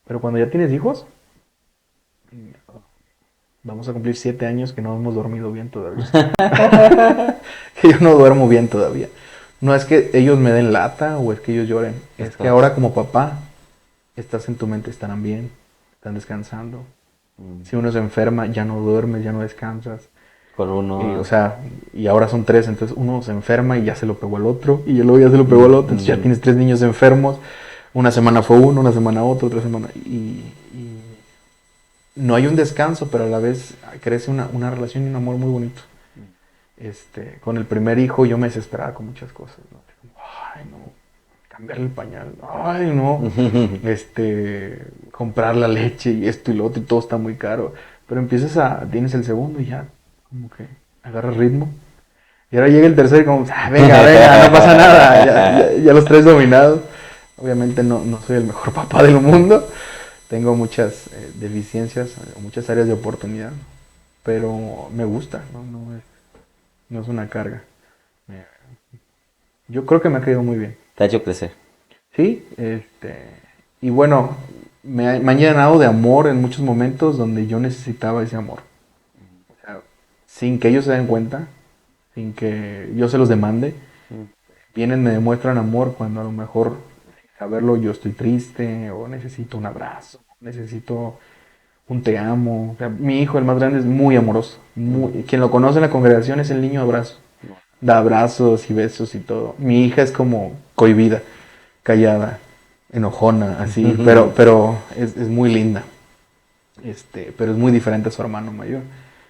Pero cuando ya tienes hijos, vamos a cumplir 7 años que no hemos dormido bien todavía. Que yo no duermo bien todavía. No es que ellos me den lata o es que ellos lloren. Es que ahora como papá, estás en tu mente, estarán bien, están descansando. Si uno se enferma, ya no duermes, ya no descansas. Con uno. Y, o sea, y ahora son 3, entonces uno se enferma y ya se lo pegó al otro, y luego ya se lo pegó al otro, entonces ya tienes 3 niños enfermos. Una semana fue uno, una semana otro, otra semana. Y no hay un descanso, pero a la vez crece una relación y un amor muy bonito. Con el primer hijo yo me desesperaba con muchas cosas, ¿no? Ay, no, cambiarle el pañal, ay, no, comprar la leche y esto y lo otro, y todo está muy caro. Pero tienes el segundo y ya, como que agarras ritmo. Y ahora llega el tercero y como, venga, no pasa nada, ya los 3 dominados. Obviamente no soy el mejor papá del mundo, tengo muchas deficiencias, muchas áreas de oportunidad, pero me gusta, no es una carga. Yo creo que me ha caído muy bien. Te ha hecho crecer. Sí, y bueno, me han llenado de amor en muchos momentos donde yo necesitaba ese amor. O sea, sin que ellos se den cuenta, sin que yo se los demande, vienen, me demuestran amor cuando a lo mejor, a verlo, yo estoy triste o necesito un abrazo, necesito un te amo. O sea, mi hijo, el más grande, es muy amoroso. Quien lo conoce en la congregación es el niño abrazo. Da abrazos y besos y todo. Mi hija es como cohibida, callada, enojona, así, pero es muy linda. Pero es muy diferente a su hermano mayor.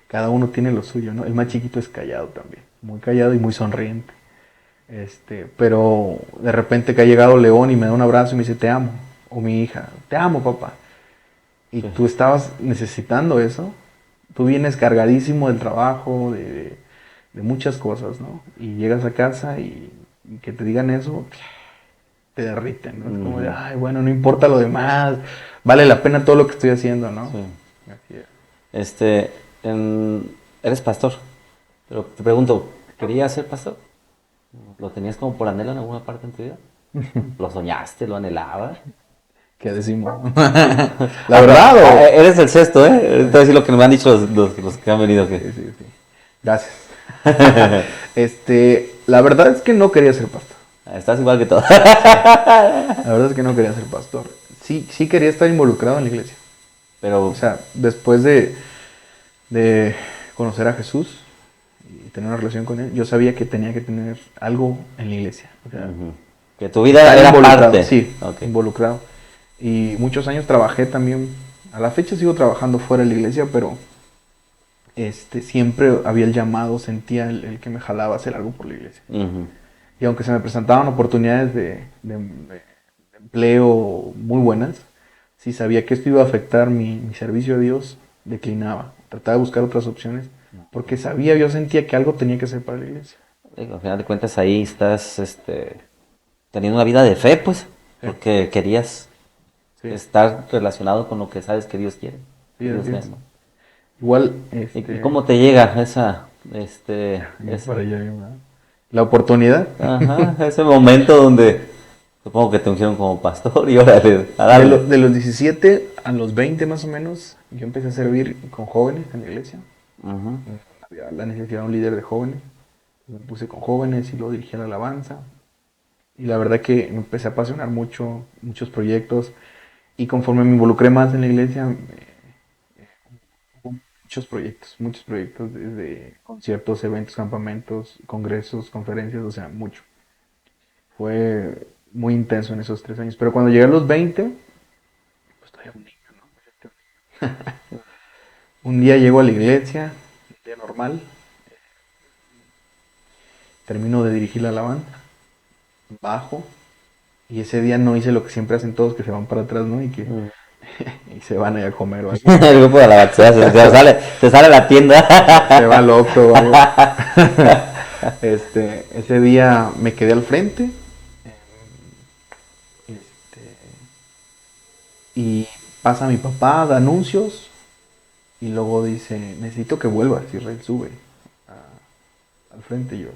Cada uno tiene lo suyo, ¿no? El más chiquito es callado también, muy callado y muy sonriente. Pero de repente que ha llegado León y me da un abrazo y me dice, te amo. O mi hija, te amo, papá. Y tú estabas necesitando eso. Tú vienes cargadísimo del trabajo, de muchas cosas, ¿no? Y llegas a casa y que te digan eso, te derriten, ¿no? Es como de, ay, bueno, no importa lo demás, vale la pena todo lo que estoy haciendo, ¿no? Sí. Así es. Eres pastor, pero te pregunto, ¿querías ser pastor? ¿Lo tenías como por anhelo en alguna parte en tu vida? ¿Lo soñaste, lo anhelabas? ¿Qué decimos? La verdad, ¿o? Eres el sexto, ¿eh? Te voy a decir lo que me han dicho los que han venido aquí. Sí. Gracias. La verdad es que no quería ser pastor. Estás igual que todo. La verdad es que no quería ser pastor. Sí quería estar involucrado en la iglesia. Pero, o sea, después de conocer a Jesús y tener una relación con él, yo sabía que tenía que tener algo en la iglesia. O sea, que tu vida era parte. Sí, involucrado. Y muchos años trabajé también. A la fecha sigo trabajando fuera de la iglesia, pero siempre había el llamado, sentía el que me jalaba a hacer algo por la iglesia. Y aunque se me presentaban oportunidades de empleo muy buenas, si sabía que esto iba a afectar mi servicio a Dios, declinaba. Trataba de buscar otras opciones, porque yo sentía que algo tenía que hacer para la iglesia. Al final de cuentas ahí estás teniendo una vida de fe, pues, porque querías estar relacionado con lo que sabes que Dios quiere. Sí, Dios mismo. Igual, ¿Y cómo te llega esa para allá, la oportunidad? Ajá, ese momento donde supongo que te ungieron como pastor y órale, a darle. De los 17 a los 20 más o menos, yo empecé a servir con jóvenes en la iglesia. Había la necesidad de un líder de jóvenes. Me puse con jóvenes y luego dirigí la alabanza. Y la verdad que me empecé a apasionar mucho, muchos proyectos. Y conforme me involucré más en la iglesia, hubo muchos proyectos, desde conciertos, eventos, campamentos, congresos, conferencias, o sea, mucho. Fue muy intenso en esos 3 años. Pero cuando llegué a los 20, pues todavía un niño, ¿no? Un día llego a la iglesia, un día normal. Termino de dirigir la alabanza, bajo, y ese día no hice lo que siempre hacen todos, que se van para atrás, ¿no? Y que y se van a comer o algo. El grupo de alabanza se sale a la tienda. Se va loco o algo. Ese día me quedé al frente Y pasa mi papá, da anuncios y luego dice, necesito que vuelvas. Y Israel sube al frente. Y yo,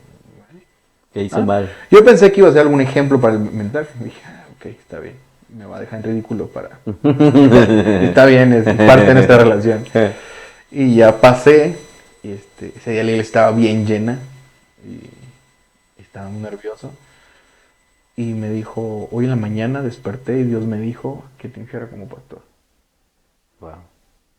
¿Qué hizo ¿ah? mal? Yo pensé que iba a ser algún ejemplo para el mensaje. Dije, ok, está bien. Me va a dejar en ridículo para... Está bien, es parte de nuestra relación. Y ya pasé. Y ese día la iglesia estaba bien llena. Y estaba muy nervioso. Y me dijo, hoy en la mañana desperté y Dios me dijo que te ungiera como pastor. Wow.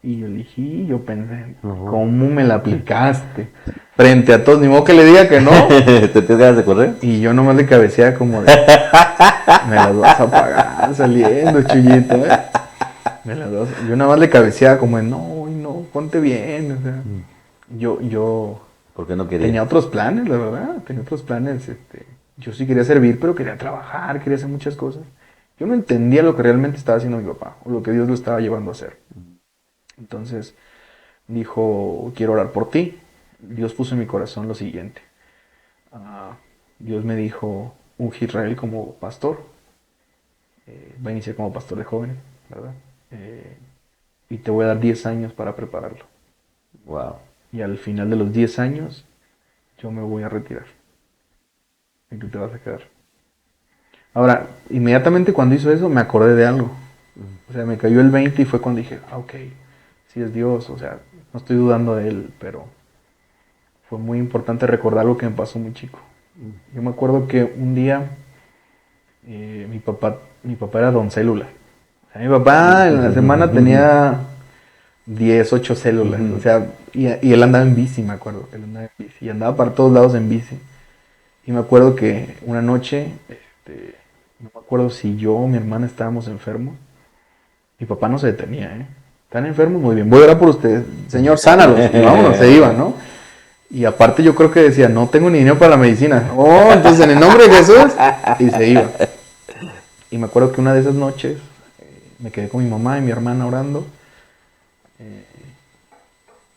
Y yo elegí, yo pensé, Ujú. ¿cómo me la aplicaste? Frente a todos, ni modo que le diga que no. ¿Te tienes ganas de correr? Y yo nomás le cabeceaba como de, me las vas a pagar saliendo, Chuyito, ¿eh? Yo nada más le cabeceaba como de, no, ponte bien. O sea, yo ¿Por qué no quería? tenía otros planes, la verdad, tenía otros planes. Yo sí quería servir, pero quería trabajar, quería hacer muchas cosas. Yo no entendía lo que realmente estaba haciendo mi papá, o lo que Dios lo estaba llevando a hacer. Entonces dijo, quiero orar por ti. Dios puso en mi corazón lo siguiente. Dios me dijo, unge a Israel como pastor. Va a iniciar como pastor de jóvenes, ¿verdad? Y te voy a dar 10 años para prepararlo. Wow. Y al final de los 10 años, yo me voy a retirar. Y tú te vas a quedar. Ahora, inmediatamente cuando hizo eso, me acordé de algo. O sea, me cayó el 20 y fue cuando dije, ok, sí es Dios, o sea, no estoy dudando de él, pero fue muy importante recordar algo que me pasó muy chico. Yo me acuerdo que un día mi papá era don célula. O sea, mi papá en la semana tenía 10 8 células. O sea, y él andaba en bici, me acuerdo. Él andaba en bici y andaba para todos lados en bici. Y me acuerdo que una noche, no me acuerdo si yo o mi hermana estábamos enfermos. Mi papá no se detenía, ¿eh? ¿Están enfermos? Muy bien, voy a orar por ustedes. Señor, sánalos. Y vámonos, se iba, ¿no? Y aparte yo creo que decía, no tengo ni dinero para la medicina. Oh, entonces en el nombre de Jesús. Y se iba. Y me acuerdo que una de esas noches me quedé con mi mamá y mi hermana orando.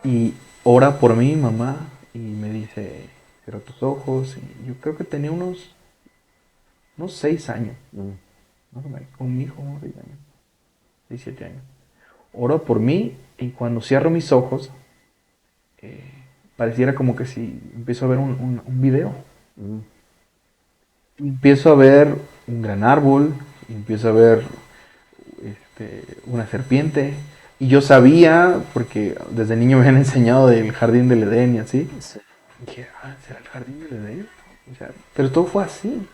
Y ora por mí, mamá, y me dice, cierra tus ojos. Y yo creo que tenía unos 6 años. Más o menos, con mi hijo, unos 6 años. 6, 7 años. Oro por mí y cuando cierro mis ojos, pareciera como que si empiezo a ver un video. Empiezo a ver un gran árbol, empiezo a ver una serpiente. Y yo sabía, porque desde niño me habían enseñado del jardín del Edén y así. Sí. Y dije, ¿será el jardín del Edén? O sea, pero todo fue así.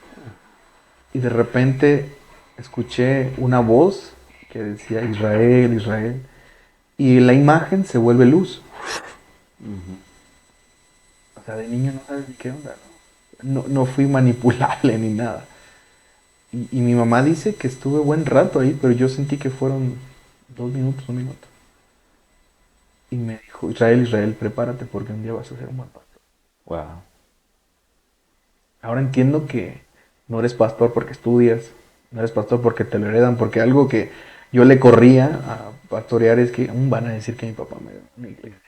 Y de repente escuché una voz que decía Israel, Israel. Y la imagen se vuelve luz. O sea, de niño no sabes ni qué onda, ¿no? No fui manipulable ni nada. Y mi mamá dice que estuve buen rato ahí, pero yo sentí que fueron 2 minutos, 1 minuto. Y me dijo, Israel, Israel, prepárate porque un día vas a ser un buen pastor. Wow. Ahora entiendo que no eres pastor porque estudias, no eres pastor porque te lo heredan, porque algo que yo le corría a pastorear es que aún van a decir que mi papá me dio una iglesia.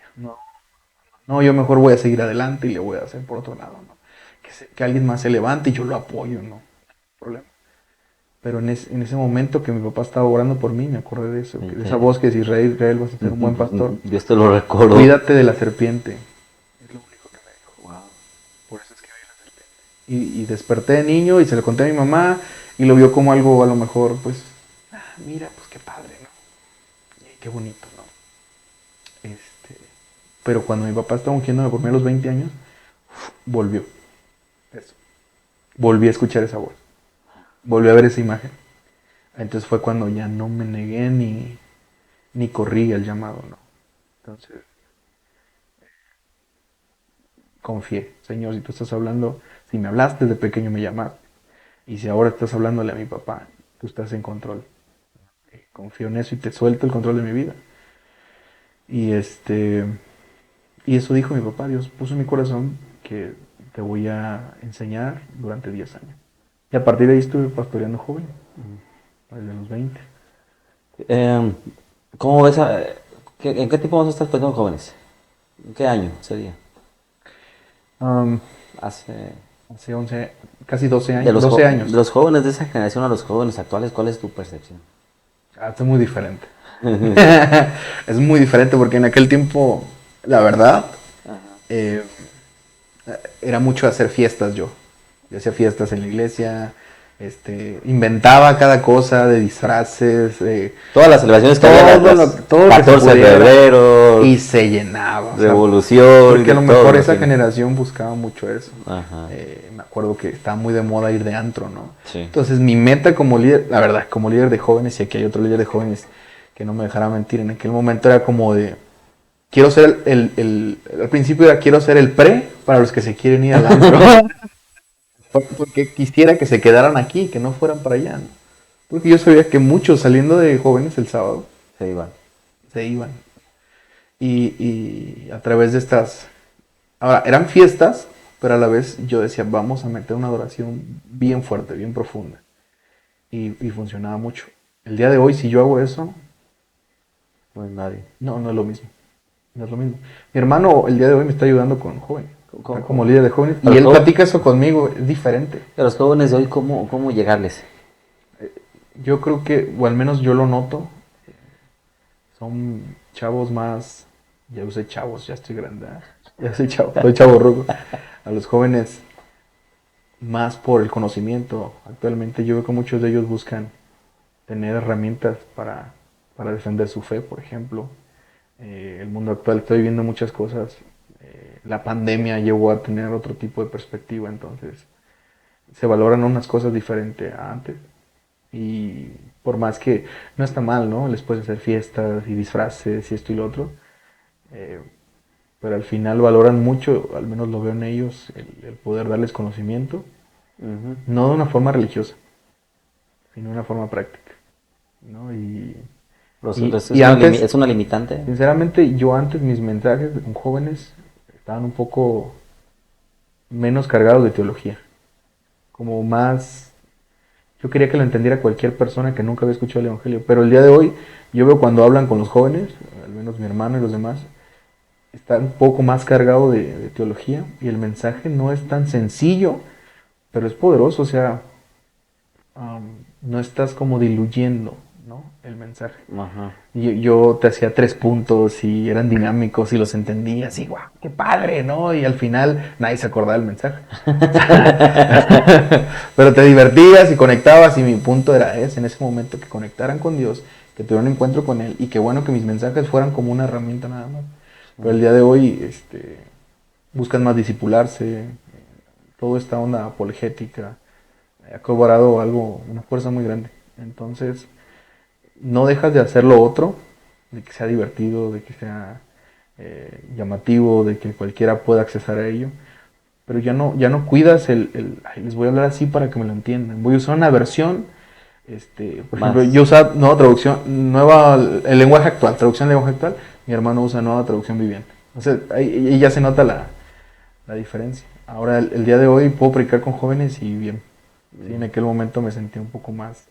No, yo mejor voy a seguir adelante y le voy a hacer por otro lado, ¿no? Que alguien más se levante y yo lo apoyo, no problema. Pero en ese momento que mi papá estaba orando por mí, me acordé de eso, de esa voz que dice, Israel, Israel, vas a ser un buen pastor. Yo esto lo recuerdo. Cuídate de la serpiente. Es lo único que me dijo. Wow. Por eso es que vi la serpiente. Y desperté de niño y se lo conté a mi mamá y lo vio como algo a lo mejor, pues, mira, pues qué padre, ¿no? Y qué bonito, ¿no? Pero cuando mi papá estaba ungiéndome por mí a los 20 años, volvió. Eso. Volví a escuchar esa voz. Volví a ver esa imagen. Entonces fue cuando ya no me negué ni corrí el llamado, ¿no? Entonces, confié. Señor, si tú estás hablando, si me hablaste desde pequeño me llamaste. Y si ahora estás hablándole a mi papá, tú estás en control. Confío en eso y te suelto el control de mi vida. Y y eso dijo mi papá, Dios puso en mi corazón que te voy a enseñar durante 10 años. Y a partir de ahí estuve pastoreando joven, desde los 20. ¿Cómo ves? ¿En qué tipo vamos a estar poniendo jóvenes? ¿En qué año sería? Hace... Hace 11, casi 12 De años. los, 12 años. de los jóvenes de esa generación a los jóvenes actuales, ¿cuál es tu percepción? Es muy diferente. Es muy diferente porque en aquel tiempo, la verdad, eh, era mucho hacer fiestas yo. Yo hacía fiestas en la iglesia, inventaba cada cosa de disfraces, Todas las celebraciones que había, todo lo que se 14 de pudiera, febrero, y se llenaba. revolución. Porque a lo de todo mejor lo esa que- generación buscaba mucho eso. Ajá. Me acuerdo que estaba muy de moda ir de antro, ¿no? Sí. Entonces mi meta como líder, la verdad, como líder de jóvenes, y aquí hay otro líder de jóvenes que no me dejará mentir, en aquel momento era como de, quiero ser al principio era quiero ser el pre para los que se quieren ir al antro. Porque quisiera que se quedaran aquí, que no fueran para allá, ¿no? Porque yo sabía que muchos saliendo de jóvenes el sábado Se iban. se iban. Y a través de estas... Ahora, eran fiestas, pero a la vez yo decía, vamos a meter una adoración bien fuerte, bien profunda. Y funcionaba mucho. El día de hoy, si yo hago eso, No hay nadie. no es lo mismo. No es lo mismo. Mi hermano el día de hoy me está ayudando con jóvenes, está como líder de jóvenes, y él platica eso conmigo, es diferente. A los jóvenes de hoy, ¿cómo llegarles? Yo creo que, o al menos yo lo noto, son chavos más, ya usé chavos, ya estoy grande, ya soy chavo ruco. A los jóvenes más por el conocimiento. Actualmente yo veo que muchos de ellos buscan tener herramientas para defender su fe, por ejemplo. El mundo actual, estoy viendo muchas cosas. La pandemia llevó a tener otro tipo de perspectiva, entonces se valoran unas cosas diferentes a antes. Y por más que no está mal, ¿no? Les puedes hacer fiestas y disfraces y esto y lo otro. Pero al final valoran mucho, al menos lo veo en ellos, el poder darles conocimiento. No de una forma religiosa, sino de una forma práctica, ¿no? ¿Es una limitante? Sinceramente, yo antes mis mensajes con jóvenes estaban un poco menos cargados de teología, como más... Yo quería que lo entendiera cualquier persona que nunca había escuchado el Evangelio, pero el día de hoy yo veo cuando hablan con los jóvenes, al menos mi hermano y los demás, está un poco más cargado de teología y el mensaje no es tan sencillo, pero es poderoso, o sea, no estás como diluyendo, ¿no? El mensaje. Ajá. Yo te hacía 3 puntos y eran dinámicos y los entendías y guau, qué padre, ¿no? Y al final nadie se acordaba del mensaje. Pero te divertías y conectabas y mi punto era ese, en ese momento, que conectaran con Dios, que tuvieran un encuentro con Él y que bueno que mis mensajes fueran como una herramienta nada más. Pero el día de hoy buscan más discipularse, toda esta onda apologética ha cobrado una fuerza muy grande. Entonces, no dejas de hacer lo otro, de que sea divertido, de que sea llamativo, de que cualquiera pueda accesar a ello, pero ya no cuidas ay, les voy a hablar así para que me lo entiendan. Voy a usar una versión, por ejemplo, yo usaba nueva traducción, el lenguaje actual, traducción del lenguaje actual, mi hermano usa nueva traducción viviente. O sea, ahí ya se nota la diferencia. Ahora, el día de hoy puedo predicar con jóvenes y bien. Sí, en aquel momento me sentí un poco más,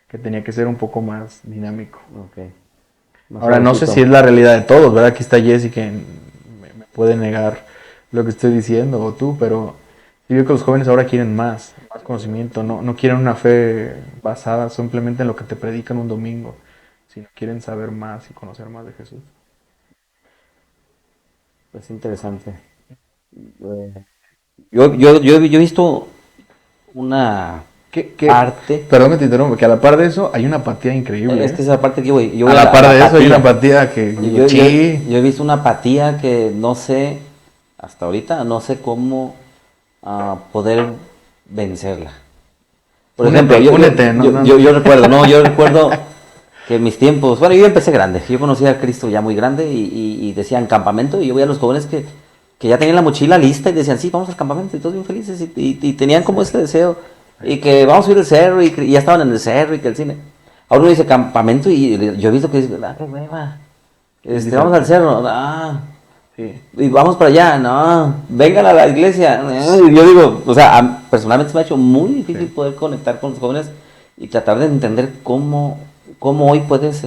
que tenía que ser un poco más dinámico. Okay. Ahora, no sé si es la realidad de todos, ¿verdad? Aquí está Jessy que me puede negar lo que estoy diciendo, o tú, pero yo veo que los jóvenes ahora quieren más conocimiento, no quieren una fe basada simplemente en lo que te predican un domingo, sino quieren saber más y conocer más de Jesús. Es interesante. Yo he visto una parte. Perdón que te interrumpa, que a la par de eso hay una apatía increíble. Es que esa parte que voy. A la par de eso hay una apatía que... Yo he visto una apatía que no sé, hasta ahorita, no sé cómo poder vencerla. Por ejemplo, yo recuerdo que en mis tiempos, bueno, yo empecé grande, yo conocí a Cristo ya muy grande y decían campamento, y yo veía a los jóvenes que ya tenían la mochila lista y decían, sí, vamos al campamento, y todos bien felices, y tenían como ese deseo, y que vamos a ir al cerro, y ya estaban en el cerro, y que el cine. Ahora uno dice campamento, y yo he visto que dice, qué hueva, vamos al cerro, sí. Y vamos para allá, no, vengan a la iglesia. Yo digo, o sea, personalmente me ha hecho muy difícil poder conectar con los jóvenes y tratar de entender cómo hoy puedes,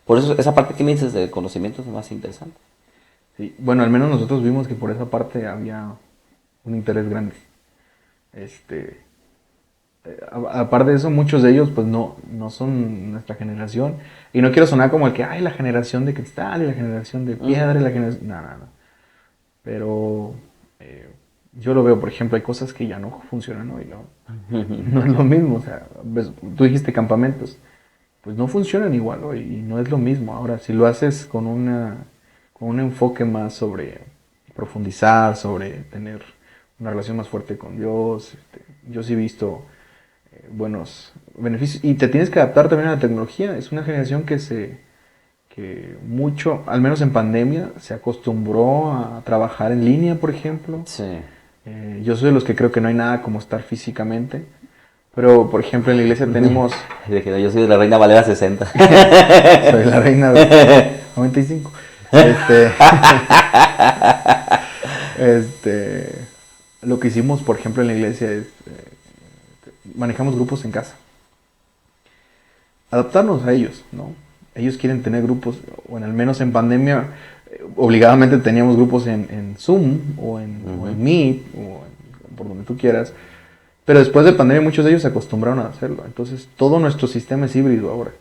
por eso esa parte que me dices de conocimiento es más interesante. Sí, bueno, al menos nosotros vimos que por esa parte había un interés grande. aparte de eso, muchos de ellos pues no son nuestra generación. Y no quiero sonar como el que, ay, la generación de cristal y la generación de piedra y la generación... No, no, no. Pero yo lo veo, por ejemplo, hay cosas que ya no funcionan hoy, ¿no? No es lo mismo, o sea, tú dijiste campamentos, pues no funcionan igual hoy y no es lo mismo. Ahora, si lo haces con un enfoque más sobre profundizar, sobre tener una relación más fuerte con Dios, yo sí he visto buenos beneficios y te tienes que adaptar también a la tecnología. Es una generación que mucho, al menos en pandemia, se acostumbró a trabajar en línea, por ejemplo. Sí. Yo soy de los que creo que no hay nada como estar físicamente. Pero, por ejemplo, en la iglesia tenemos... Yo soy de la Reina Valera 60. Soy la reina de 95. Este, lo que hicimos, por ejemplo, en la iglesia es... manejamos grupos en casa. Adaptarnos a ellos, ¿no? Ellos quieren tener grupos, o al menos en pandemia, obligadamente teníamos grupos en Zoom, o en Meet, por donde tú quieras. Pero después de pandemia muchos de ellos se acostumbraron a hacerlo. Entonces todo nuestro sistema es híbrido ahora.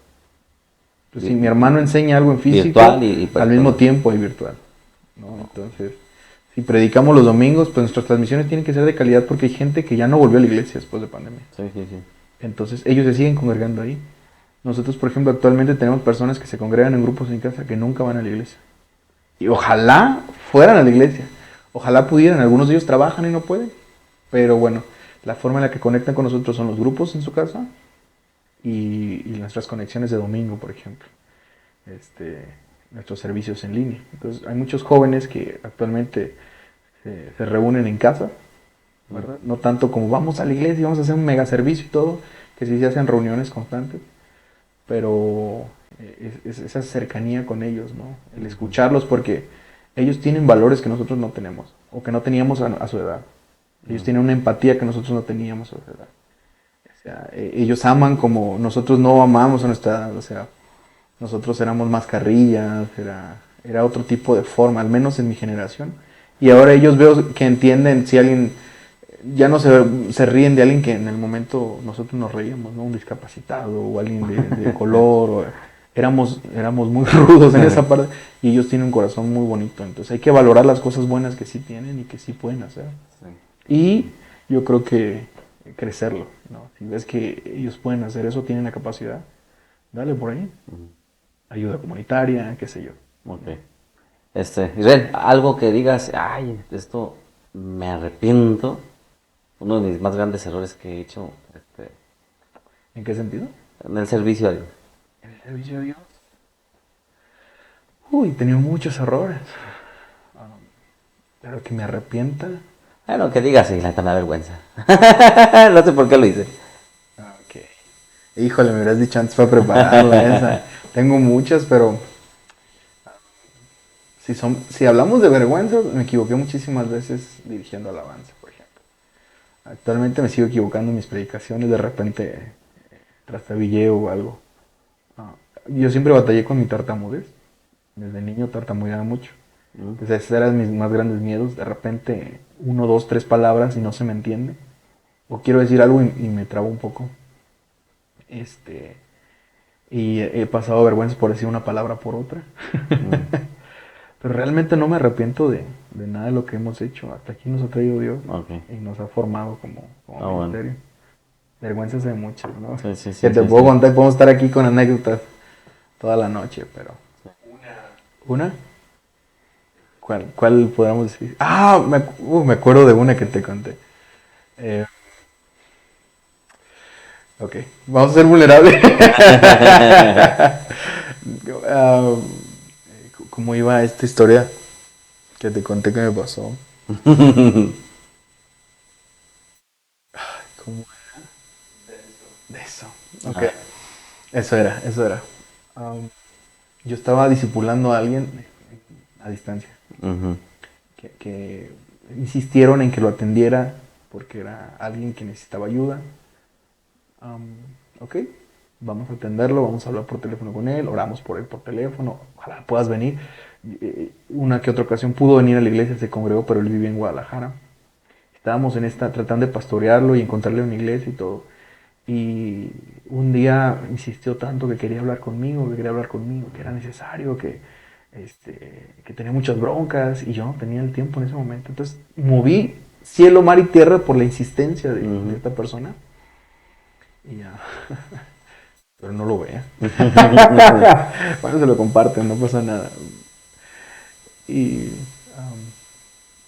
Entonces, si mi hermano enseña algo en físico, al mismo tiempo hay virtual, ¿no? Entonces, si predicamos los domingos, pues nuestras transmisiones tienen que ser de calidad porque hay gente que ya no volvió a la iglesia después de pandemia. Sí, sí, sí. Entonces ellos se siguen congregando ahí. Nosotros, por ejemplo, actualmente tenemos personas que se congregan en grupos en casa que nunca van a la iglesia. Y ojalá fueran a la iglesia. Ojalá pudieran. Algunos de ellos trabajan y no pueden. Pero bueno, la forma en la que conectan con nosotros son los grupos en su casa y nuestras conexiones de domingo, por ejemplo. Nuestros servicios en línea. Entonces, hay muchos jóvenes que actualmente se reúnen en casa, ¿verdad? No tanto como vamos a la iglesia y vamos a hacer un mega servicio y todo, que sí se hacen reuniones constantes, pero es esa cercanía con ellos, ¿no? El escucharlos porque ellos tienen valores que nosotros no tenemos o que no teníamos a su edad. Ellos tienen una empatía que nosotros no teníamos a su edad. O sea, ellos aman como nosotros no amamos a nuestra edad. O sea, nosotros éramos más carrillas, era otro tipo de forma, al menos en mi generación. Y ahora ellos veo que entienden si alguien, ya no se ríen de alguien que en el momento nosotros nos reíamos, ¿no? Un discapacitado o alguien de color. Éramos muy rudos en esa parte y ellos tienen un corazón muy bonito. Entonces hay que valorar las cosas buenas que sí tienen y que sí pueden hacer. Sí. Y yo creo que crecerlo, ¿no? Si ves que ellos pueden hacer eso, tienen la capacidad, dale por ahí. Ayuda comunitaria, qué sé yo. Ok. Israel, algo que digas, ay, esto me arrepiento. Uno de mis más grandes errores que he hecho. ¿En qué sentido? En el servicio a Dios. ¿En el servicio a Dios? Uy, he tenido muchos errores. Pero que me arrepienta. Bueno, que digas, sí, la neta me da vergüenza. No sé por qué lo hice. Ok. Híjole, me hubieras dicho antes para prepararla esa. Tengo muchas, pero si hablamos de vergüenza, me equivoqué muchísimas veces dirigiendo alabanza, por ejemplo. Actualmente me sigo equivocando en mis predicaciones, de repente trastabilleo o algo. Yo siempre batallé con mi tartamudez. Desde niño tartamudeaba mucho. Entonces esos eran mis más grandes miedos. De repente, 1, 2, 3 palabras y no se me entiende. O quiero decir algo y me trabo un poco. Y he pasado vergüenza por decir una palabra por otra. Pero realmente no me arrepiento de nada de lo que hemos hecho. Hasta aquí nos ha traído Dios. Okay. Y nos ha formado como ministerio. Bueno. Vergüenzas de muchas, ¿no? Sí, que te puedo contar, podemos estar aquí con anécdotas toda la noche, pero... ¿Una? ¿Cuál podríamos decir? Me acuerdo de una que te conté. Ok, vamos a ser vulnerables. ¿Cómo iba esta historia que te conté que me pasó? ¿Cómo era? De eso. Ok. Eso era. Yo estaba discipulando a alguien a distancia. Que insistieron en que lo atendiera porque era alguien que necesitaba ayuda. Ok, vamos a atenderlo, vamos a hablar por teléfono con él, oramos por él por teléfono, ojalá puedas venir. Una que otra ocasión pudo venir a la iglesia, se congregó, pero él vivía en Guadalajara. Estábamos tratando de pastorearlo y encontrarle una iglesia y todo. Y un día insistió tanto que quería hablar conmigo, que era necesario, que tenía muchas broncas y yo no tenía el tiempo en ese momento. Entonces moví cielo, mar y tierra por la insistencia de esta persona. Y ya, pero no lo vea. Bueno, se lo comparten, no pasa nada. Y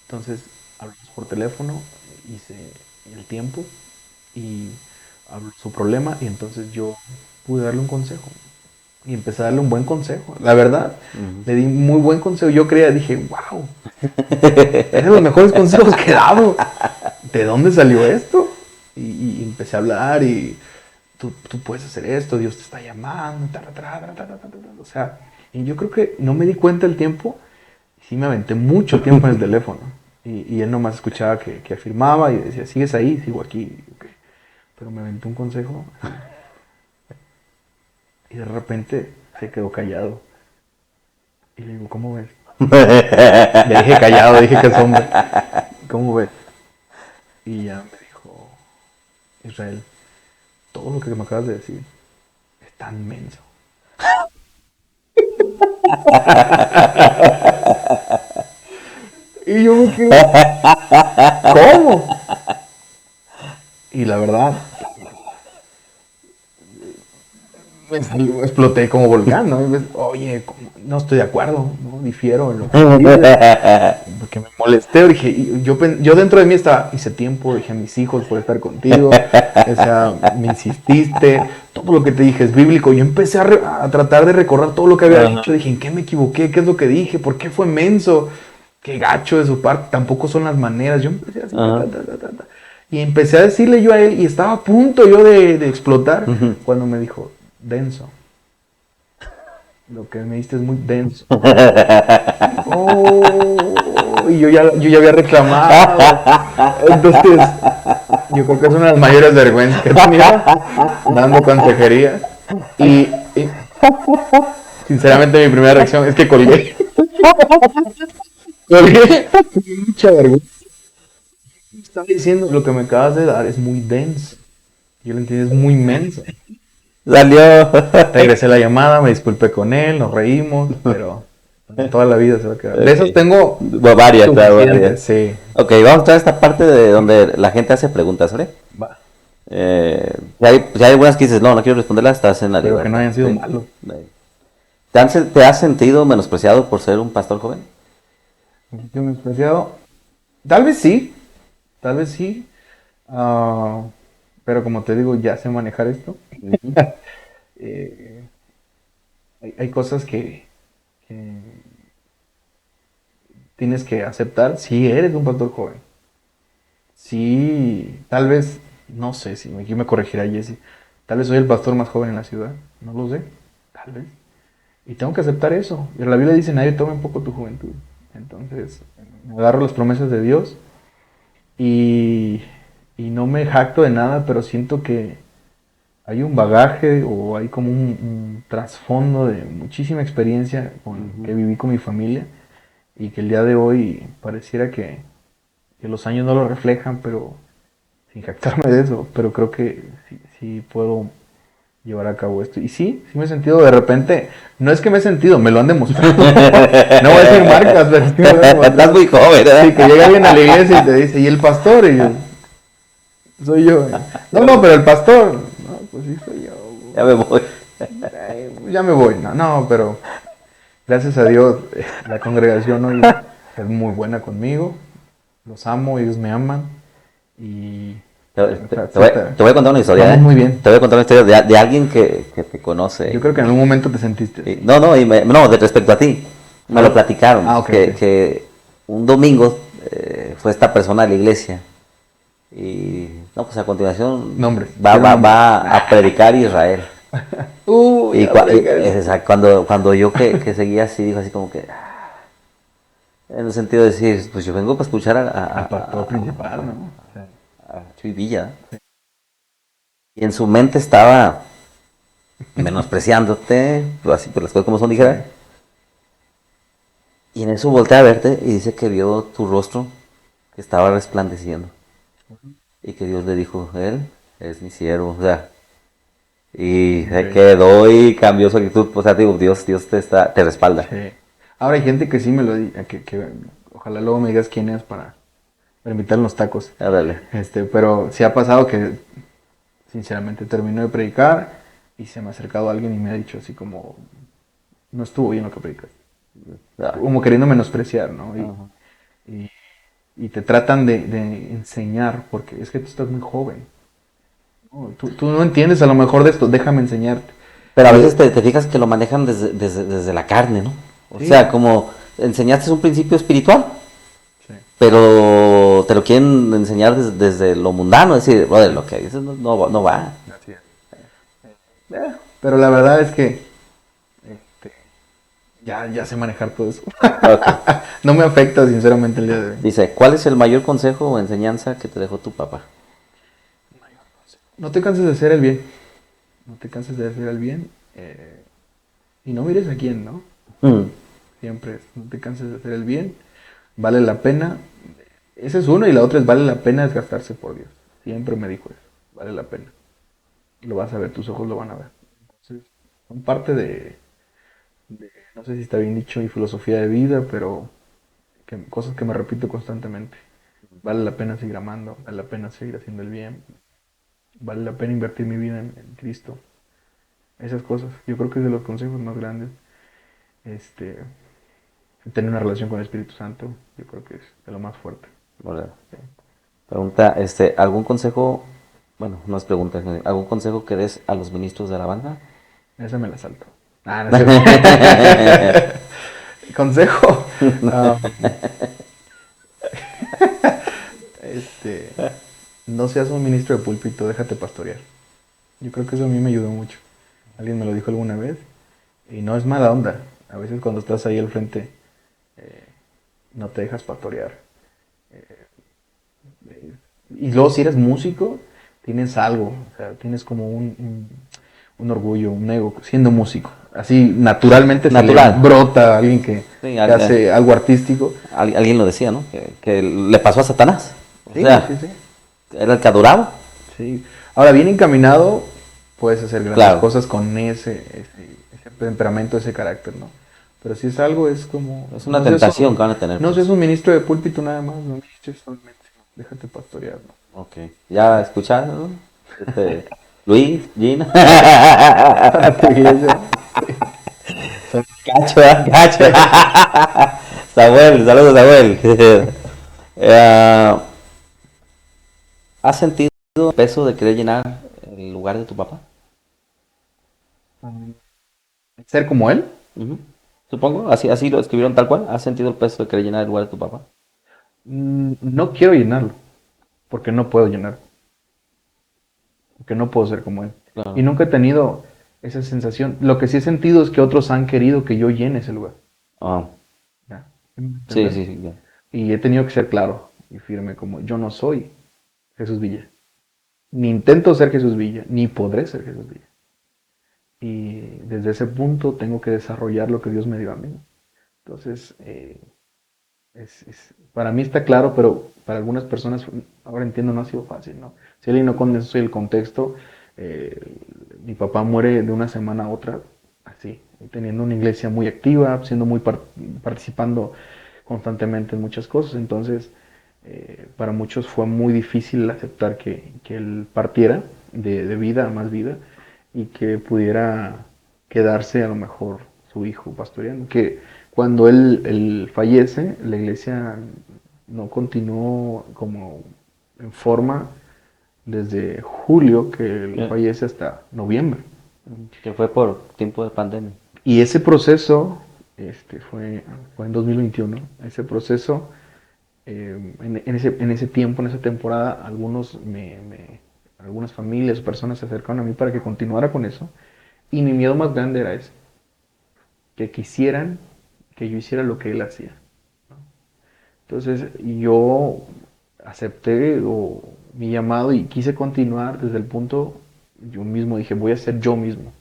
entonces hablamos por teléfono, hice el tiempo y habló su problema y entonces yo pude darle un consejo. Y empecé a darle un buen consejo. La verdad, le di muy buen consejo. Yo dije, wow, es de los mejores consejos que he dado. ¿De dónde salió esto? Y empecé a hablar y tú puedes hacer esto, Dios te está llamando. O sea, y yo creo que no me di cuenta del tiempo. Sí me aventé mucho tiempo en el teléfono. Y él nomás escuchaba que afirmaba y decía, sigues ahí, sigo aquí. Okay. Pero me aventé un consejo. Y de repente se quedó callado. Y le digo, ¿cómo ves? Le dije callado, dije que es hombre. ¿Cómo ves? Y ya me dijo, Israel, todo lo que me acabas de decir es tan menso. Y yo me quedé, ¿cómo? Y la verdad, exploté como volcán, ¿no? Oye, no estoy de acuerdo, no difiero en lo que dices, porque me molesté, dije, y yo dentro de mí estaba, hice tiempo, dije a mis hijos por estar contigo, o sea, me insististe, todo lo que te dije es bíblico, yo empecé a tratar de recordar todo lo que había dicho, dije, ¿en qué me equivoqué? ¿Qué es lo que dije? ¿Por qué fue menso? Qué gacho de su parte, tampoco son las maneras, yo empecé así, y empecé a decirle yo a él, y estaba a punto yo de explotar, cuando me dijo, denso. Lo que me diste es muy denso. Oh, y yo ya había reclamado. Entonces, yo creo que es una de las mayores vergüenzas que he tenido dando consejería. Y sinceramente mi primera reacción es que colgué. Colgué. Mucha vergüenza. Estaba diciendo, lo que me acabas de dar es muy denso. Yo lo entiendo, es muy menso. Salió. Regresé la llamada, me disculpé con él, nos reímos, pero toda la vida se va a quedar. De esos tengo varias, claro, varias. Sí. Ok, vamos a entrar a esta parte de donde la gente hace preguntas, ¿vale? Va. Ya hay algunas que dices, no quiero responderlas, estás en la Pero libertad. que no hayan sido malos. ¿Te has sentido menospreciado por ser un pastor joven? Menospreciado. Tal vez sí. Pero como te digo, ya sé manejar esto. Hay cosas que tienes que aceptar si eres un pastor joven. Sí, tal vez, no sé si aquí me corregirá Jesse. Tal vez soy el pastor más joven en la ciudad. No lo sé. Tal vez. Y tengo que aceptar eso. Y la Biblia dice, nadie tome un poco tu juventud. Entonces, me agarro las promesas de Dios y no me jacto de nada, pero siento que hay un bagaje o hay como un trasfondo de muchísima experiencia que viví con mi familia y que el día de hoy pareciera que los años no lo reflejan, pero sin jactarme de eso, pero creo que sí puedo llevar a cabo esto. Y sí me he sentido de repente, no es que me he sentido, me lo han demostrado. No voy a decir marcas, pero sí me lo han demostrado. Estás muy joven, ¿verdad? Sí, que llega alguien a la iglesia y te dice, ¿y el pastor? Y yo, soy yo. No, pero el pastor. No, pues sí soy yo. Ya me voy. Ya me voy. No, pero gracias a Dios la congregación hoy es muy buena conmigo. Los amo, ellos me aman. Y te voy a contar una historia. Vamos muy bien. Te voy a contar una historia de alguien que te conoce. Yo creo que en algún momento te sentiste. No, de respecto a ti. Me lo platicaron. Okay. Que un domingo fue esta persona a la iglesia. Y pues a continuación va a predicar Israel. Cuando yo que seguía así, dijo así como que, en el sentido de decir, pues yo vengo para escuchar al pastor principal, ¿no? A Chuy Villa. Y en su mente estaba menospreciándote, así por las cosas como son, dijera. Y en eso voltea a verte y dice que vio tu rostro que estaba resplandeciendo. Y que Dios le dijo, él es mi siervo, o sea, y se Ok. quedó y cambió su actitud, o sea, digo, Dios te respalda. Sí. Ahora hay gente que sí me lo dice, que ojalá luego me digas quién es para invitar unos tacos. Órale. Pero sí ha pasado que, sinceramente, termino de predicar y se me ha acercado alguien y me ha dicho así como, no estuvo bien lo que predicas. Ah, Como queriendo menospreciar, ¿no? ajá. Y, y te tratan de enseñar, porque es que tú estás muy joven. ¿No? Tú no entiendes a lo mejor de esto, déjame enseñarte. Pero a Y veces te fijas que lo manejan desde la carne, ¿no? O sea, sí, como enseñaste un principio espiritual, sí, pero te lo quieren enseñar desde lo mundano, es decir, brother, lo que dices no va. así es. Pero la verdad es que este, ya sé manejar todo eso. Ok. No me afecta, sinceramente, el día de hoy. Dice, ¿cuál es el mayor consejo o enseñanza que te dejó tu papá? No te canses de hacer el bien. No te canses de hacer el bien. Y no mires a quién, ¿no? Mm, Siempre, no te canses de hacer el bien. Vale la pena. Esa es una y la otra es vale la pena desgastarse por Dios. Siempre me dijo eso. Vale la pena. Lo vas a ver, tus ojos lo van a ver. Entonces, son parte no sé si está bien dicho, y filosofía de vida, pero cosas que me repito constantemente. Vale la pena seguir amando, vale la pena seguir haciendo el bien, vale la pena invertir mi vida en Cristo. Esas cosas, yo creo que es de los consejos más grandes. Este, tener una relación con el Espíritu Santo, yo creo que es de lo más fuerte. bueno, pregunta, ¿algún consejo, bueno, no es pregunta, algún consejo que des a los ministros de la banda? Esa me la salto. Ah, no es cierto. Consejo. ah, este, no seas un ministro de púlpito, déjate pastorear. Yo creo que eso a mí me ayudó mucho. Alguien me lo dijo alguna vez y no es mala onda. A veces cuando estás ahí al frente eh, no te dejas pastorear. Y luego si eres músico, tienes algo, o sea, tienes como un orgullo, un ego, siendo músico. Así naturalmente se le Natural. brota a alguien Sí, que hace algo artístico. alguien lo decía, ¿no? Que le pasó a Satanás. O Sí, sea, sí, sí. era el que adoraba. Sí. Ahora, bien encaminado, puedes hacer grandes Claro, cosas con ese temperamento, ese carácter, ¿no? Pero si es algo, es como, es una tentación que van a tener, no seas pues. un ministro de púlpito nada más, no ministres solamente, déjate pastorear, ¿no? Ok. ¿Ya escucharon, no? Luis, Gina. Para tu iglesia. Cacho, cacho. Samuel, saludos, Samuel. Eh, ¿Has sentido el peso de querer llenar el lugar de tu papá? Ser como él. Ujú. Supongo, así lo escribieron tal cual. ¿Has sentido el peso de querer llenar el lugar de tu papá? No quiero llenarlo, porque no puedo llenarlo, porque no puedo ser como él. Y Claro. nunca he tenido esa sensación. Lo que sí he sentido es que otros han querido que yo llene ese lugar. Ah, ¿Ya? sí, ¿Entender? sí, sí. Ya. Y he tenido que ser claro y firme como yo no soy Jesús Villa. Ni intento ser Jesús Villa, ni podré ser Jesús Villa. Y desde ese punto tengo que desarrollar lo que Dios me dio a mí. Entonces, para mí está claro, pero para algunas personas, ahora entiendo, no ha sido fácil, ¿no? Si alguien no conoce el contexto, eh, mi papá muere de una semana a otra, así, teniendo una iglesia muy activa, siendo participando constantemente en muchas cosas. Entonces, para muchos fue muy difícil aceptar que él partiera de vida a más vida y que pudiera quedarse a lo mejor su hijo pastoreando. Que cuando él fallece, la iglesia no continuó como en forma desde julio que él Que, fallece hasta noviembre. que fue por tiempo de pandemia. Y ese proceso fue en 2021. Ese proceso, en ese tiempo, en esa temporada, algunas familias o personas se acercaron a mí para que continuara con eso. Y mi miedo más grande era ese, que quisieran que yo hiciera lo que él hacía. Entonces yo acepté mi llamado y quise continuar desde el punto, yo mismo dije, voy a ser yo mismo,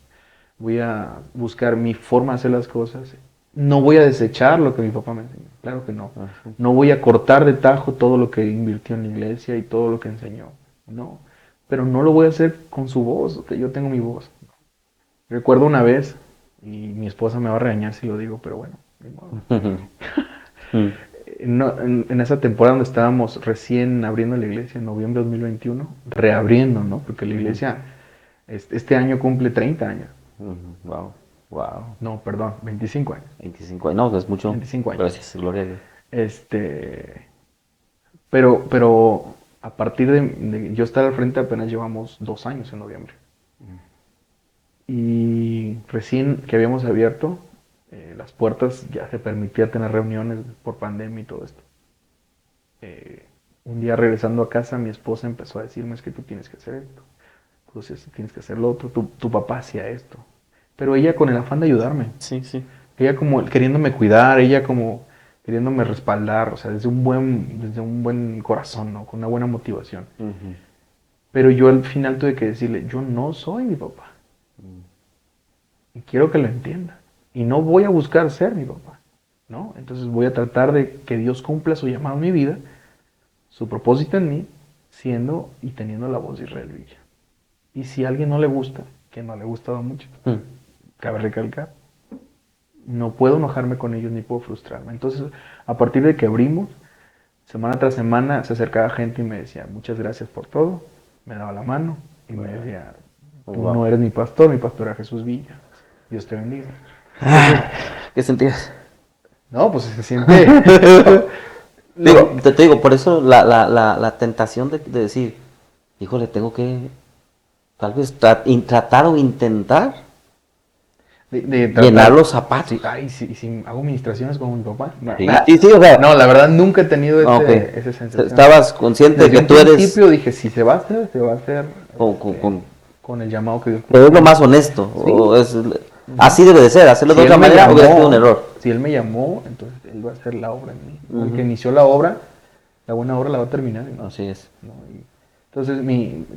voy a buscar mi forma de hacer las cosas. No voy a desechar lo que mi papá me enseñó, claro que no. Ah, sí. No voy a cortar de tajo todo lo que invirtió en la iglesia y todo lo que enseñó, no. pero no lo voy a hacer con su voz, que yo tengo mi voz. Recuerdo una vez, y mi esposa me va a regañar si lo digo, pero bueno, ni modo. En esa temporada donde estábamos recién abriendo la iglesia, en noviembre de 2021, reabriendo, ¿no? Porque la iglesia este año cumple 30 años. Wow, wow. No, perdón, 25 años. 25 años, no, es mucho. 25 años. Gracias, gloria a Dios. Pero a partir de yo estar al frente apenas llevamos 2 años en noviembre. Y recién que habíamos abierto las puertas ya se permitía tener reuniones por pandemia y todo esto. Un día regresando a casa mi esposa empezó a decirme es que tú tienes que hacer esto, entonces tienes que hacer lo otro, tu papá hacía esto. Pero ella con el afán de ayudarme. Sí, sí. Ella como queriéndome cuidar, ella como queriéndome respaldar, o sea, desde un buen corazón, ¿no? Con una buena motivación. Pero yo al final tuve que decirle, yo no soy mi papá. Y quiero que lo entienda. Y no voy a buscar ser mi papá, ¿no? Entonces voy a tratar de que Dios cumpla su llamado en mi vida, su propósito en mí, siendo y teniendo la voz de Israel Villa. Y si a alguien no le gusta, que no le ha gustado mucho, cabe recalcar, no puedo enojarme con ellos ni puedo frustrarme. Entonces, a partir de que abrimos, semana tras semana se acercaba gente y me decía, muchas gracias por todo, me daba la mano y me decía, tú no eres mi pastor era Jesús Villa, Dios te bendiga. Entonces, ¿Qué sentías? no, pues se siente... Te digo, por eso la tentación de decir, híjole, tengo que tal vez tratar o intentar llenar los zapatos. Sí, ay, si hago ministraciones con mi papá. No, Sí, sí, o sea, no, la verdad nunca he tenido esa sensación. Estabas consciente de Desde que un tú eres... principio dije, si se va a hacer, se va a hacer con el llamado que Dios Pero es lo más honesto. Sí. Así debe de ser. Hacerlo de otra manera hubiera sido un error. Si Él me llamó, entonces Él va a hacer la obra en mí. El que inició la obra, la buena obra la va a terminar. ¿No? Así es. ¿No? Entonces,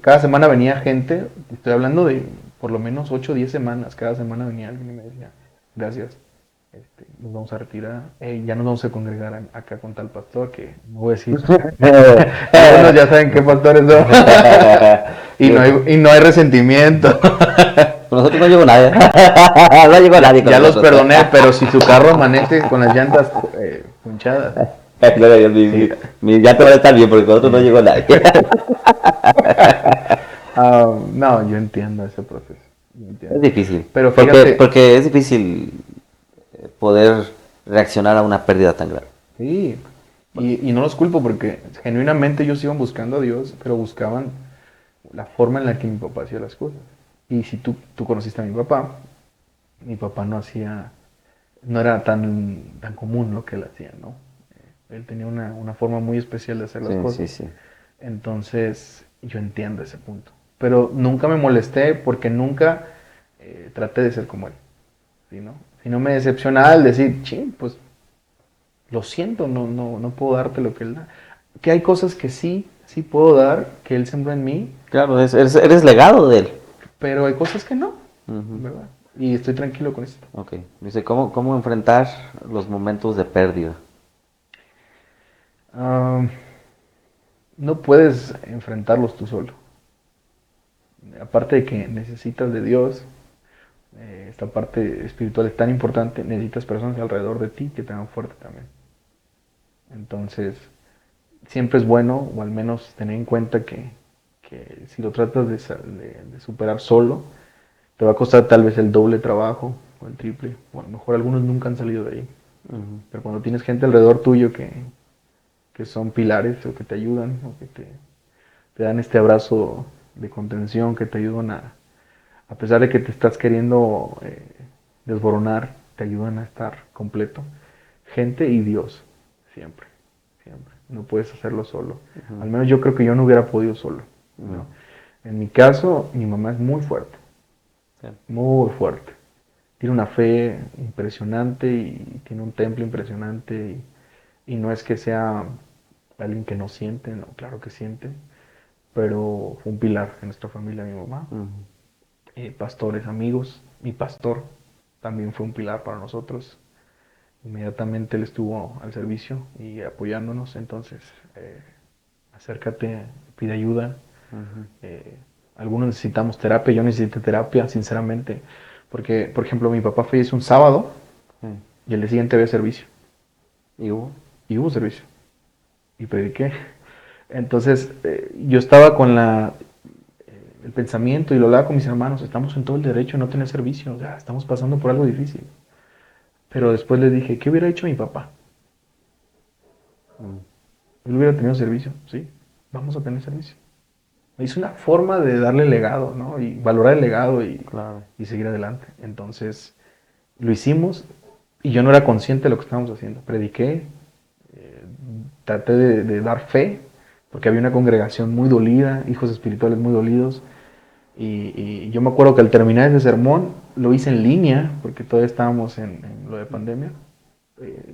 cada semana venía gente, estoy hablando de por lo menos 8 o 10 semanas, cada semana venía alguien y me decía, gracias, nos vamos a retirar, ya nos vamos a congregar acá con tal pastor, que no voy a decir, algunos ya saben qué pastores son, y no hay resentimiento. Con nosotros no llegó nadie. No llegó nadie con Ya los nosotros. perdoné, pero si su carro amanece con las llantas punchadas. Gloria a Dios, ya te va a estar bien porque con nosotros no llegó nadie. No, yo entiendo ese proceso. Es difícil. Pero fíjate, porque es difícil poder reaccionar a una pérdida tan grande. Sí, y no los culpo porque genuinamente ellos iban buscando a Dios, pero buscaban la forma en la que mi papá hacía las cosas. Y si tú conociste a mi papá no era tan común lo que él hacía, ¿no? Él tenía una forma muy especial de hacer las cosas. Sí. Entonces, yo entiendo ese punto. Pero nunca me molesté porque nunca traté de ser como él. ¿Sí, no? Si no me decepcionaba el decir, ching, pues lo siento, no puedo darte lo que él da. Que hay cosas que sí puedo dar, que él sembró en mí. Claro, eres legado de él. Pero hay cosas que no, ¿verdad? Y estoy tranquilo con eso. Ok, dice, ¿cómo enfrentar los momentos de pérdida? No puedes enfrentarlos tú solo. Aparte de que necesitas de Dios, esta parte espiritual es tan importante, necesitas personas alrededor de ti que te hagan fuerte también. Entonces, siempre es bueno, o al menos tener en cuenta que si lo tratas de superar solo, te va a costar tal vez el doble trabajo, o el triple, o a lo mejor algunos nunca han salido de ahí. Pero cuando tienes gente alrededor tuyo que son pilares, o que te ayudan, o que te dan este abrazo de contención, que te ayudan a pesar de que te estás queriendo desboronar, te ayudan a estar completo. Gente y Dios, siempre. No puedes hacerlo solo. Al menos yo creo que yo no hubiera podido solo. ¿No? En mi caso, mi mamá es muy fuerte. Sí. Muy fuerte. Tiene una fe impresionante y tiene un templo impresionante. Y no es que sea alguien que no siente, no, claro que siente. Pero fue un pilar en nuestra familia, mi mamá. Pastores, amigos. Mi pastor también fue un pilar para nosotros. Inmediatamente él estuvo al servicio y apoyándonos. Entonces, acércate, pide ayuda. Algunos necesitamos terapia, yo necesito terapia, sinceramente, porque, por ejemplo, mi papá falleció un sábado y el día siguiente había servicio. ¿Y hubo? Y hubo servicio. Y prediqué. Entonces, yo estaba con el pensamiento y lo hablaba con mis hermanos, estamos en todo el derecho de no tener servicio, o sea, estamos pasando por algo difícil. Pero después les dije, ¿qué hubiera hecho mi papá? Él hubiera tenido servicio, sí, vamos a tener servicio. Es una forma de darle legado, ¿no? Y valorar el legado Claro. y seguir adelante. Entonces, lo hicimos y yo no era consciente de lo que estábamos haciendo. Prediqué, traté de dar fe, porque había una congregación muy dolida, hijos espirituales muy dolidos. Y yo me acuerdo que al terminar ese sermón, lo hice en línea, porque todavía estábamos en lo de pandemia.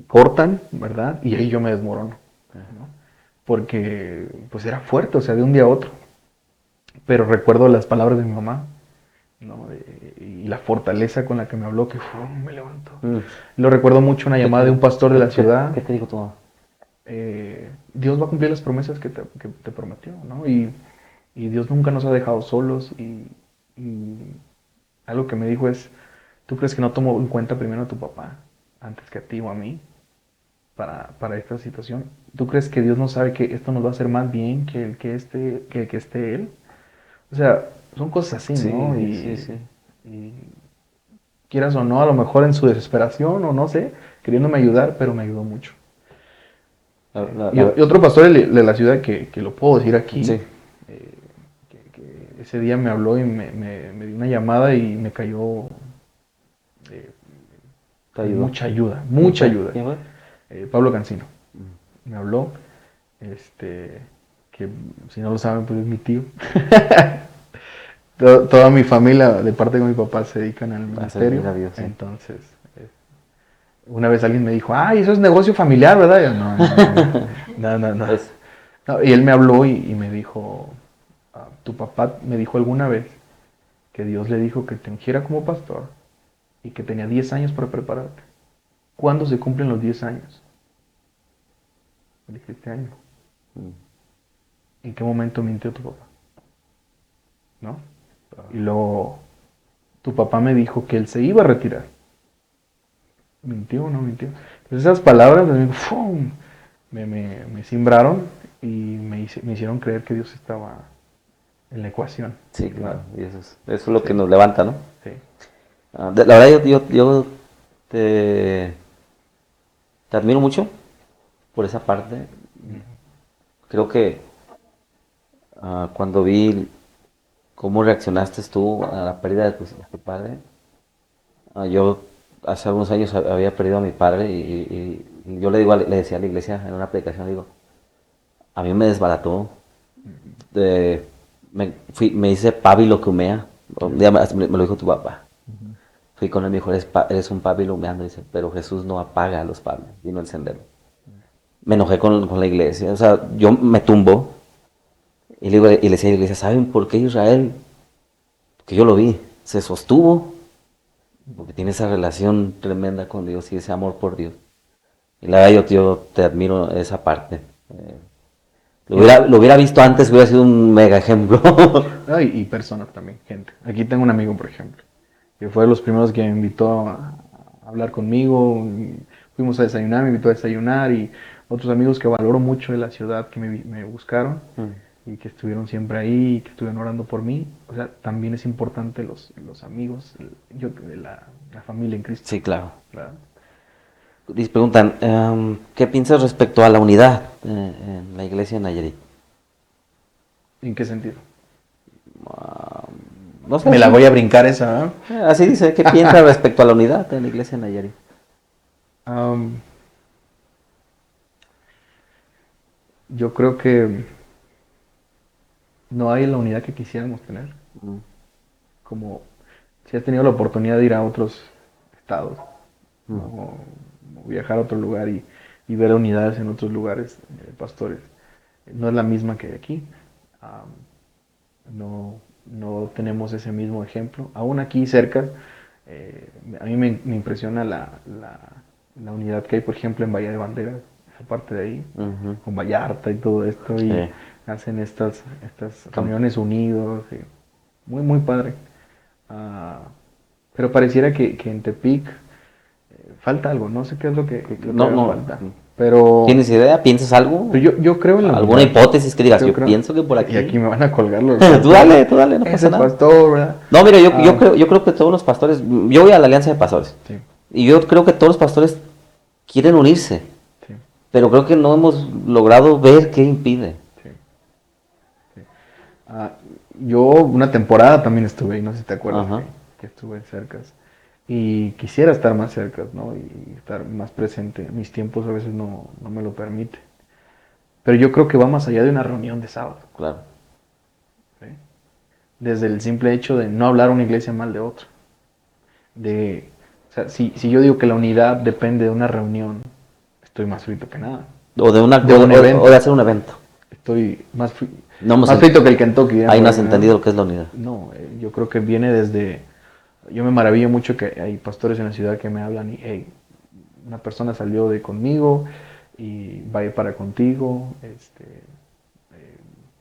Cortan, ¿verdad? Y ahí yo me desmorono, ¿no? Porque pues era fuerte, o sea, de un día a otro. Pero recuerdo las palabras de mi mamá, ¿no? Y la fortaleza con la que me habló, que me levantó. Lo recuerdo mucho, una llamada de un pastor de la ciudad. ¿Qué te dijo tu mamá? Dios va a cumplir las promesas que te prometió, ¿no? Y Dios nunca nos ha dejado solos. Y algo que me dijo es, ¿tú crees que no tomo en cuenta primero a tu papá antes que a ti o a mí para esta situación? ¿Tú crees que Dios no sabe que esto nos va a hacer más bien que esté Él? O sea, son cosas así, Sí, ¿no? sí. Y quieras o no, a lo mejor en su desesperación o no sé, queriéndome ayudar, pero me ayudó mucho. Y otro pastor de la ciudad que lo puedo decir aquí, Sí. que ese día me habló y me dio una llamada y me cayó ¿Te ayudó? mucha ayuda. ¿Quién fue? Pablo Cancino me habló, que si no lo saben, pues es mi tío. Toda mi familia, de parte de mi papá, se dedican al A servir ministerio. a Dios, sí. Entonces, una vez alguien me dijo, ay, eso es negocio familiar, ¿verdad? Yo, no. Es- No, y él me habló y me dijo, tu papá me dijo alguna vez que Dios le dijo que te ungiera como pastor y que tenía 10 años para prepararte. ¿Cuándo se cumplen los 10 años? Le dije, este año. ¿En qué momento mintió tu papá? ¿No? Y luego, tu papá me dijo que él se iba a retirar. ¿Mintió o no mintió? Entonces esas palabras ¡fum! Me simbraron y me hicieron creer que Dios estaba en la ecuación. Sí, claro. Y eso es lo que nos levanta, ¿no? Sí. La verdad, yo te admiro mucho por esa parte. Creo que cuando vi cómo reaccionaste tú a la pérdida de tu padre, yo hace algunos años había perdido a mi padre y yo le digo, le decía a la iglesia en una predicación, digo, a mí me desbarató, me hice pábilo que humea, un día me lo dijo tu papá. Fui con él y me dijo, eres un pábilo humeando, dice, pero Jesús no apaga a los pábilos, vino a encenderlo. Me enojé con la iglesia, o sea, yo me tumbo y le decía a la iglesia, ¿saben por qué Israel? Porque yo lo vi, se sostuvo, porque tiene esa relación tremenda con Dios y ese amor por Dios. Y la verdad yo te admiro esa parte. Lo hubiera visto antes, hubiera sido un mega ejemplo. Y personas también, gente. Aquí tengo un amigo, por ejemplo, que fue de los primeros que me invitó a hablar conmigo. Fuimos a desayunar, me invitó a desayunar y otros amigos que valoro mucho de la ciudad que me buscaron y que estuvieron siempre ahí, que estuvieron orando por mí. O sea, también es importante los amigos, la familia en Cristo. Sí, claro. ¿Verdad? Les preguntan, ¿qué piensas respecto a la unidad en la iglesia de Nayarit? ¿En qué sentido? No sé. Me la voy a brincar esa, ¿eh? Así dice, ¿qué piensas respecto a la unidad en la iglesia de Nayarit? Yo creo que no hay la unidad que quisiéramos tener. Como si has tenido la oportunidad de ir a otros estados, ¿no? O viajar a otro lugar y ver unidades en otros lugares, pastores, no es la misma que aquí. No tenemos ese mismo ejemplo. Aún aquí cerca, a mí me impresiona la unidad que hay, por ejemplo, en Bahía de Banderas. esa parte de ahí, Ujú. con Vallarta y todo esto, y Sí. hacen estas reuniones unidos, y muy, muy padre. Ah, pero pareciera que en Tepic falta algo, no sé qué es lo que No, haga no. falta, pero, ¿Tienes idea? ¿Piensas algo? yo creo en la ¿Alguna unidad. hipótesis que digas? Yo Yo creo, pienso que por y aquí aquí. me van a colgar los Tú dale, no pasa ese nada. pastor, ¿verdad? No, mira, Ah, yo creo que todos los pastores, yo voy a la Alianza de Pastores, sí, y yo creo que todos los pastores quieren unirse, sí, pero creo que no hemos logrado ver qué impide. sí, sí. Ah, yo una temporada también estuve ahí, no sé si te acuerdas Ajá, que estuve cerca. Y quisiera estar más cerca, ¿no? Y estar más presente. Mis tiempos a veces no me lo permiten. Pero yo creo que va más allá de una reunión de sábado. claro. ¿Sí? Desde el simple hecho de no hablar una iglesia mal de otra. O sea, si yo digo que la unidad depende de una reunión, estoy más frito que nada. O de una, De un o de evento, hacer un evento. estoy No hemos más frito que el Kentucky. ahí no Por has ahí, ¿no? entendido lo que es la unidad. No, yo creo que viene desde... Yo me maravillo mucho que hay pastores en la ciudad que me hablan y, hey, una persona salió de conmigo y va a ir para contigo,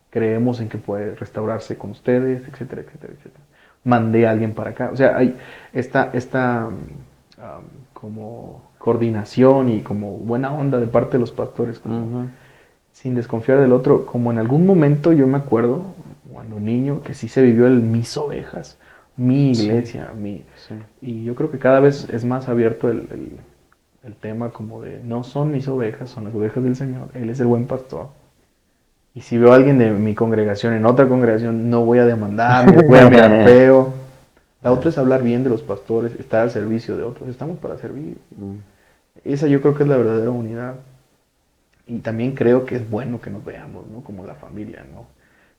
creemos en que puede restaurarse con ustedes, etcétera, etcétera, etcétera. Mandé a alguien para acá. O sea, hay esta como coordinación y como buena onda de parte de los pastores, como Ujú. sin desconfiar del otro, como en algún momento yo me acuerdo, cuando niño, que sí se vivió el mis ovejas, mi Sí, iglesia, mi... sí. Y yo creo que cada vez es más abierto el tema como de, no son mis ovejas, son las ovejas del Señor, Él es el buen pastor. Y si veo a alguien de mi congregación en otra congregación, no voy a demandar, ni les voy a mirar feo. La otra es hablar bien de los pastores, estar al servicio de otros, estamos para servir. Mm. Esa yo creo que es la verdadera unidad. Y también creo que es bueno que nos veamos, ¿no? Como la familia, ¿no?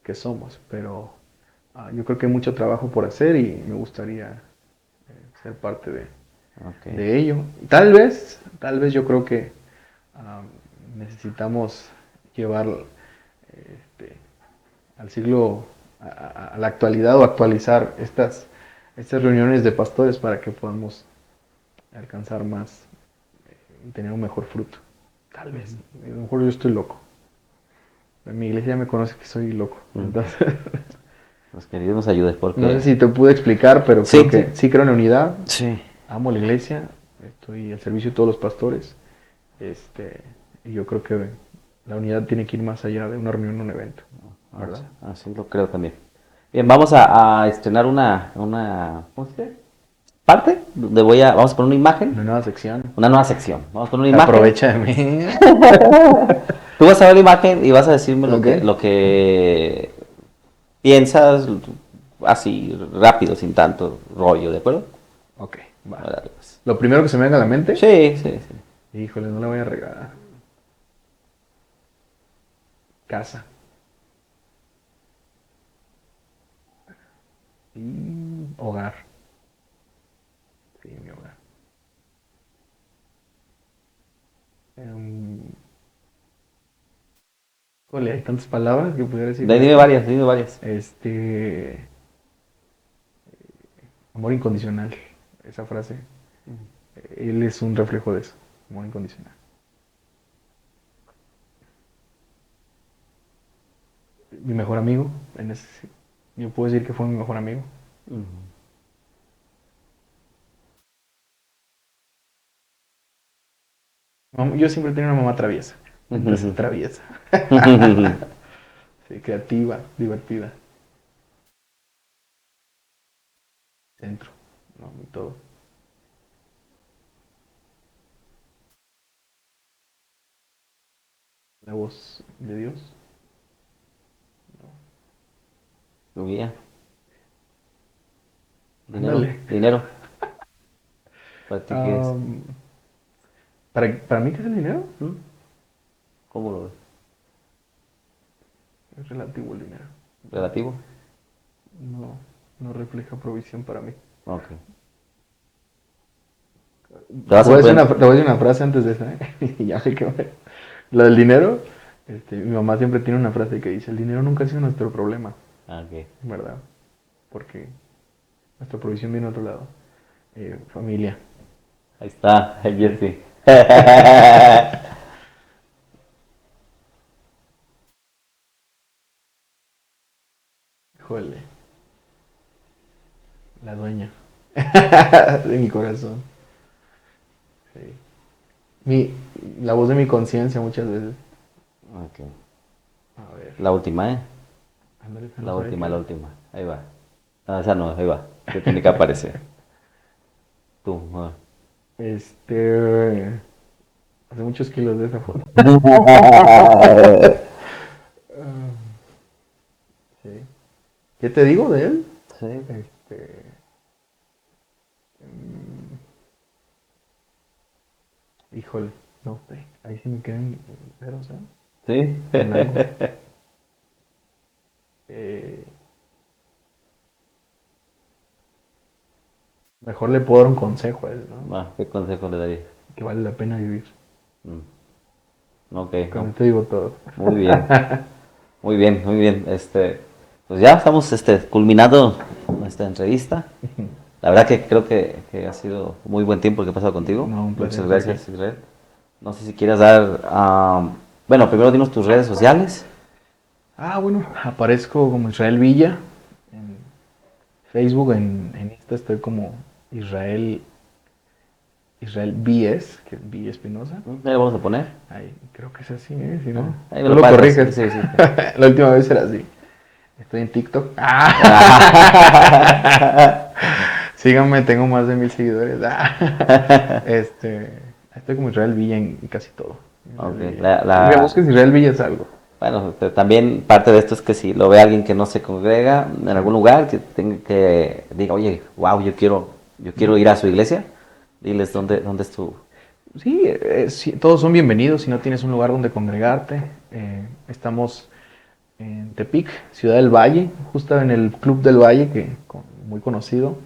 Que somos. Pero yo creo que hay mucho trabajo por hacer y me gustaría ser parte Ok. de ello. Tal vez yo creo que ah, necesitamos llevar este, al siglo, a la actualidad o actualizar estas reuniones de pastores para que podamos alcanzar más y tener un mejor fruto. Tal vez. A lo mejor yo estoy loco. En mi iglesia me conoce que soy loco. Mm. Entonces, Pues que Dios nos ayude no sé porque... si te pude explicar, pero creo Sí, sí. que sí creo en la unidad. Sí. Amo la iglesia. Estoy al servicio de todos los pastores. Y yo creo que la unidad tiene que ir más allá de una reunión o un evento. ¿Verdad? Así lo creo también. Bien, vamos a estrenar ¿cómo se dice? Parte donde vamos a poner una imagen, Una nueva sección. una nueva sección. Vamos a poner una imagen. Aprovecha de mí. Tú vas a ver la imagen y vas a decirme Ok. lo que piensas así rápido, sin tanto rollo, ¿de acuerdo? Ok, va. Órale, pues. Lo primero que se me venga a la mente. Sí, sí, sí. Híjole, no la voy a regar. Casa. Y hogar. Sí, mi hogar. Em, Híjole, hay tantas palabras que pudiera decir De ahí de dime eso. varias, dime varias. Amor incondicional. Esa frase. Él es un reflejo de eso. Amor incondicional. Mi mejor amigo. Yo puedo decir que fue mi mejor amigo. Ujú. Yo siempre he tenido una mamá traviesa. Entonces, traviesa. Sí, creativa, divertida. Centro, ¿no? Y todo. La voz de Dios. Tu guía. Dinero, Ándale. dinero. ¿Para ti qué es? Am, para mí, ¿qué es el dinero? ¿Mm? ¿Cómo lo ves? Es relativo el dinero. ¿Relativo? No, no refleja provisión para mí. Ok. Te Te vas a voy a decir sorprender. te voy a decir una frase antes de esa, ¿eh? Y ya sé que lo del dinero, mi mamá siempre tiene una frase que dice, el dinero nunca ha sido nuestro problema, Ah, ok. ¿verdad? Porque nuestra provisión viene de otro lado. Familia. Ahí está, el Sí. Jesse. dueña de mi corazón. Sí. La voz de mi conciencia muchas veces. Ok. A ver. La última, ¿eh? Ándale, esa no La sabe última, qué la es. última. Ahí va. No, esa no, ahí va. Que tiene que aparecer. Tú. Hace muchos kilos de esa foto. Sí. ¿Qué te digo de él? Sí. Híjole, no, ahí sí me quedan ceros, ¿eh? Sí. En blanco. Mejor le puedo dar un consejo a él, ¿no? ¿Qué consejo le darías? Que vale la pena vivir. Ok, Con no. esto digo todo. Muy bien. Muy bien, muy bien. Pues ya estamos culminando nuestra entrevista. La verdad que creo que ha sido muy buen tiempo el que he pasado contigo. No, un placer Muchas estar gracias, aquí. Israel. No sé si quieras dar, bueno, primero dinos tus redes sociales. Bueno, aparezco como Israel Villa. En Facebook, en Insta estoy como Israel BS, que es Villa Espinosa. Ahí lo vamos a poner. Ahí, creo que es así, ¿eh? Si no, Ahí me tú lo lo pasas. corriges. Sí, sí. La última vez era así. Estoy en TikTok. Síganme, tengo más de 1000 seguidores. Estoy como Israel Villa en casi todo. Ok, Me busques Israel Villa es algo. bueno, también parte de esto es que si lo ve alguien que no se congrega en algún lugar, que diga, oye, wow, yo quiero ir a su iglesia, diles dónde es tu... Sí, sí, todos son bienvenidos si no tienes un lugar donde congregarte. Estamos en Tepic, Ciudad del Valle, justo en el Club del Valle, muy conocido.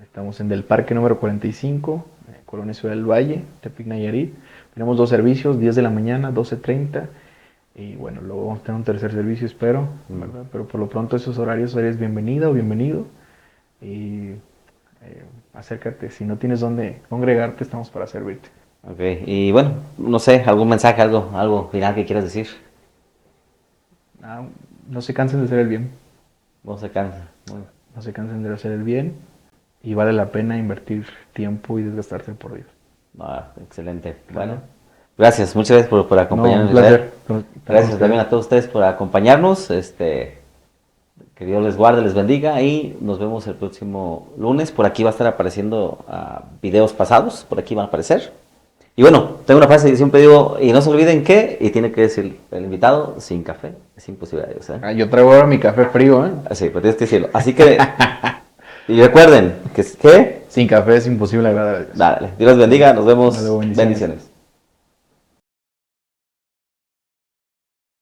Estamos en Del Parque número 45, Colonia Ciudad del Valle, Tepic, Nayarit. Tenemos 2 servicios, 10 de la mañana, 12:30. Y bueno, luego vamos a tener un tercer servicio, espero, ¿verdad? Pero por lo pronto esos horarios eres bienvenida o bienvenido. Y acércate, si no tienes dónde congregarte, estamos para servirte. Ok, y bueno, no sé, algún mensaje, algo final que quieras decir. No se cansen de hacer el bien. No se cansa. No se cansen de hacer el bien. Y vale la pena invertir tiempo y desgastarse por Dios. Excelente. Claro. Bueno, gracias, muchas gracias por acompañarnos. Un placer. Gracias también a todos ustedes por acompañarnos. Que Dios les guarde, les bendiga y nos vemos el próximo lunes. Por aquí va a estar apareciendo videos pasados, por aquí van a aparecer. Y bueno, tengo una frase que siempre digo, y no se olviden que, y tiene que decir el invitado, sin café es imposible Dios, ¿eh? Yo traigo ahora mi café frío, ¿eh? Sí, pero tienes que decirlo. Así que, y recuerden que sin café es imposible agradar a Dios. Dale, Dios les bendiga, nos vemos, Dale, bendiciones. bendiciones.